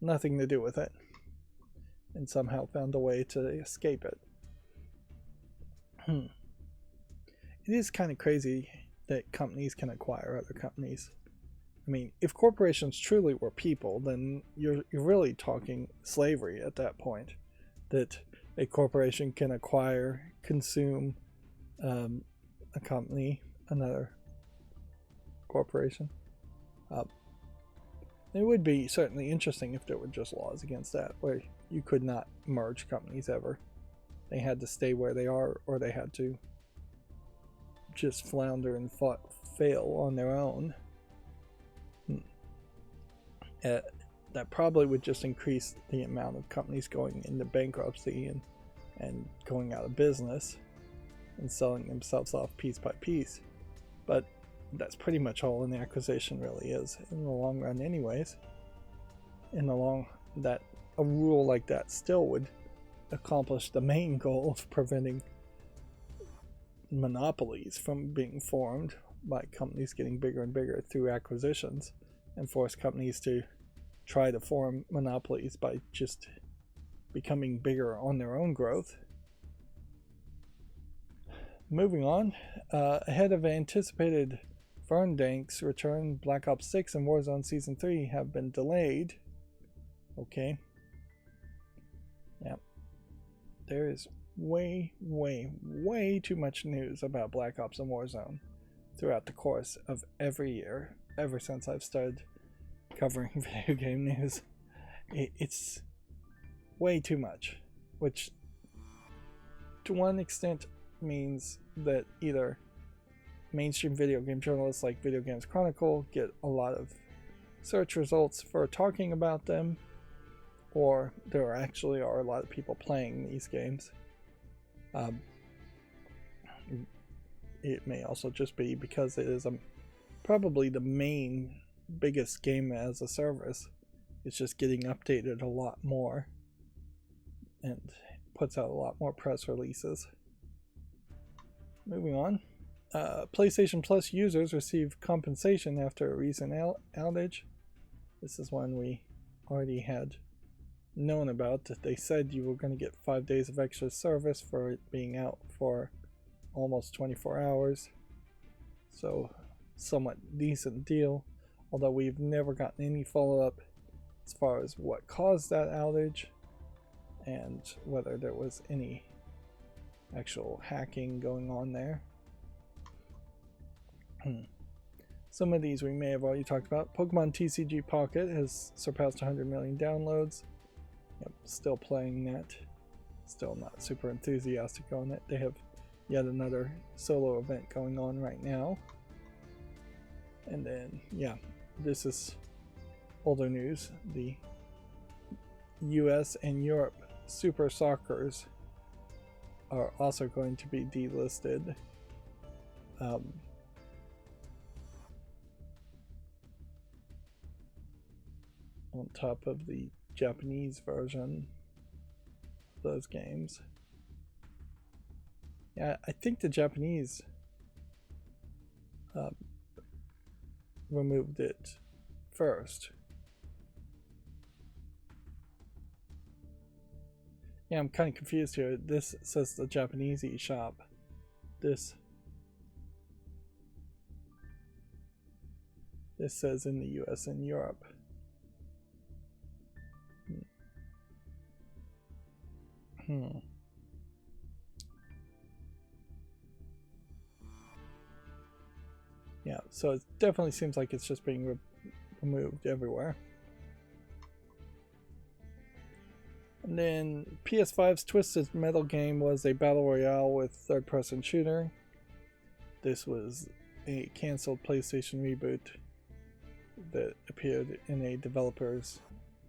nothing to do with it and somehow found a way to escape it. It is kind of crazy that companies can acquire other companies. I mean, if corporations truly were people, then you're really talking slavery at that point. That a corporation can acquire, consume a company, another corporation. It would be certainly interesting if there were just laws against that, where you could not merge companies ever. They had to stay where they are, or they had to just flounder and fail on their own. That probably would just increase the amount of companies going into bankruptcy and going out of business and selling themselves off piece by piece. But that's pretty much all an acquisition really is in the long run anyways. That a rule like that still would accomplish the main goal of preventing monopolies from being formed by companies getting bigger and bigger through acquisitions, and force companies to try to form monopolies by just becoming bigger on their own growth. Moving on, ahead of anticipated Ferndank's return, Black Ops 6 and Warzone Season 3 have been delayed. Okay. Yeah. There is way too much news about Black Ops and Warzone throughout the course of every year, ever since I've started covering video game news. It's way too much, which to one extent means that either mainstream video game journalists like Video Games Chronicle get a lot of search results for talking about them, or there actually are a lot of people playing these games. It may also just be because it is probably the biggest game as a service. It's just getting updated a lot more and puts out a lot more press releases. Moving on, PlayStation Plus users receive compensation after a recent outage. This is one we already had known about. They said you were going to get 5 days of extra service for it being out for almost 24 hours. So, somewhat decent deal. Although we've never gotten any follow-up as far as what caused that outage and whether there was any actual hacking going on there. Some of these we may have already talked about. Pokemon TCG Pocket has surpassed 100 million downloads. Yep, still playing that. Still not super enthusiastic on it. They have yet another solo event going on right now. And then, yeah, this is older news. The US and Europe Super Soccers are also going to be delisted. On top of the Japanese version of those games. Yeah, I think the Japanese removed it first. Yeah, I'm kind of confused here. This says the Japanese eShop. This says in the US and Europe. Yeah, so it definitely seems like it's just being removed everywhere. And then PS5's Twisted Metal game was a battle royale with third-person shooter. This was a canceled PlayStation reboot that appeared in a developer's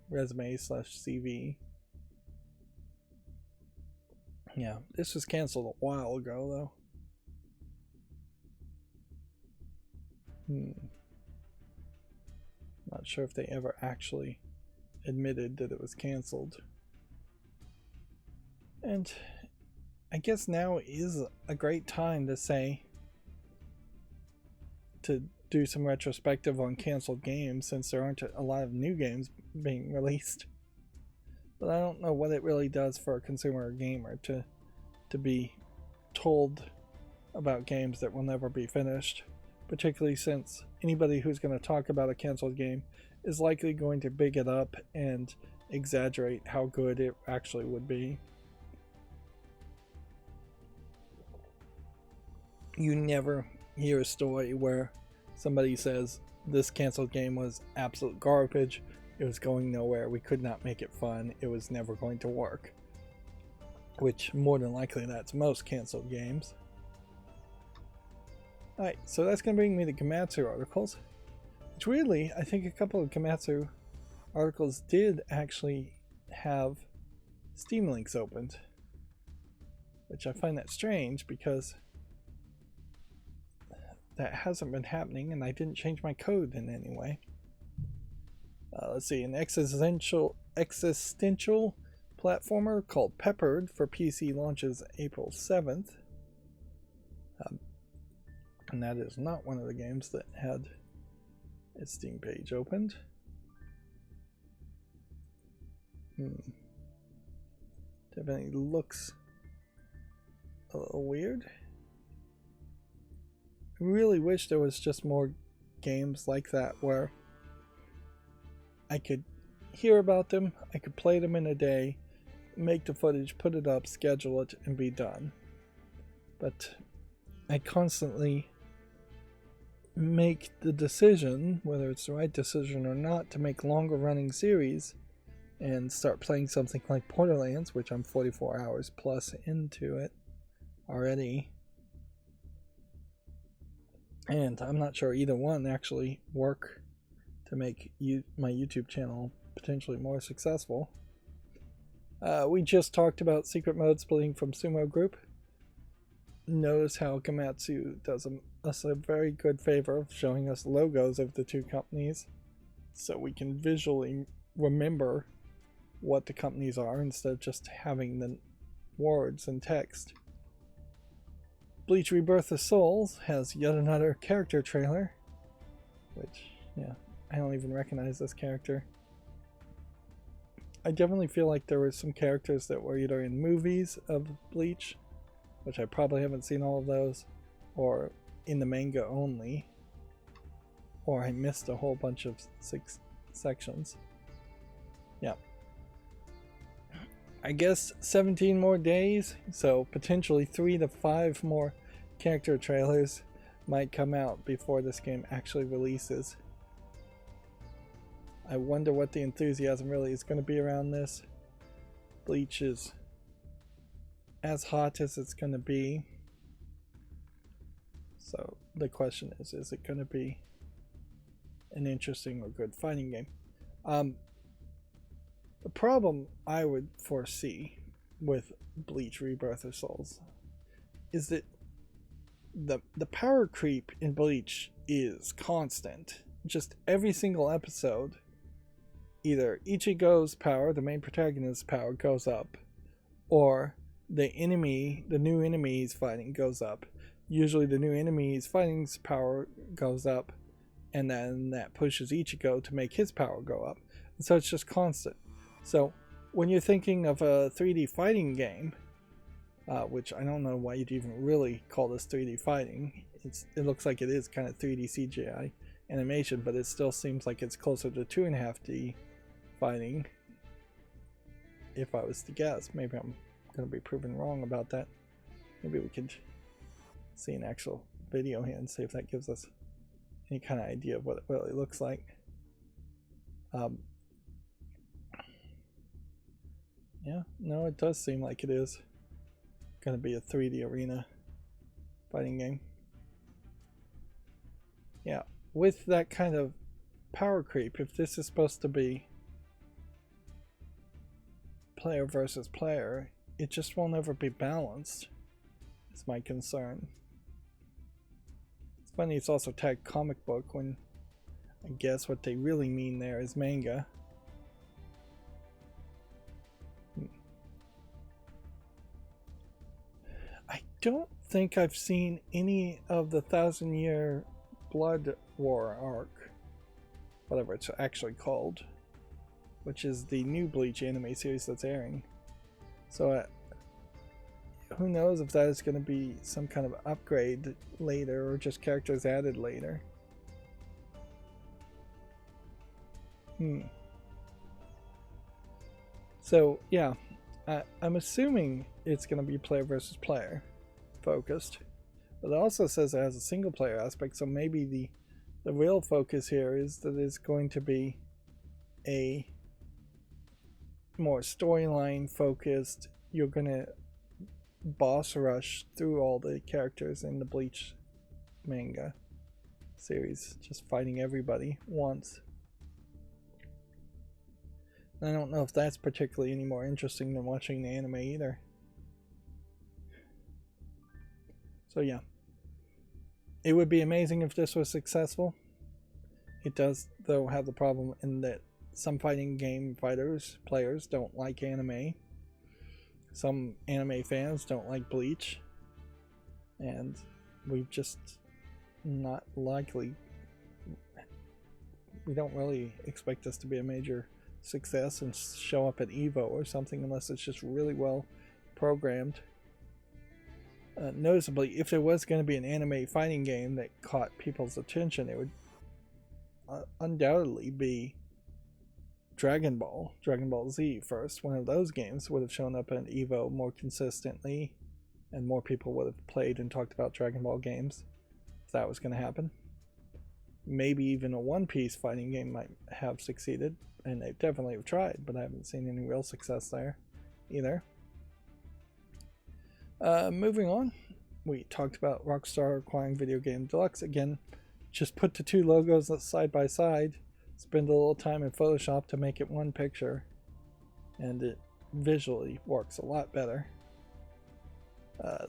resume/CV. Yeah, this was canceled a while ago, though. Not sure if they ever actually admitted that it was canceled. And I guess now is a great time to do some retrospective on canceled games, since there aren't a lot of new games being released. But I don't know what it really does for a consumer or gamer to be told about games that will never be finished, particularly since anybody who's going to talk about a canceled game is likely going to big it up and exaggerate how good it actually would be. You never hear a story where somebody says this canceled game was absolute garbage, it was going nowhere, we could not make it fun, it was never going to work. Which, more than likely, that's most canceled games. Alright, so that's going to bring me to Gematsu articles. Which, weirdly, I think a couple of Gematsu articles did actually have Steam links opened. Which I find that strange, because that hasn't been happening, and I didn't change my code in any way. Let's see, an existential platformer called Peppered for PC launches April 7th. And that is not one of the games that had its Steam page opened. Definitely looks a little weird. I really wish there was just more games like that where I could hear about them, I could play them in a day, make the footage, put it up, schedule it, and be done. But I constantly make the decision, whether it's the right decision or not, to make longer running series and start playing something like Borderlands, which I'm 44 hours plus into it already. And I'm not sure either one actually work to make my YouTube channel potentially more successful. We just talked about Secret Mode splitting from Sumo Group. Notice how Gematsu does us a very good favor of showing us logos of the two companies so we can visually remember what the companies are instead of just having the words and text. Bleach Rebirth of Souls has yet another character trailer, which, yeah, I don't even recognize this character. I definitely feel like there were some characters that were either in movies of Bleach, which I probably haven't seen all of those, or in the manga only, or I missed a whole bunch of 6 sections. Yeah. I guess 17 more days, so potentially 3 to 5 more character trailers might come out before this game actually releases. I wonder what the enthusiasm really is going to be around this. Bleach is as hot as it's going to be. So the question is it going to be an interesting or good fighting game? The problem I would foresee with Bleach Rebirth of Souls is that the power creep in Bleach is constant. Just every single episode, either Ichigo's power, the main protagonist's power, goes up, or the new enemy he's fighting goes up. Usually the new enemy he's fighting's power goes up, and then that pushes Ichigo to make his power go up. And so it's just constant. So when you're thinking of a 3D fighting game, which I don't know why you'd even really call this 3D fighting, it looks like it is kind of 3D CGI animation, but it still seems like it's closer to 2.5D fighting, if I was to guess. Maybe I'm going to be proven wrong about that. Maybe we could see an actual video here and see if that gives us any kind of idea of what it really looks like. Yeah, no, it does seem like it is going to be a 3D arena fighting game. Yeah, with that kind of power creep, if this is supposed to be player versus player, it just won't ever be balanced, is my concern. It's funny, it's also tagged comic book when I guess what they really mean there is manga. I don't think I've seen any of the 1,000-Year Blood War arc, whatever it's actually called, which is the new Bleach anime series that's airing. So who knows if that is going to be some kind of upgrade later or just characters added later. So yeah, I'm assuming it's going to be player versus player focused, but it also says it has a single player aspect, so maybe the real focus here is that it's going to be a more storyline focused. You're going to boss rush through all the characters in the Bleach manga series, just fighting everybody once. I don't know if that's particularly any more interesting than watching the anime either. So yeah, it would be amazing if this was successful. It does, though, have the problem in that some fighting game players don't like anime. Some anime fans don't like Bleach. And we've just not likely... We don't really expect this to be a major success and show up at EVO or something unless it's just really well programmed. Noticeably, if there was going to be an anime fighting game that caught people's attention, it would undoubtedly be Dragon Ball Z first. One of those games would have shown up at EVO more consistently, and more people would have played and talked about Dragon Ball games if that was going to happen. Maybe even a One Piece fighting game might have succeeded, and they definitely have tried, but I haven't seen any real success there either. Moving on, we talked about Rockstar acquiring Video Game Deluxe. Again, just put the two logos side by side, spend a little time in Photoshop to make it one picture, and it visually works a lot better.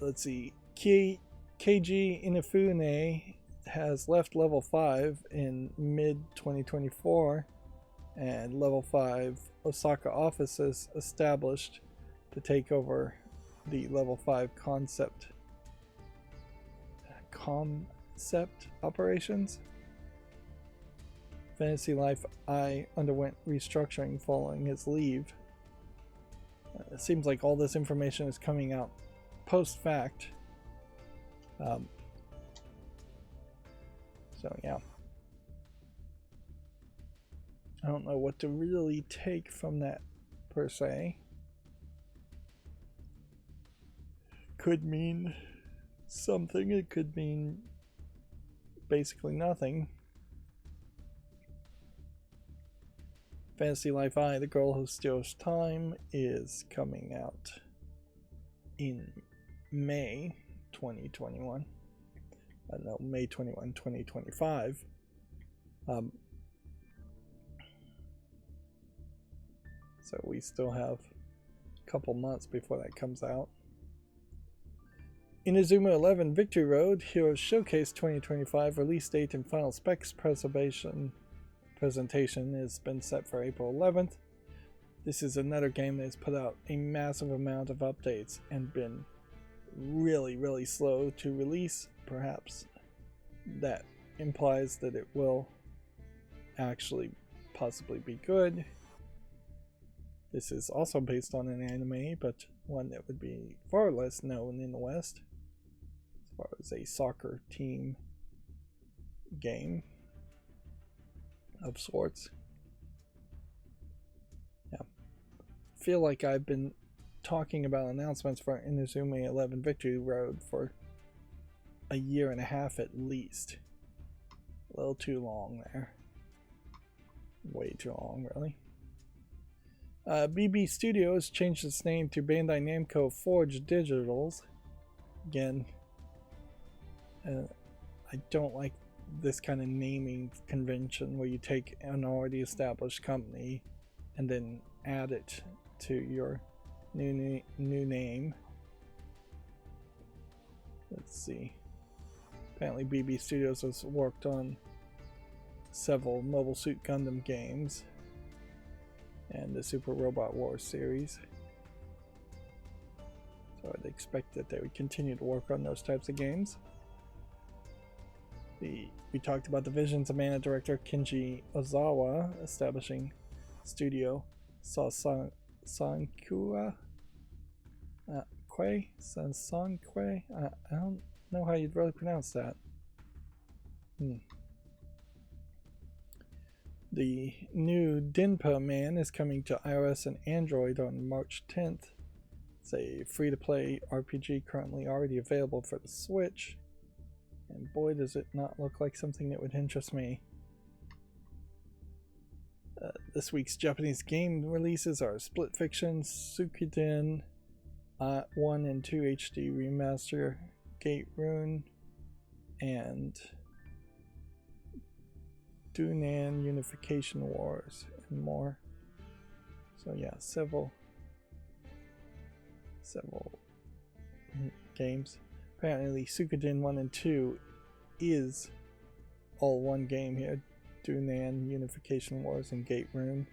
Let's see, Keiji Inafune has left Level 5 in mid-2024, and Level 5 Osaka offices established to take over the Level 5 concept concept operations. Fantasy Life I underwent restructuring following his leave. It seems like all this information is coming out post-fact. So yeah. I don't know what to really take from that per se. Could mean something, it could mean basically nothing. Fantasy Life I, The Girl Who Steals Time, is coming out in May 2021. I don't know, May 21, 2025. So we still have a couple months before that comes out. Inazuma 11 Victory Road Heroes Showcase 2025 release date and final specs presentation has been set for April 11th. This is another game that has put out a massive amount of updates and been really slow to release. Perhaps that implies that it will actually possibly be good. This is also based on an anime, but one that would be far less known in the West as far as a soccer team game of sorts. Yeah. I feel like I've been talking about announcements for Inazuma 11 Victory Road for a year and a half at least. A little too long there. Way too long, really. BB Studios changed its name to Bandai Namco Forge Digitals. Again, I don't like this kind of naming convention where you take an already established company and then add it to your new name. Let's see. Apparently BB Studios has worked on several Mobile Suit Gundam games and the Super Robot Wars series. So I'd expect that they would continue to work on those types of games. We talked about the Visions of Mana director Kenji Ozawa establishing Studio Sankua Sansankwe. I don't know how you'd really pronounce that. The new Dinpa Man is coming to iOS and Android on March 10th. It's a free-to-play RPG currently already available for the Switch. And boy, does it not look like something that would interest me. This week's Japanese game releases are Split Fiction, Suikoden 1 and 2 HD Remaster, Gate Rune, and Dunan Unification Wars, and more. So yeah, several games. Apparently Suikoden 1 and 2 is all one game here. Dunan Unification Wars and Gate Rune.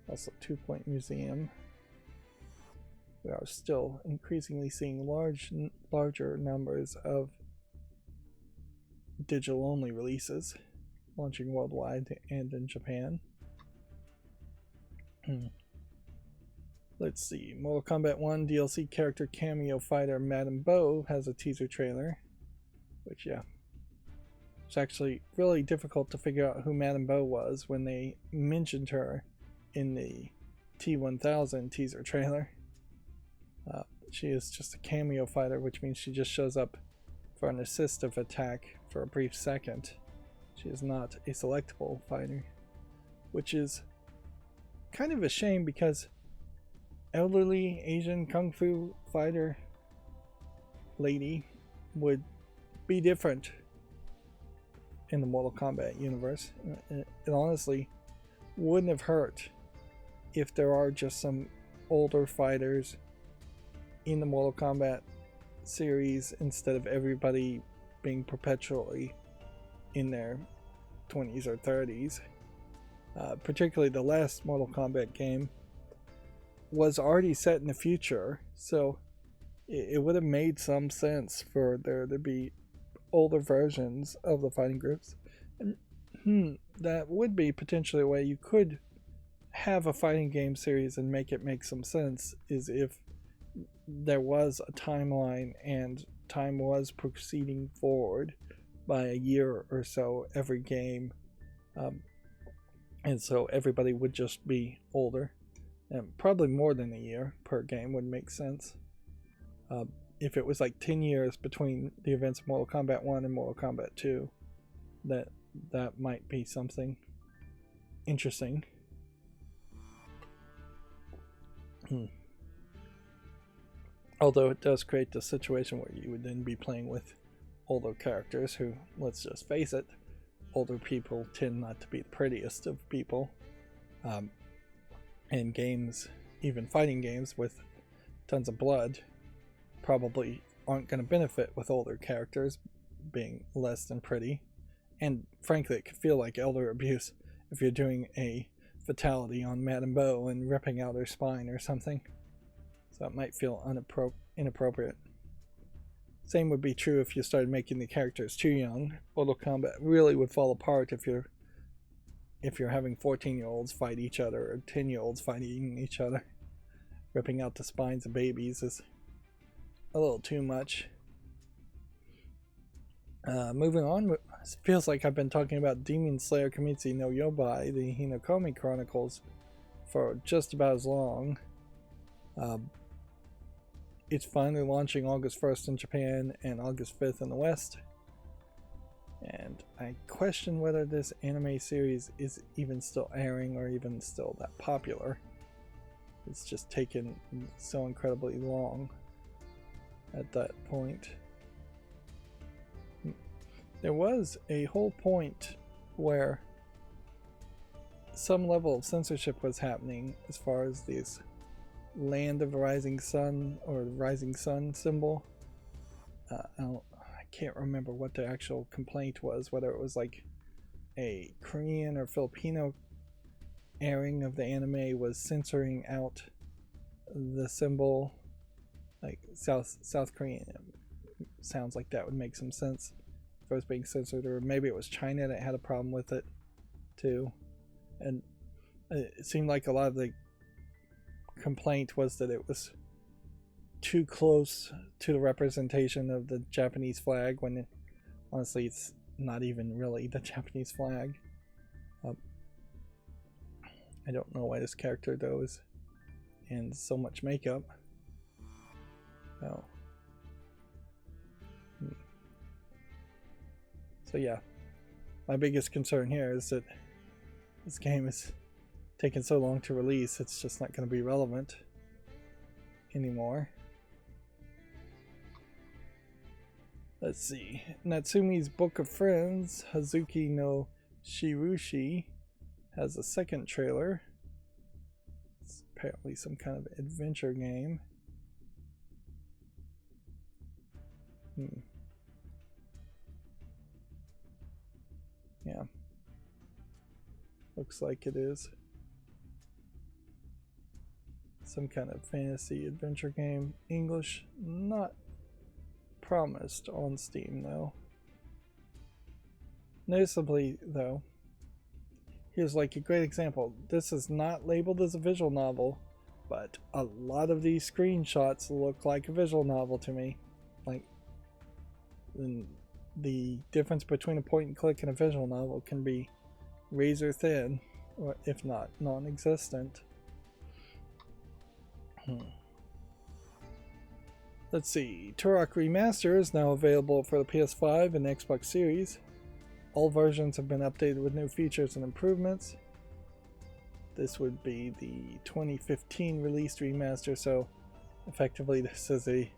Also 2 Point Museum. We are still increasingly seeing larger numbers of digital-only releases launching worldwide and in Japan. Let's see. Mortal Kombat 1 DLC character cameo fighter Madame Bo has a teaser trailer. Which, yeah. It's actually really difficult to figure out who Madame Bo was when they mentioned her in the T1000 teaser trailer. She is just a cameo fighter, which means she just shows up for an assistive attack for a brief second. She is not a selectable fighter, which is kind of a shame because elderly Asian kung fu fighter lady would be different in the Mortal Kombat universe. It honestly wouldn't have hurt if there are just some older fighters in the Mortal Kombat series instead of everybody being perpetually in their 20s or 30s. Particularly the last Mortal Kombat game was already set in the future, so it would have made some sense for there to be older versions of the fighting groups. And that would be potentially a way you could have a fighting game series and make it make some sense, is if there was a timeline and time was proceeding forward by a year or so every game, and so everybody would just be older, and probably more than a year per game would make sense. If it was like 10 years between the events of Mortal Kombat 1 and Mortal Kombat 2, that might be something interesting. Although it does create the situation where you would then be playing with older characters who, let's just face it, older people tend not to be the prettiest of people. And games, even fighting games with tons of blood, probably aren't going to benefit with older characters being less than pretty. And frankly, it could feel like elder abuse if you're doing a fatality on Madame Bo and ripping out her spine or something. So it might feel inappropriate. Same would be true if you started making the characters too young. Mortal Kombat really would fall apart if you're having 14-year-olds fight each other, or 10-year-olds fighting each other. Ripping out the spines of babies is a little too much. Moving on, it feels like I've been talking about Demon Slayer Kimetsu no Yaiba, the Hinokami Chronicles, for just about as long. It's finally launching August 1st in Japan and August 5th in the West. And I question whether this anime series is even still airing or even still that popular. It's just taken so incredibly long at that point. There was a whole point where some level of censorship was happening as far as these Land of Rising Sun, or the Rising Sun symbol. I can't remember what the actual complaint was, whether it was like a Korean or Filipino airing of the anime was censoring out the symbol. Like South Korean sounds like that would make some sense if it was being censored, or maybe it was China that had a problem with it too. And it seemed like a lot of the complaint was that it was too close to the representation of the Japanese flag, when honestly it's not even really the Japanese flag. I don't know why this character though is in so much makeup. Oh. So yeah, my biggest concern here is that this game is taking so long to release, it's just not going to be relevant anymore. Let's see. Natsumi's Book of Friends, Hazuki no Shirushi, has a second trailer. It's apparently some kind of adventure game. Yeah. Looks like it is. Some kind of fantasy adventure game. English not promised on Steam though. Noticeably though, here's like a great example. This is not labeled as a visual novel, but a lot of these screenshots look like a visual novel to me. Like, the difference between a point and click and a visual novel can be razor thin, or if not non-existent. Let's see. Turok Remaster is now available for the PS5 and Xbox Series. All versions have been updated with new features and improvements. This would be the 2015 released remaster, so effectively this is a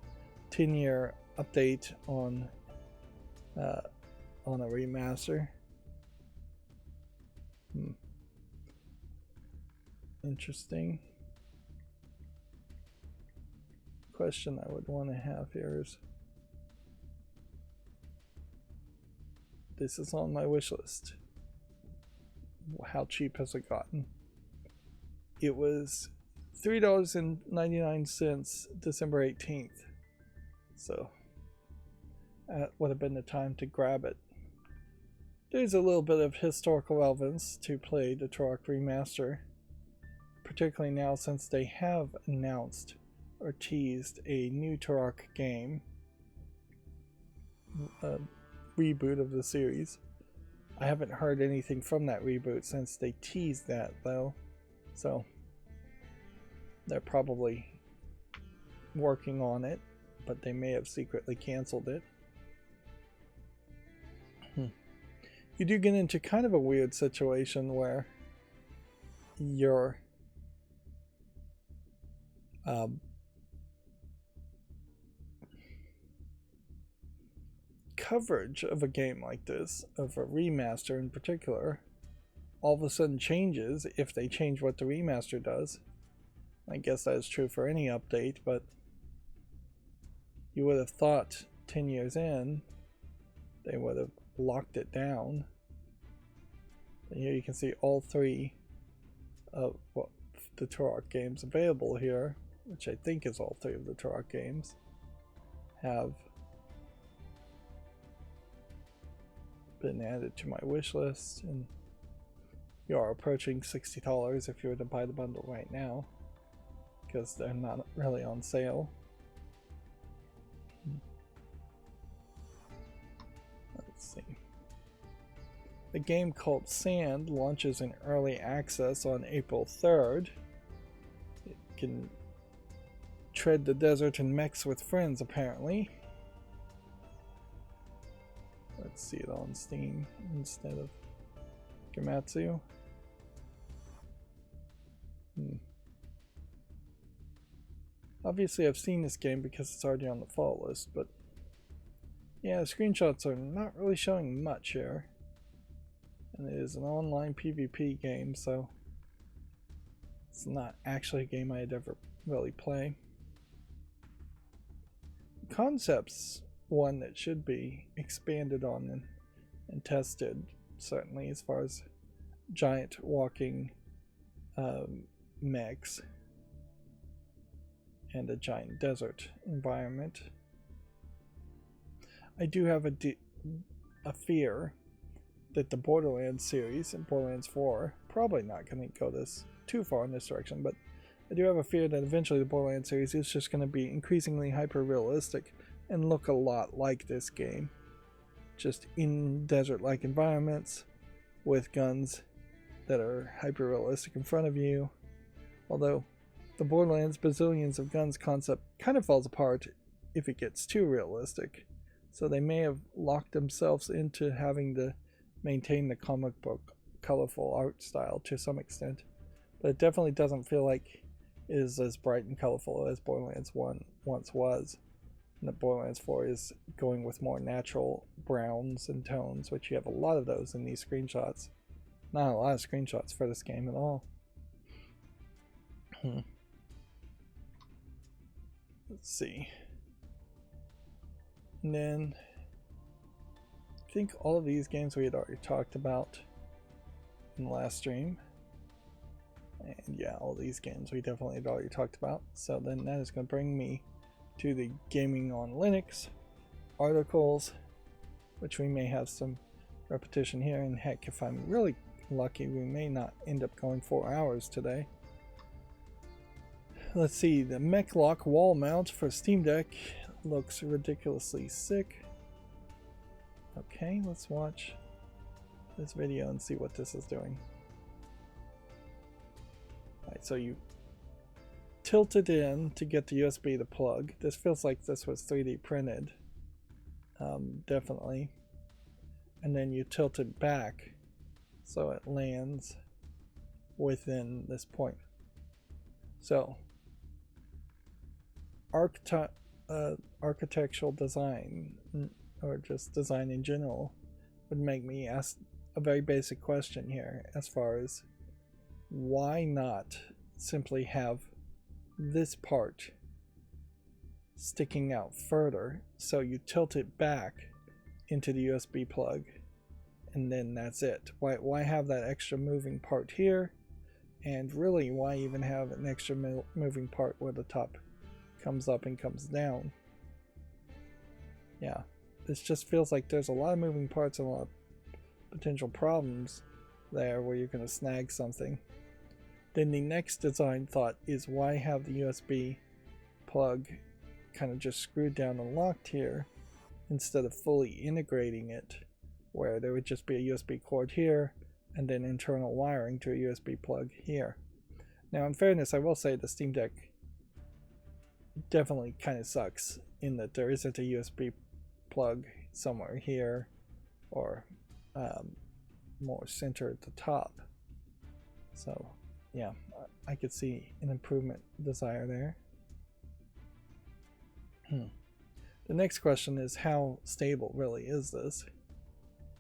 10-year update on a remaster. Interesting. Question I would want to have here is, this is on my wish list. How cheap has it gotten? It was $3.99 December 18th. So that would have been the time to grab it. There's a little bit of historical relevance to play the Turok Remaster, particularly now since they have announced or teased a new Turok game, a reboot of the series. I haven't heard anything from that reboot since they teased that though, so they're probably working on it, but they may have secretly canceled it. You do get into kind of a weird situation where your coverage of a game like this, of a remaster in particular, all of a sudden changes if they change what the remaster does. I guess that is true for any update, but you would have thought 10 years in they would have locked it down. And here you can see all three of the Turok games available here, which I think is all three of the Turok games, have been added to my wish list, and you are approaching $60 if you were to buy the bundle right now, because they're not really on sale. Let's see. A game called Sand launches in early access on April 3rd. It can tread the desert and mechs with friends, apparently. Let's see it on Steam instead of Gamatsu. Obviously I've seen this game because it's already on the fall list, but yeah, the screenshots are not really showing much here. And it is an online PvP game, so it's not actually a game I'd ever really play. The concept's one that should be expanded on and tested, certainly, as far as giant walking mechs and a giant desert environment. I do have a fear that the Borderlands series and Borderlands 4, probably not going to go too far in this direction, but I do have a fear that eventually the Borderlands series is just going to be increasingly hyper-realistic and look a lot like this game. Just in desert-like environments with guns that are hyper-realistic in front of you. Although the Borderlands bazillions of guns concept kind of falls apart if it gets too realistic. So they may have locked themselves into having to maintain the comic book colorful art style to some extent, but it definitely doesn't feel like it is as bright and colorful as Borderlands 1 once was, and that Borderlands 4 is going with more natural browns and tones, which you have a lot of those in these screenshots. Not a lot of screenshots for this game at all. Let's see. And then I think all of these games we had already talked about in the last stream. And yeah, all these games we definitely had already talked about. So then that is going to bring me to the Gaming on Linux articles, which we may have some repetition here. And heck, if I'm really lucky, we may not end up going 4 hours today. Let's see, the Mechlock wall mount for Steam Deck looks ridiculously sick. Okay, let's watch this video and see what this is doing. Alright, so you tilt it in to get the USB to plug. This feels like this was 3D printed. Definitely. And then you tilt it back so it lands within this point. So, architectural design, or just design in general, would make me ask a very basic question here, as far as why not simply have this part sticking out further, so you tilt it back into the USB plug and then that's it. Why have that extra moving part here, and really why even have an extra moving part where the top comes up and comes down? yeah, this just feels like there's a lot of moving parts and a lot of potential problems there where you're going to snag something. Then the next design thought is, why have the USB plug kind of just screwed down and locked here instead of fully integrating it, where there would just be a USB cord here and then internal wiring to a USB plug here. Now, in fairness, I will say the Steam Deck definitely kind of sucks in that there isn't a USB plug somewhere here or more center at the top. So yeah, I could see an improvement desire there. The next question is, how stable really is this?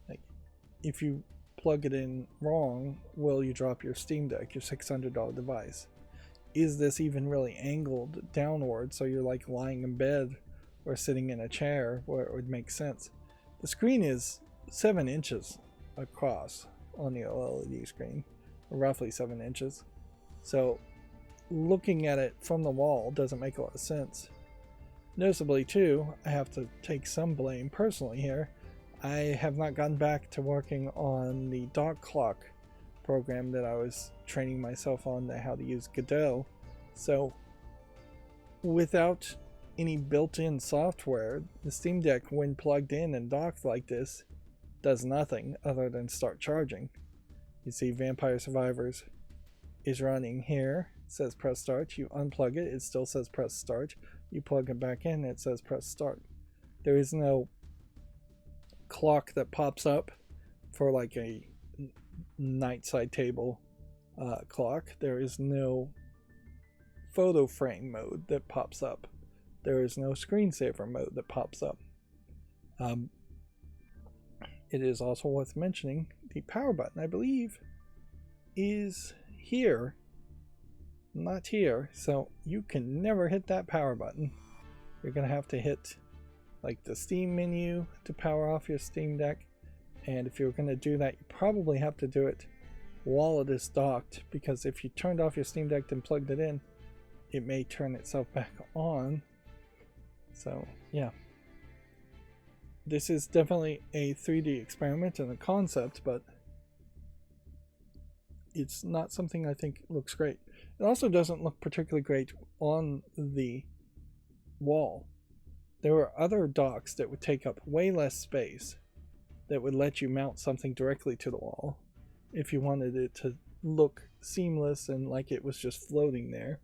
Like, if you plug it in wrong, will you drop your Steam Deck, your $600 device? Is this even really angled downward so you're like lying in bed or sitting in a chair where it would make sense? The screen is 7 inches across on the OLED screen, roughly 7 inches. So looking at it from the wall doesn't make a lot of sense. Noticeably too, I have to take some blame personally here. I have not gotten back to working on the dog clock program that I was training myself on how to use Godot. So without any built-in software, the Steam Deck, when plugged in and docked like this, does nothing other than start charging. You see Vampire Survivors is running here. It says press start. You unplug it, it still says press start. You plug it back in, it says press start. There is no clock that pops up for like a night side table clock. There is no photo frame mode that pops up. There is no screensaver mode that pops up. It is also worth mentioning the power button, I believe, is here, not here. So you can never hit that power button. You're going to have to hit like the Steam menu to power off your Steam Deck. And if you're going to do that, you probably have to do it while it is docked, because if you turned off your Steam Deck and plugged it in, it may turn itself back on. So yeah, this is definitely a 3D experiment and a concept, but it's not something I think looks great. It also doesn't look particularly great on the wall. There are other docks that would take up way less space that would let you mount something directly to the wall if you wanted it to look seamless and like it was just floating there.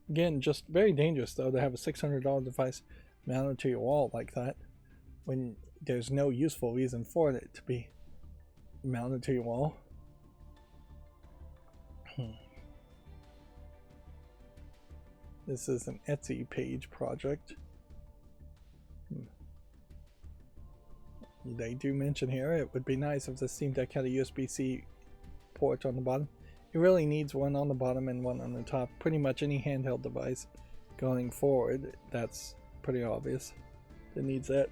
Again, just very dangerous though to have a $600 device mounted to your wall like that when there's no useful reason for it to be mounted to your wall. This is an Etsy page project. They do mention here it would be nice if the Steam Deck had a USB-C port on the bottom. It really needs one on the bottom and one on the top. Pretty much any handheld device going forward, that's pretty obvious. It needs that.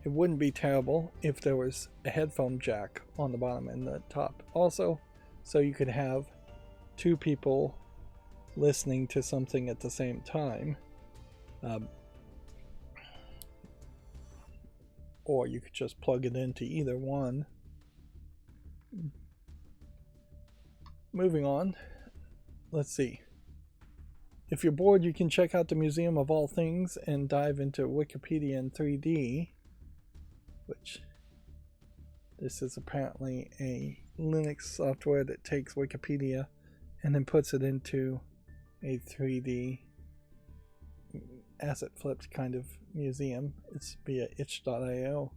It wouldn't be terrible if there was a headphone jack on the bottom and the top also, so you could have two people listening to something at the same time. Or you could just plug it into either one. Moving on, let's see. If you're bored, you can check out the Museum of All Things and dive into Wikipedia in 3D, which this is apparently a Linux software that takes Wikipedia and then puts it into a 3D asset flipped kind of museum. It's via itch.io.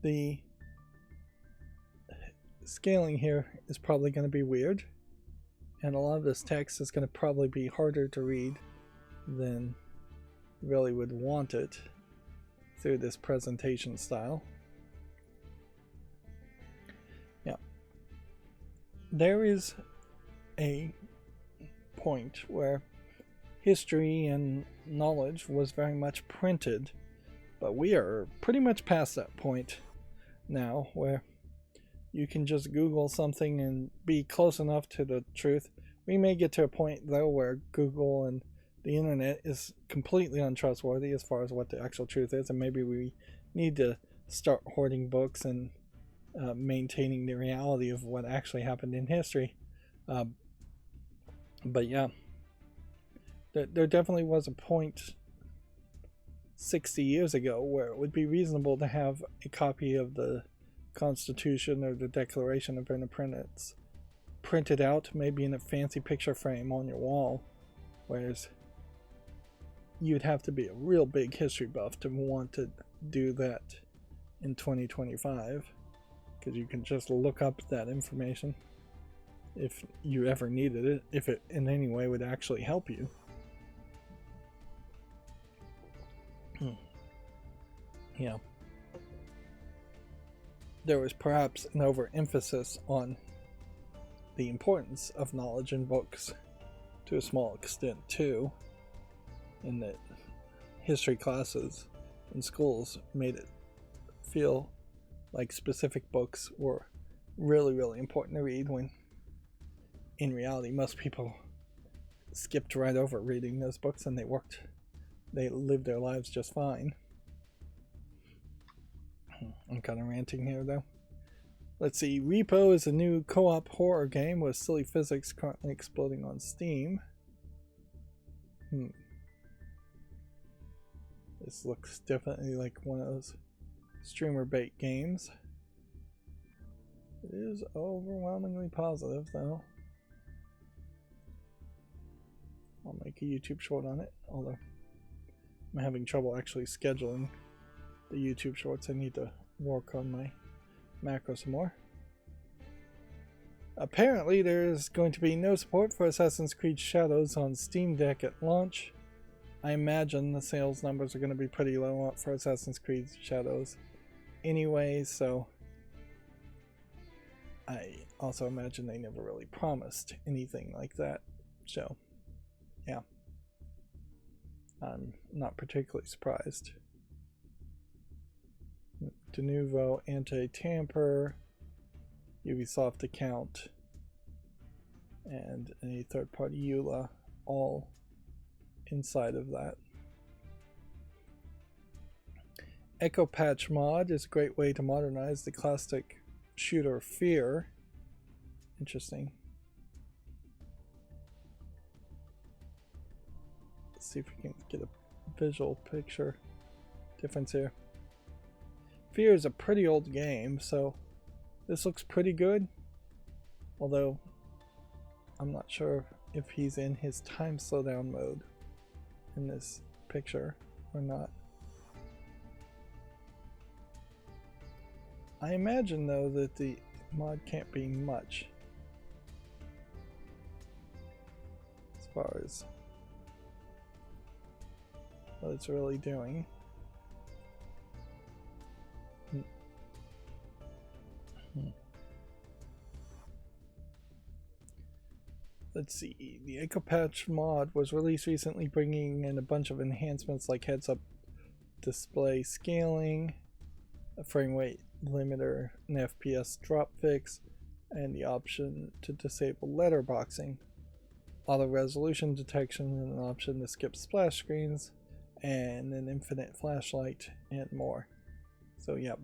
The scaling here is probably going to be weird, and a lot of this text is going to probably be harder to read than really would want it through this presentation style. Yeah, there is a point where history and knowledge was very much printed, but we are pretty much past that point now, where you can just Google something and be close enough to the truth, We may get to a point, though, where Google and the internet is completely untrustworthy as far as what the actual truth is, and maybe we need to start hoarding books and maintaining the reality of what actually happened in history. But yeah, there definitely was a point 60 years ago where it would be reasonable to have a copy of the Constitution or the Declaration of Independence printed out, maybe in a fancy picture frame on your wall, whereas you'd have to be a real big history buff to want to do that in 2025, because you can just look up that information if you ever needed it, if it in any way would actually help you. Yeah. There was perhaps an overemphasis on the importance of knowledge in books to a small extent too, in that history classes in schools made it feel like specific books were really, really important to read, when in reality most people skipped right over reading those books and they lived their lives just fine. I'm kind of ranting here though. Let's see, Repo is a new co-op horror game with silly physics currently exploding on Steam. This looks definitely like one of those streamer bait games. It is overwhelmingly positive though. I'll make a YouTube short on it, although I'm having trouble actually scheduling the YouTube shorts. I need to work on my macro some more. Apparently there is going to be no support for Assassin's Creed Shadows on Steam Deck at launch. I imagine the sales numbers are going to be pretty low for Assassin's Creed Shadows anyway, so I also imagine they never really promised anything like that. So yeah, I'm not particularly surprised. De Novo anti-tamper, Ubisoft account, and a third-party EULA, all inside of that. Echo Patch mod is a great way to modernize the classic shooter Fear. Interesting. Let's see if we can get a visual picture difference here. Fear is a pretty old game, so this looks pretty good, although I'm not sure if he's in his time slowdown mode in this picture or not. I imagine though that the mod can't be much as far as what it's really doing. Let's see, the Echo Patch mod was released recently, bringing in a bunch of enhancements like heads-up display scaling, a frame rate limiter, an FPS drop fix, and the option to disable letterboxing, auto resolution detection, and an option to skip splash screens, and an infinite flashlight, and more. So yeah,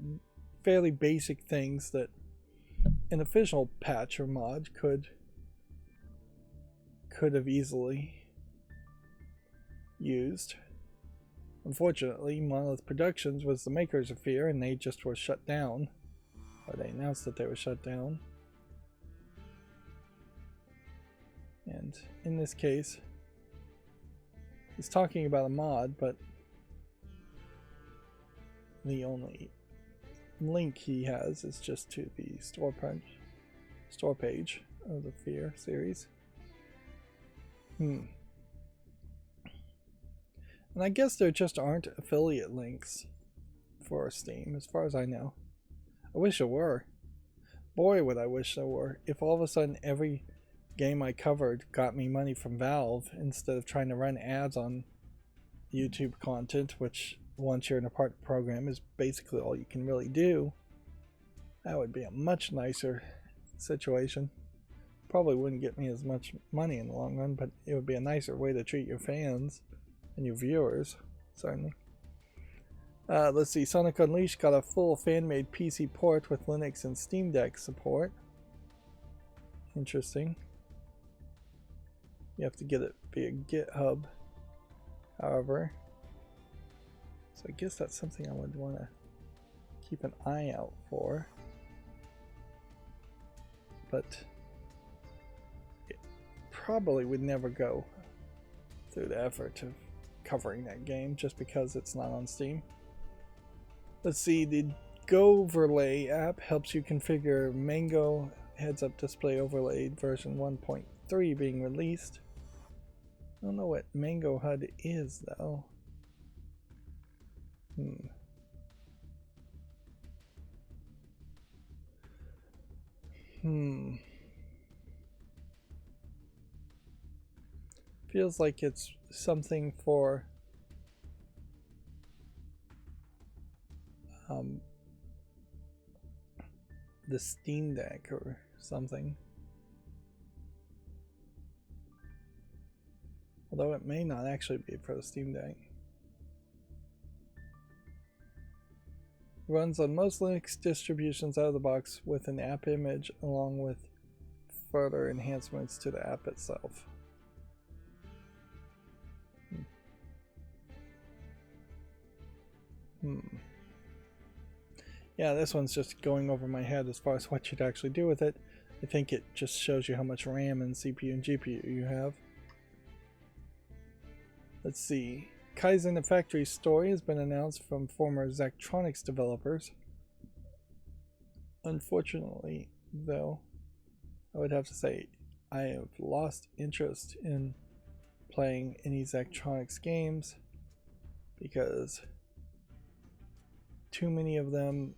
fairly basic things that an official patch or mod could have easily used. Unfortunately, Monolith Productions was the makers of Fear, and they just were shut down, or they announced that they were shut down. And in this case, he's talking about a mod, but the only link he has is just to the store page of the Fear series. And I guess there just aren't affiliate links for Steam, as far as I know. I wish there were. Boy, would I wish there were. If all of a sudden every game I covered got me money from Valve, instead of trying to run ads on YouTube content, which once you're in a partner program is basically all you can really do, that would be a much nicer situation. Probably wouldn't get me as much money in the long run, but it would be a nicer way to treat your fans and your viewers, certainly. Let's see, Sonic Unleashed got a full fan-made PC port with Linux and Steam Deck support. Interesting. You have to get it via GitHub, however. So I guess that's something I would want to keep an eye out for. But it probably would never go through the effort of covering that game just because it's not on Steam. Let's see, the Goverlay app helps you configure Mango heads-up display overlaid version 1.3 being released. I don't know what Mango HUD is though. Feels like it's something for the Steam Deck or something. Although it may not actually be for the Steam Deck. Runs on most Linux distributions out of the box with an app image along with further enhancements to the app itself. Yeah, this one's just going over my head as far as what you'd actually do with it. I think it just shows you how much RAM and CPU and GPU you have. Let's see. Kaizen the Factory Story has been announced from former Zachtronics developers. Unfortunately, though, I would have to say I have lost interest in playing any Zachtronics games because too many of them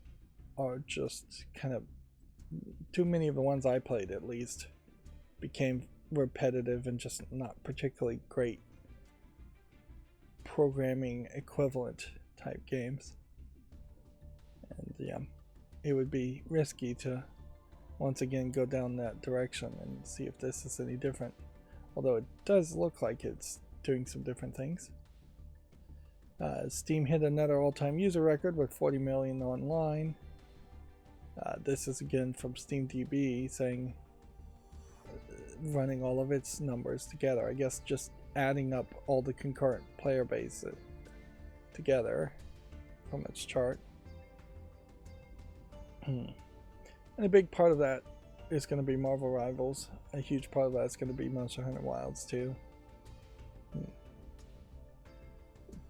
are just kind of, too many of the ones I played at least became repetitive and just not particularly great programming equivalent type games. And yeah, it would be risky to once again go down that direction and see if this is any different, although it does look like it's doing some different things. Steam hit another all-time user record with 40 million online. This is again from SteamDB saying, running all of its numbers together, I guess just adding up all the concurrent player base together from its chart. And a big part of that is going to be Marvel Rivals. A huge part of that is going to be Monster Hunter Wilds too. It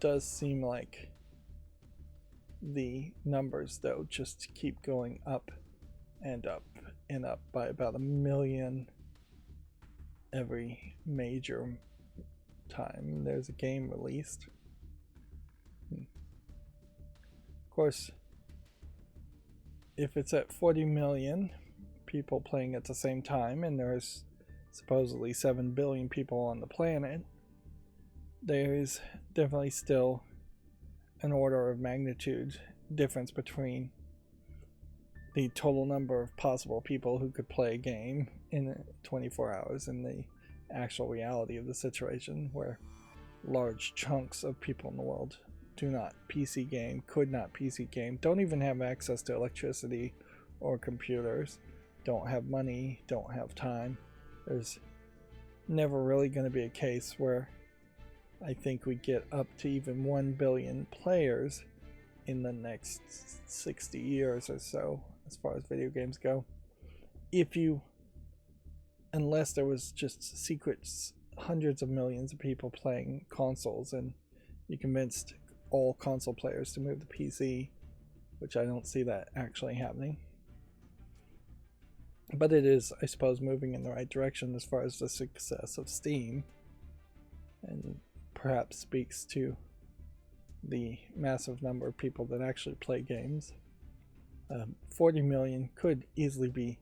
does seem like the numbers though just keep going up and up and up by about 1 million every major time there's a game released. Of course, if it's at 40 million people playing at the same time and there's supposedly 7 billion people on the planet, there's definitely still an order of magnitude difference between the total number of possible people who could play a game in 24 hours and the actual reality of the situation where large chunks of people in the world do not PC game, could not PC game, don't even have access to electricity or computers, don't have money, don't have time. There's never really going to be a case where I think we get up to even 1 billion players in the next 60 years or so as far as video games go. Unless there was just secrets, hundreds of millions of people playing consoles and you convinced all console players to move to PC, which I don't see that actually happening. But it is, I suppose, moving in the right direction as far as the success of Steam, and perhaps speaks to the massive number of people that actually play games. 40 million could easily be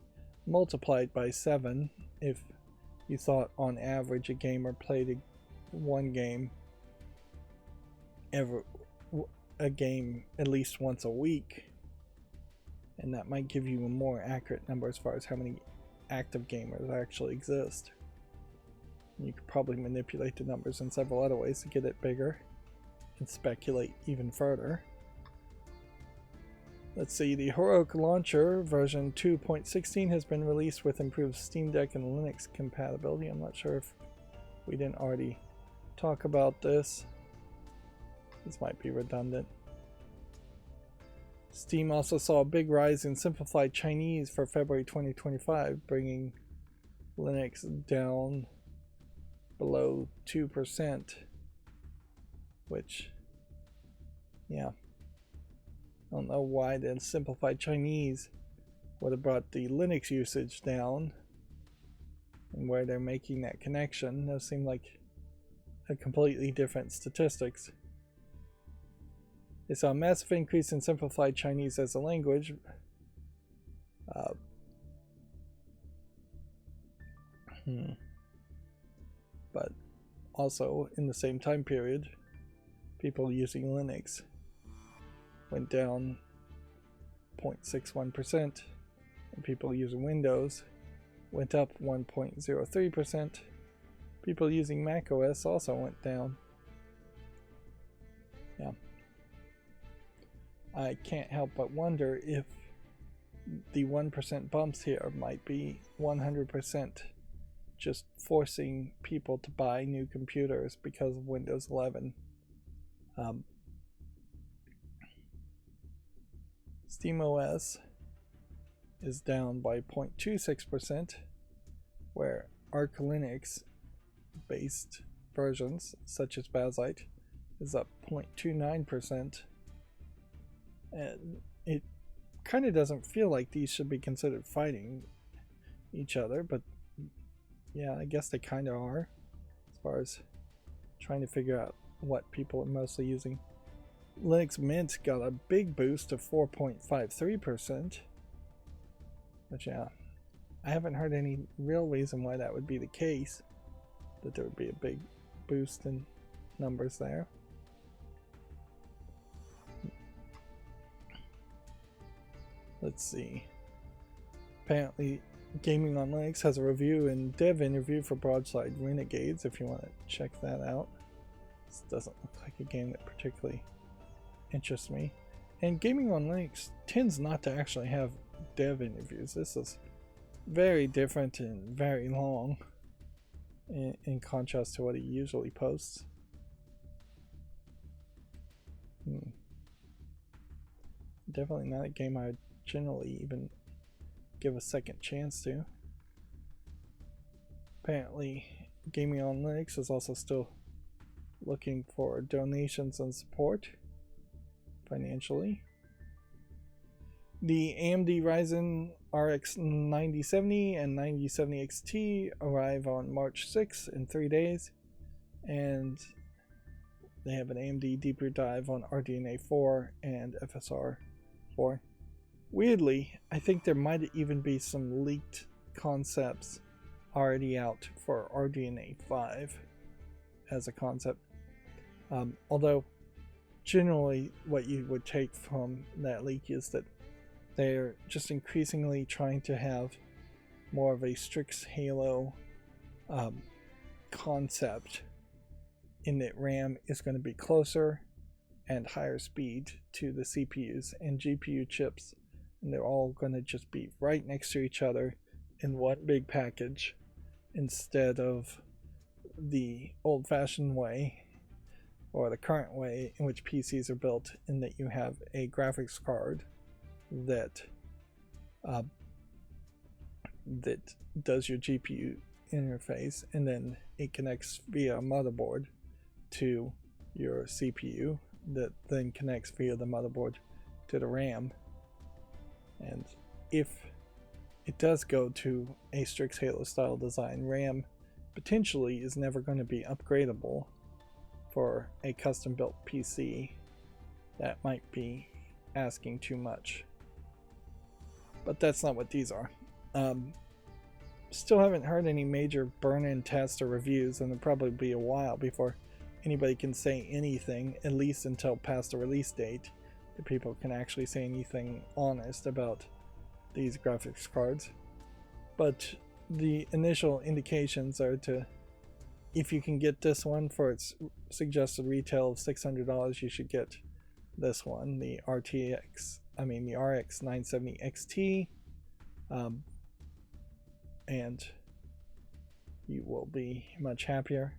multiplied by 7 if you thought on average a gamer played one game at least once a week, and that might give you a more accurate number as far as how many active gamers actually exist. You could probably manipulate the numbers in several other ways to get it bigger and speculate even further. Let's see, the Heroic Launcher version 2.16 has been released with improved Steam Deck and Linux compatibility. I'm not sure if we didn't already talk about this. This might be redundant. Steam also saw a big rise in simplified Chinese for February 2025, bringing Linux down below 2%, which, yeah, I don't know why the simplified Chinese would have brought the Linux usage down and where they're making that connection. Those seem like a completely different statistics. They saw a massive increase in simplified Chinese as a language. But also, in the same time period, people using Linux went down 0.61%, and people using Windows went up 1.03%. People using macOS also went down. Yeah. I can't help but wonder if the 1% bumps here might be 100% just forcing people to buy new computers because of Windows 11. SteamOS is down by 0.26%, where Arch Linux based versions such as Bazzite is up 0.29%. And it kind of doesn't feel like these should be considered fighting each other, but yeah, I guess they kind of are, as far as trying to figure out what people are mostly using. Linux Mint got a big boost of 4.53%, which, yeah, I haven't heard any real reason why that would be the case, that there would be a big boost in numbers there. Let's see. Apparently, Gaming on Linux has a review and dev interview for Broadside Renegades if you want to check that out. This doesn't look like a game that particularly interests me. And Gaming on Linux tends not to actually have dev interviews. This is very different and very long in contrast to what he usually posts. Definitely not a game I would generally even give a second chance to. Apparently, Gaming on Linux is also still looking for donations and support financially. The AMD Ryzen RX 9070 and 9070 XT arrive on March 6 in 3 days, and they have an AMD deeper dive on RDNA 4 and FSR 4. Weirdly, I think there might even be some leaked concepts already out for RDNA 5 as a concept. Although, generally what you would take from that leak is that they're just increasingly trying to have more of a Strix Halo concept, in that RAM is going to be closer and higher speed to the CPUs and GPU chips, and they're all going to just be right next to each other in one big package, instead of the old-fashioned way or the current way in which PCs are built, in that you have a graphics card that does your GPU interface, and then it connects via a motherboard to your CPU, that then connects via the motherboard to the RAM. And if it does go to a Strix Halo style design, RAM potentially is never going to be upgradable for a custom built PC. That might be asking too much, but that's not what these are. Still haven't heard any major burn-in tests or reviews, and it'll probably be a while before anybody can say anything, at least until past the release date, that people can actually say anything honest about these graphics cards. but the initial indications are to, if you can get this one for its suggested retail of $600, you should get this one, the RX 970 XT, and you will be much happier.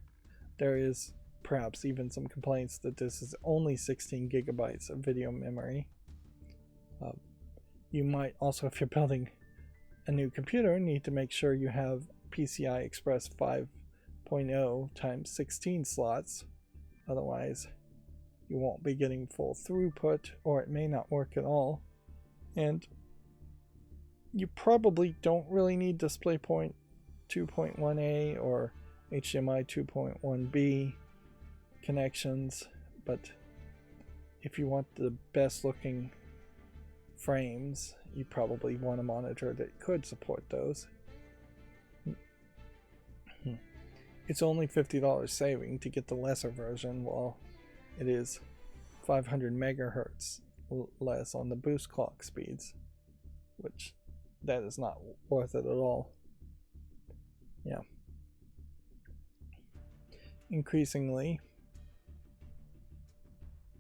There is perhaps even some complaints that this is only 16 gigabytes of video memory. You might also, if you're building a new computer, need to make sure you have PCI Express 5.0 times 16 slots. Otherwise, you won't be getting full throughput, or it may not work at all. And you probably don't really need DisplayPort 2.1a or HDMI 2.1b connections, but if you want the best looking frames, you probably want a monitor that could support those. It's only $50 saving to get the lesser version, while it is 500 megahertz less on the boost clock speeds, which that is not worth it at all. Yeah. Increasingly,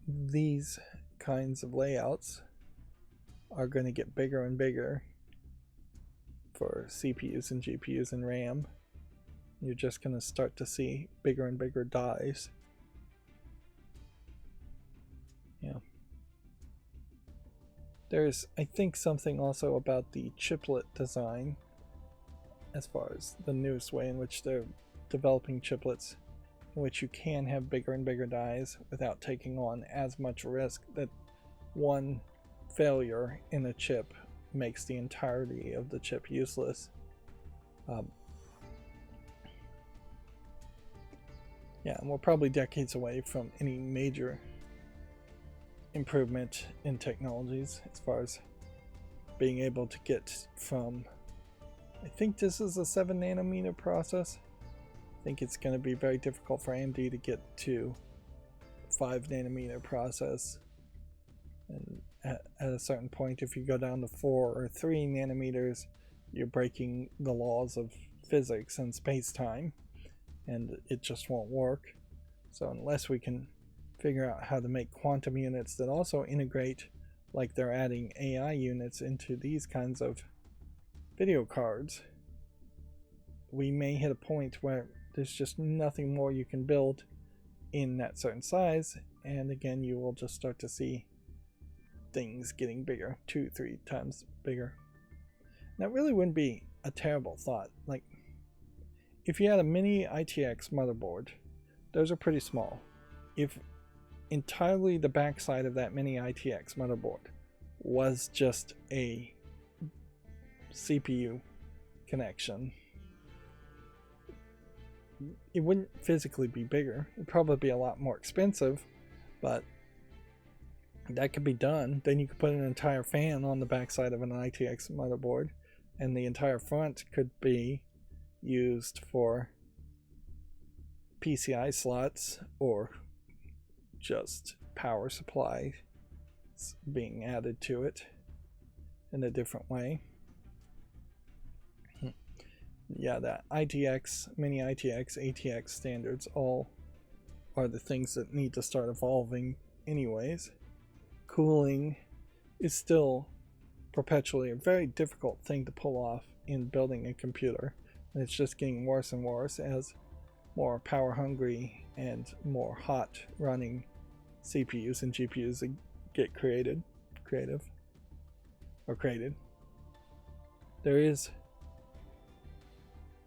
these kinds of layouts are going to get bigger and bigger for CPUs and GPUs and RAM. You're just going to start to see bigger and bigger dies. Yeah. There's, I think, something also about the chiplet design, as far as the newest way in which they're developing chiplets, in which you can have bigger and bigger dies without taking on as much risk, that one failure in a chip makes the entirety of the chip useless. Yeah, and we're probably decades away from any major improvement in technologies as far as being able to get from, I think this is a 7 nanometer process. I think it's going to be very difficult for AMD to get to 5 nanometer process. And at a certain point, if you go down to 4 or 3 nanometers, you're breaking the laws of physics and space-time, and it just won't work. So unless we can figure out how to make quantum units that also integrate, like they're adding AI units into these kinds of video cards, we may hit a point where there's just nothing more you can build in that certain size, and again you will just start to see things getting bigger, 2-3 times bigger. And that really wouldn't be a terrible thought. Like, if you had a mini ITX motherboard, those are pretty small. If entirely the backside of that mini ITX motherboard was just a CPU connection, it wouldn't physically be bigger. It'd probably be a lot more expensive, but that could be done. Then you could put an entire fan on the backside of an ITX motherboard, and the entire front could be used for PCI slots or just power supply being added to it in a different way. Yeah, that ITX, mini ITX, ATX standards all are the things that need to start evolving anyways. Cooling is still perpetually a very difficult thing to pull off in building a computer, and it's just getting worse and worse as more power hungry and more hot running CPUs and GPUs get created. There is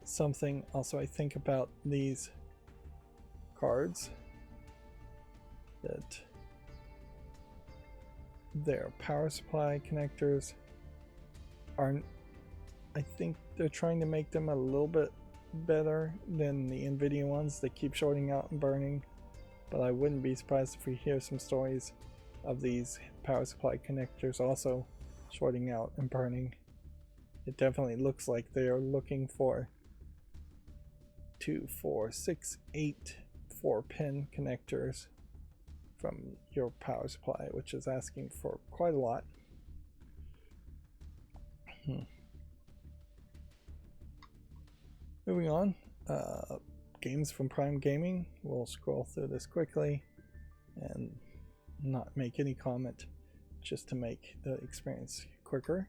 something also I think about these cards, that their power supply connectors are, I think they're trying to make them a little bit better than the NVIDIA ones that keep shorting out and burning, but I wouldn't be surprised if we hear some stories of these power supply connectors also shorting out and burning. It definitely looks like they are looking for 2, 4, 6, 8 4-pin connectors from your power supply, which is asking for quite a lot. Moving on, games from Prime Gaming. We'll scroll through this quickly and not make any comment, just to make the experience quicker.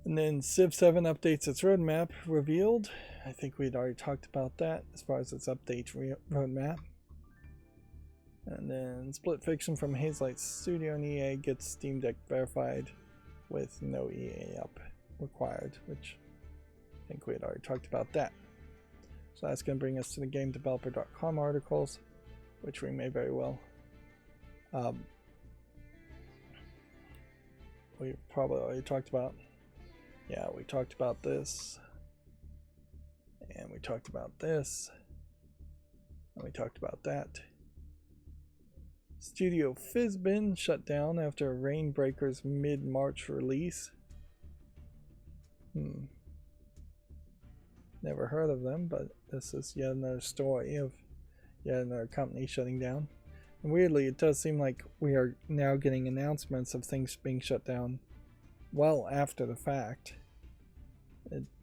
And then Civ 7 updates its roadmap revealed. I think we'd already talked about that as far as its update roadmap. And then Split Fiction from Hazelight Studio and EA gets Steam Deck verified with no EA up required, which I think we had already talked about that. So that's going to bring us to the GameDeveloper.com articles, which we may very well. We've probably already talked about. Yeah, we talked about this. And we talked about this. And we talked about that. Studio Fizbin shut down after Rainbreaker's mid-March release. Never heard of them, but this is yet another story of yet another company shutting down. And weirdly, it does seem like we are now getting announcements of things being shut down well after the fact.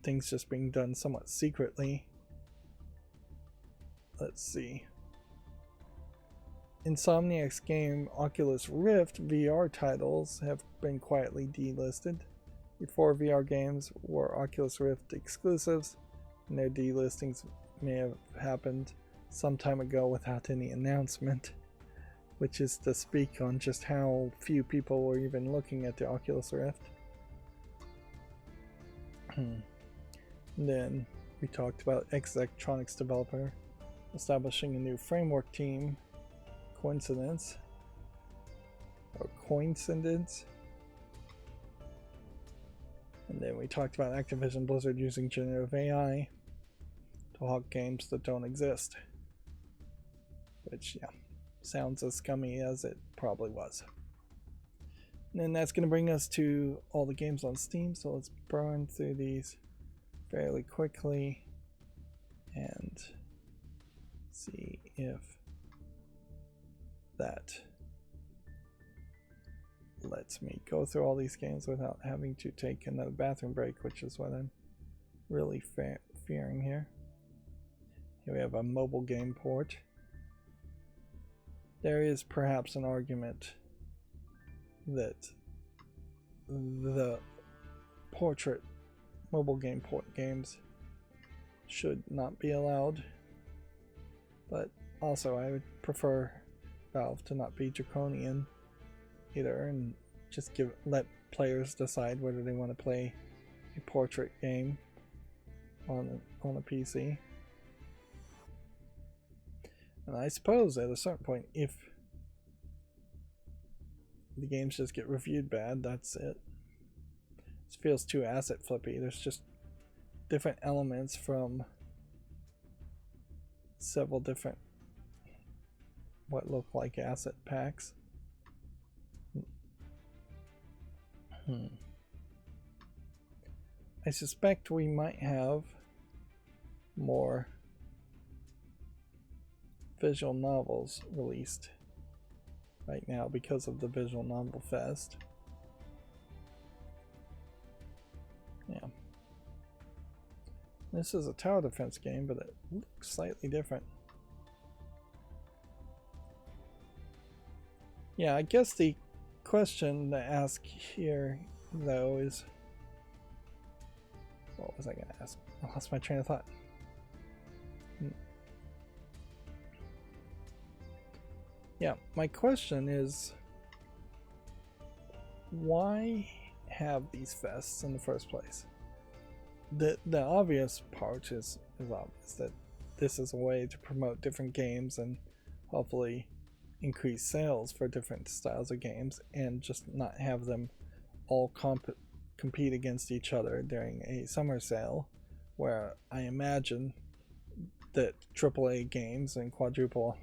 Things just being done somewhat secretly. Let's see. Insomniac's game Oculus Rift VR titles have been quietly delisted. Before, VR games were Oculus Rift exclusives, and their delistings may have happened some time ago without any announcement, which is to speak on just how few people were even looking at the Oculus Rift. Then we talked about Electronics developer establishing a new framework team. Coincidence? And then we talked about Activision Blizzard using generative AI to hawk games that don't exist. Which, yeah, sounds as scummy as it probably was. And then that's going to bring us to all the games on Steam, so let's burn through these fairly quickly and see if that lets me go through all these games without having to take another bathroom break, which is what I'm really fearing here. Here we have a mobile game port. There is perhaps an argument that the portrait mobile game port games should not be allowed, but also I would prefer Valve to not be draconian either and just let players decide whether they want to play a portrait game on a PC. And I suppose at a certain point, if the games just get reviewed bad, that's it. This feels too asset flippy. There's just different elements from several different what look like asset packs. I suspect we might have more visual novels released right now because of the Visual Novel Fest. Yeah. This is a tower defense game, but it looks slightly different. Yeah, I guess the question to ask here, though, is... What was I going to ask? I lost my train of thought. Yeah, my question is, why have these fests in the first place? The obvious part is obvious, that this is a way to promote different games and hopefully increase sales for different styles of games, and just not have them all compete against each other during a summer sale, where I imagine that AAA games and quadruple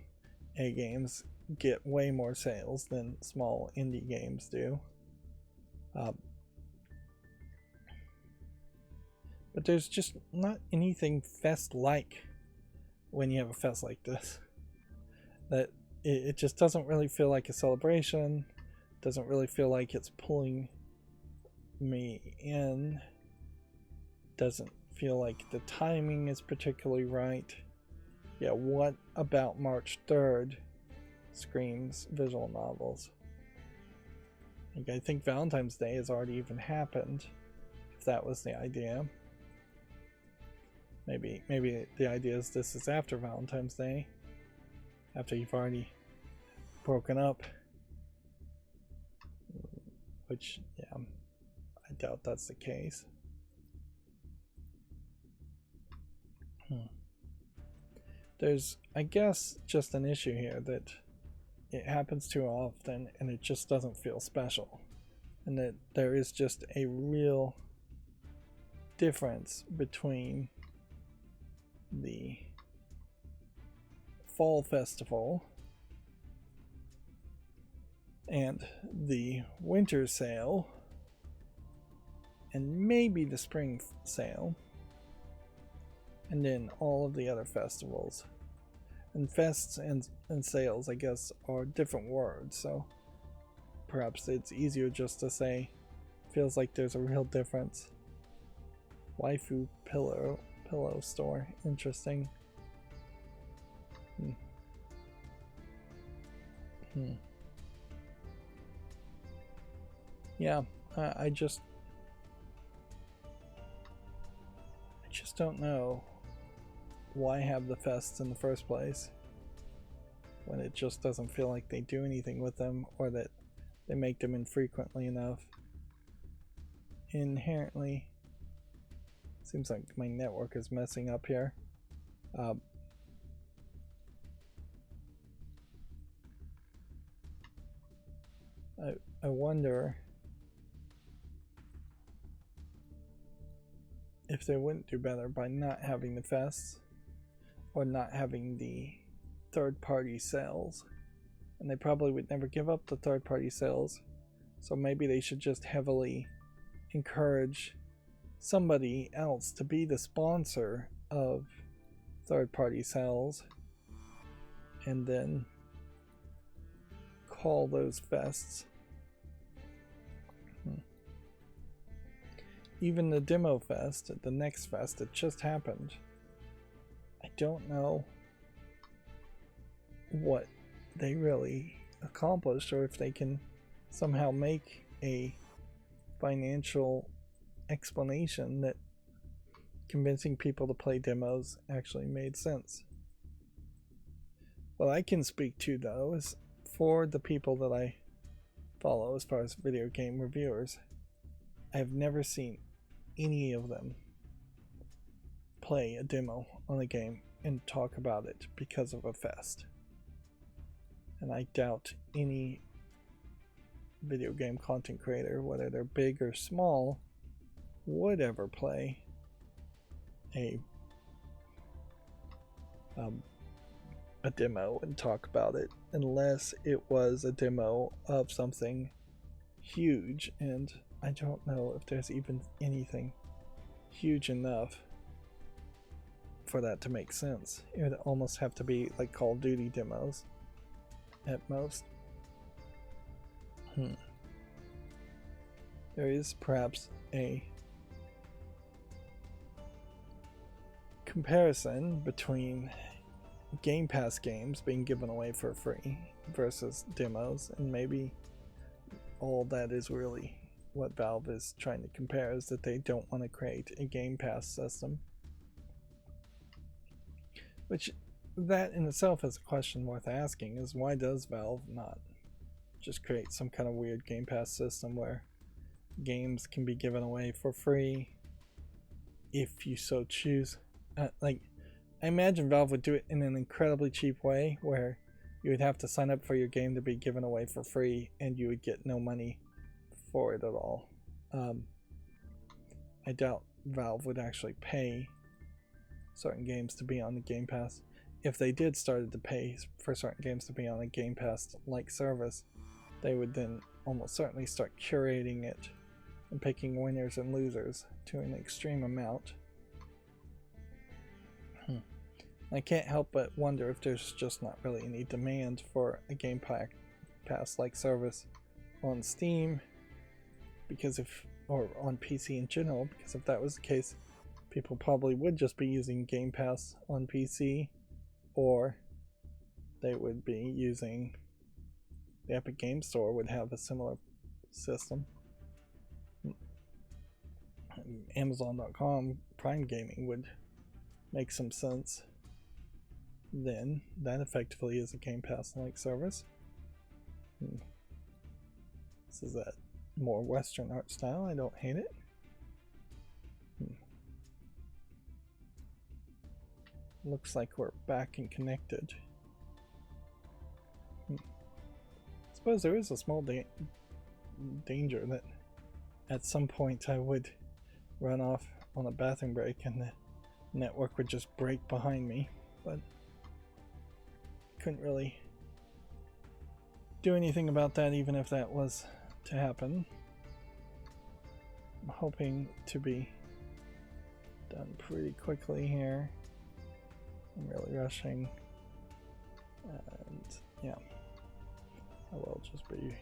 A games get way more sales than small indie games do. But there's just not anything fest-like when you have a fest like this. That it just doesn't really feel like a celebration. Doesn't really feel like it's pulling me in. Doesn't feel like the timing is particularly right. Yeah, what about March 3rd screams visual novels? Like, I think Valentine's Day has already even happened, if that was the idea. Maybe the idea is this is after Valentine's Day, after you've already broken up. Which, yeah, I doubt that's the case. There's, I guess, just an issue here that it happens too often and it just doesn't feel special. And that there is just a real difference between the fall festival and the winter sale and maybe the spring sale, and then all of the other festivals. And fests and sales, I guess, are different words, so perhaps it's easier just to say feels like there's a real difference. Waifu pillow store, interesting. Yeah, I just don't know why have the fests in the first place when it just doesn't feel like they do anything with them, or that they make them infrequently enough. Inherently, seems like my network is messing up here. I wonder if they wouldn't do better by not having the fests or not having the third-party sales. And they probably would never give up the third-party sales, so maybe they should just heavily encourage somebody else to be the sponsor of third-party sales and then call those fests. Even the demo fest, the next fest that just happened, I don't know what they really accomplished, or if they can somehow make a financial explanation that convincing people to play demos actually made sense. What I can speak to, though, is for the people that I follow as far as video game reviewers, I've never seen any of them play a demo on a game and talk about it because of a fest. And I doubt any video game content creator, whether they're big or small, would ever play a demo and talk about it unless it was a demo of something huge, and I don't know if there's even anything huge enough for that to make sense. It would almost have to be like Call of Duty demos at most. There is perhaps a comparison between Game Pass games being given away for free versus demos, and maybe all that is really what Valve is trying to compare, is that they don't want to create a Game Pass system. Which, that in itself is a question worth asking, is why does Valve not just create some kind of weird Game Pass system where games can be given away for free if you so choose? Like, I imagine Valve would do it in an incredibly cheap way where you would have to sign up for your game to be given away for free and you would get no money for it at all. I doubt Valve would actually pay certain games to be on the Game Pass. If they did started to pay for certain games to be on a Game Pass like service, they would then almost certainly start curating it and picking winners and losers to an extreme amount. I can't help but wonder if there's just not really any demand for a Game Pass like service on Steam, because or on PC in general, because if that was the case, people probably would just be using Game Pass on PC, or they would be using the Epic Game Store would have a similar system. Amazon.com Prime Gaming would make some sense. Then that effectively is a Game Pass-like service. This is that more Western art style. I don't hate it. Looks like we're back and connected. I suppose there is a small danger that at some point I would run off on a bathroom break and the network would just break behind me, but couldn't really do anything about that even if that was to happen. I'm hoping to be done pretty quickly here. I'm really rushing, and yeah, I will just be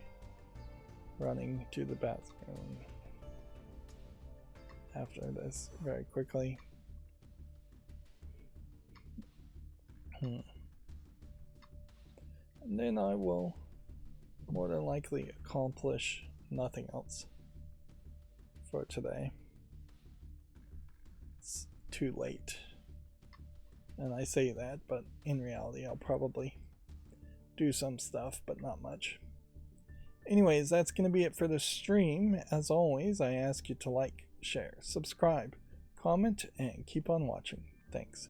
running to the bathroom after this very quickly. And then I will more than likely accomplish nothing else for today. It's too late. And I say that, but in reality I'll probably do some stuff, but not much. Anyways, that's going to be it for the stream. As always, I ask you to like, share, subscribe, comment, and keep on watching. Thanks.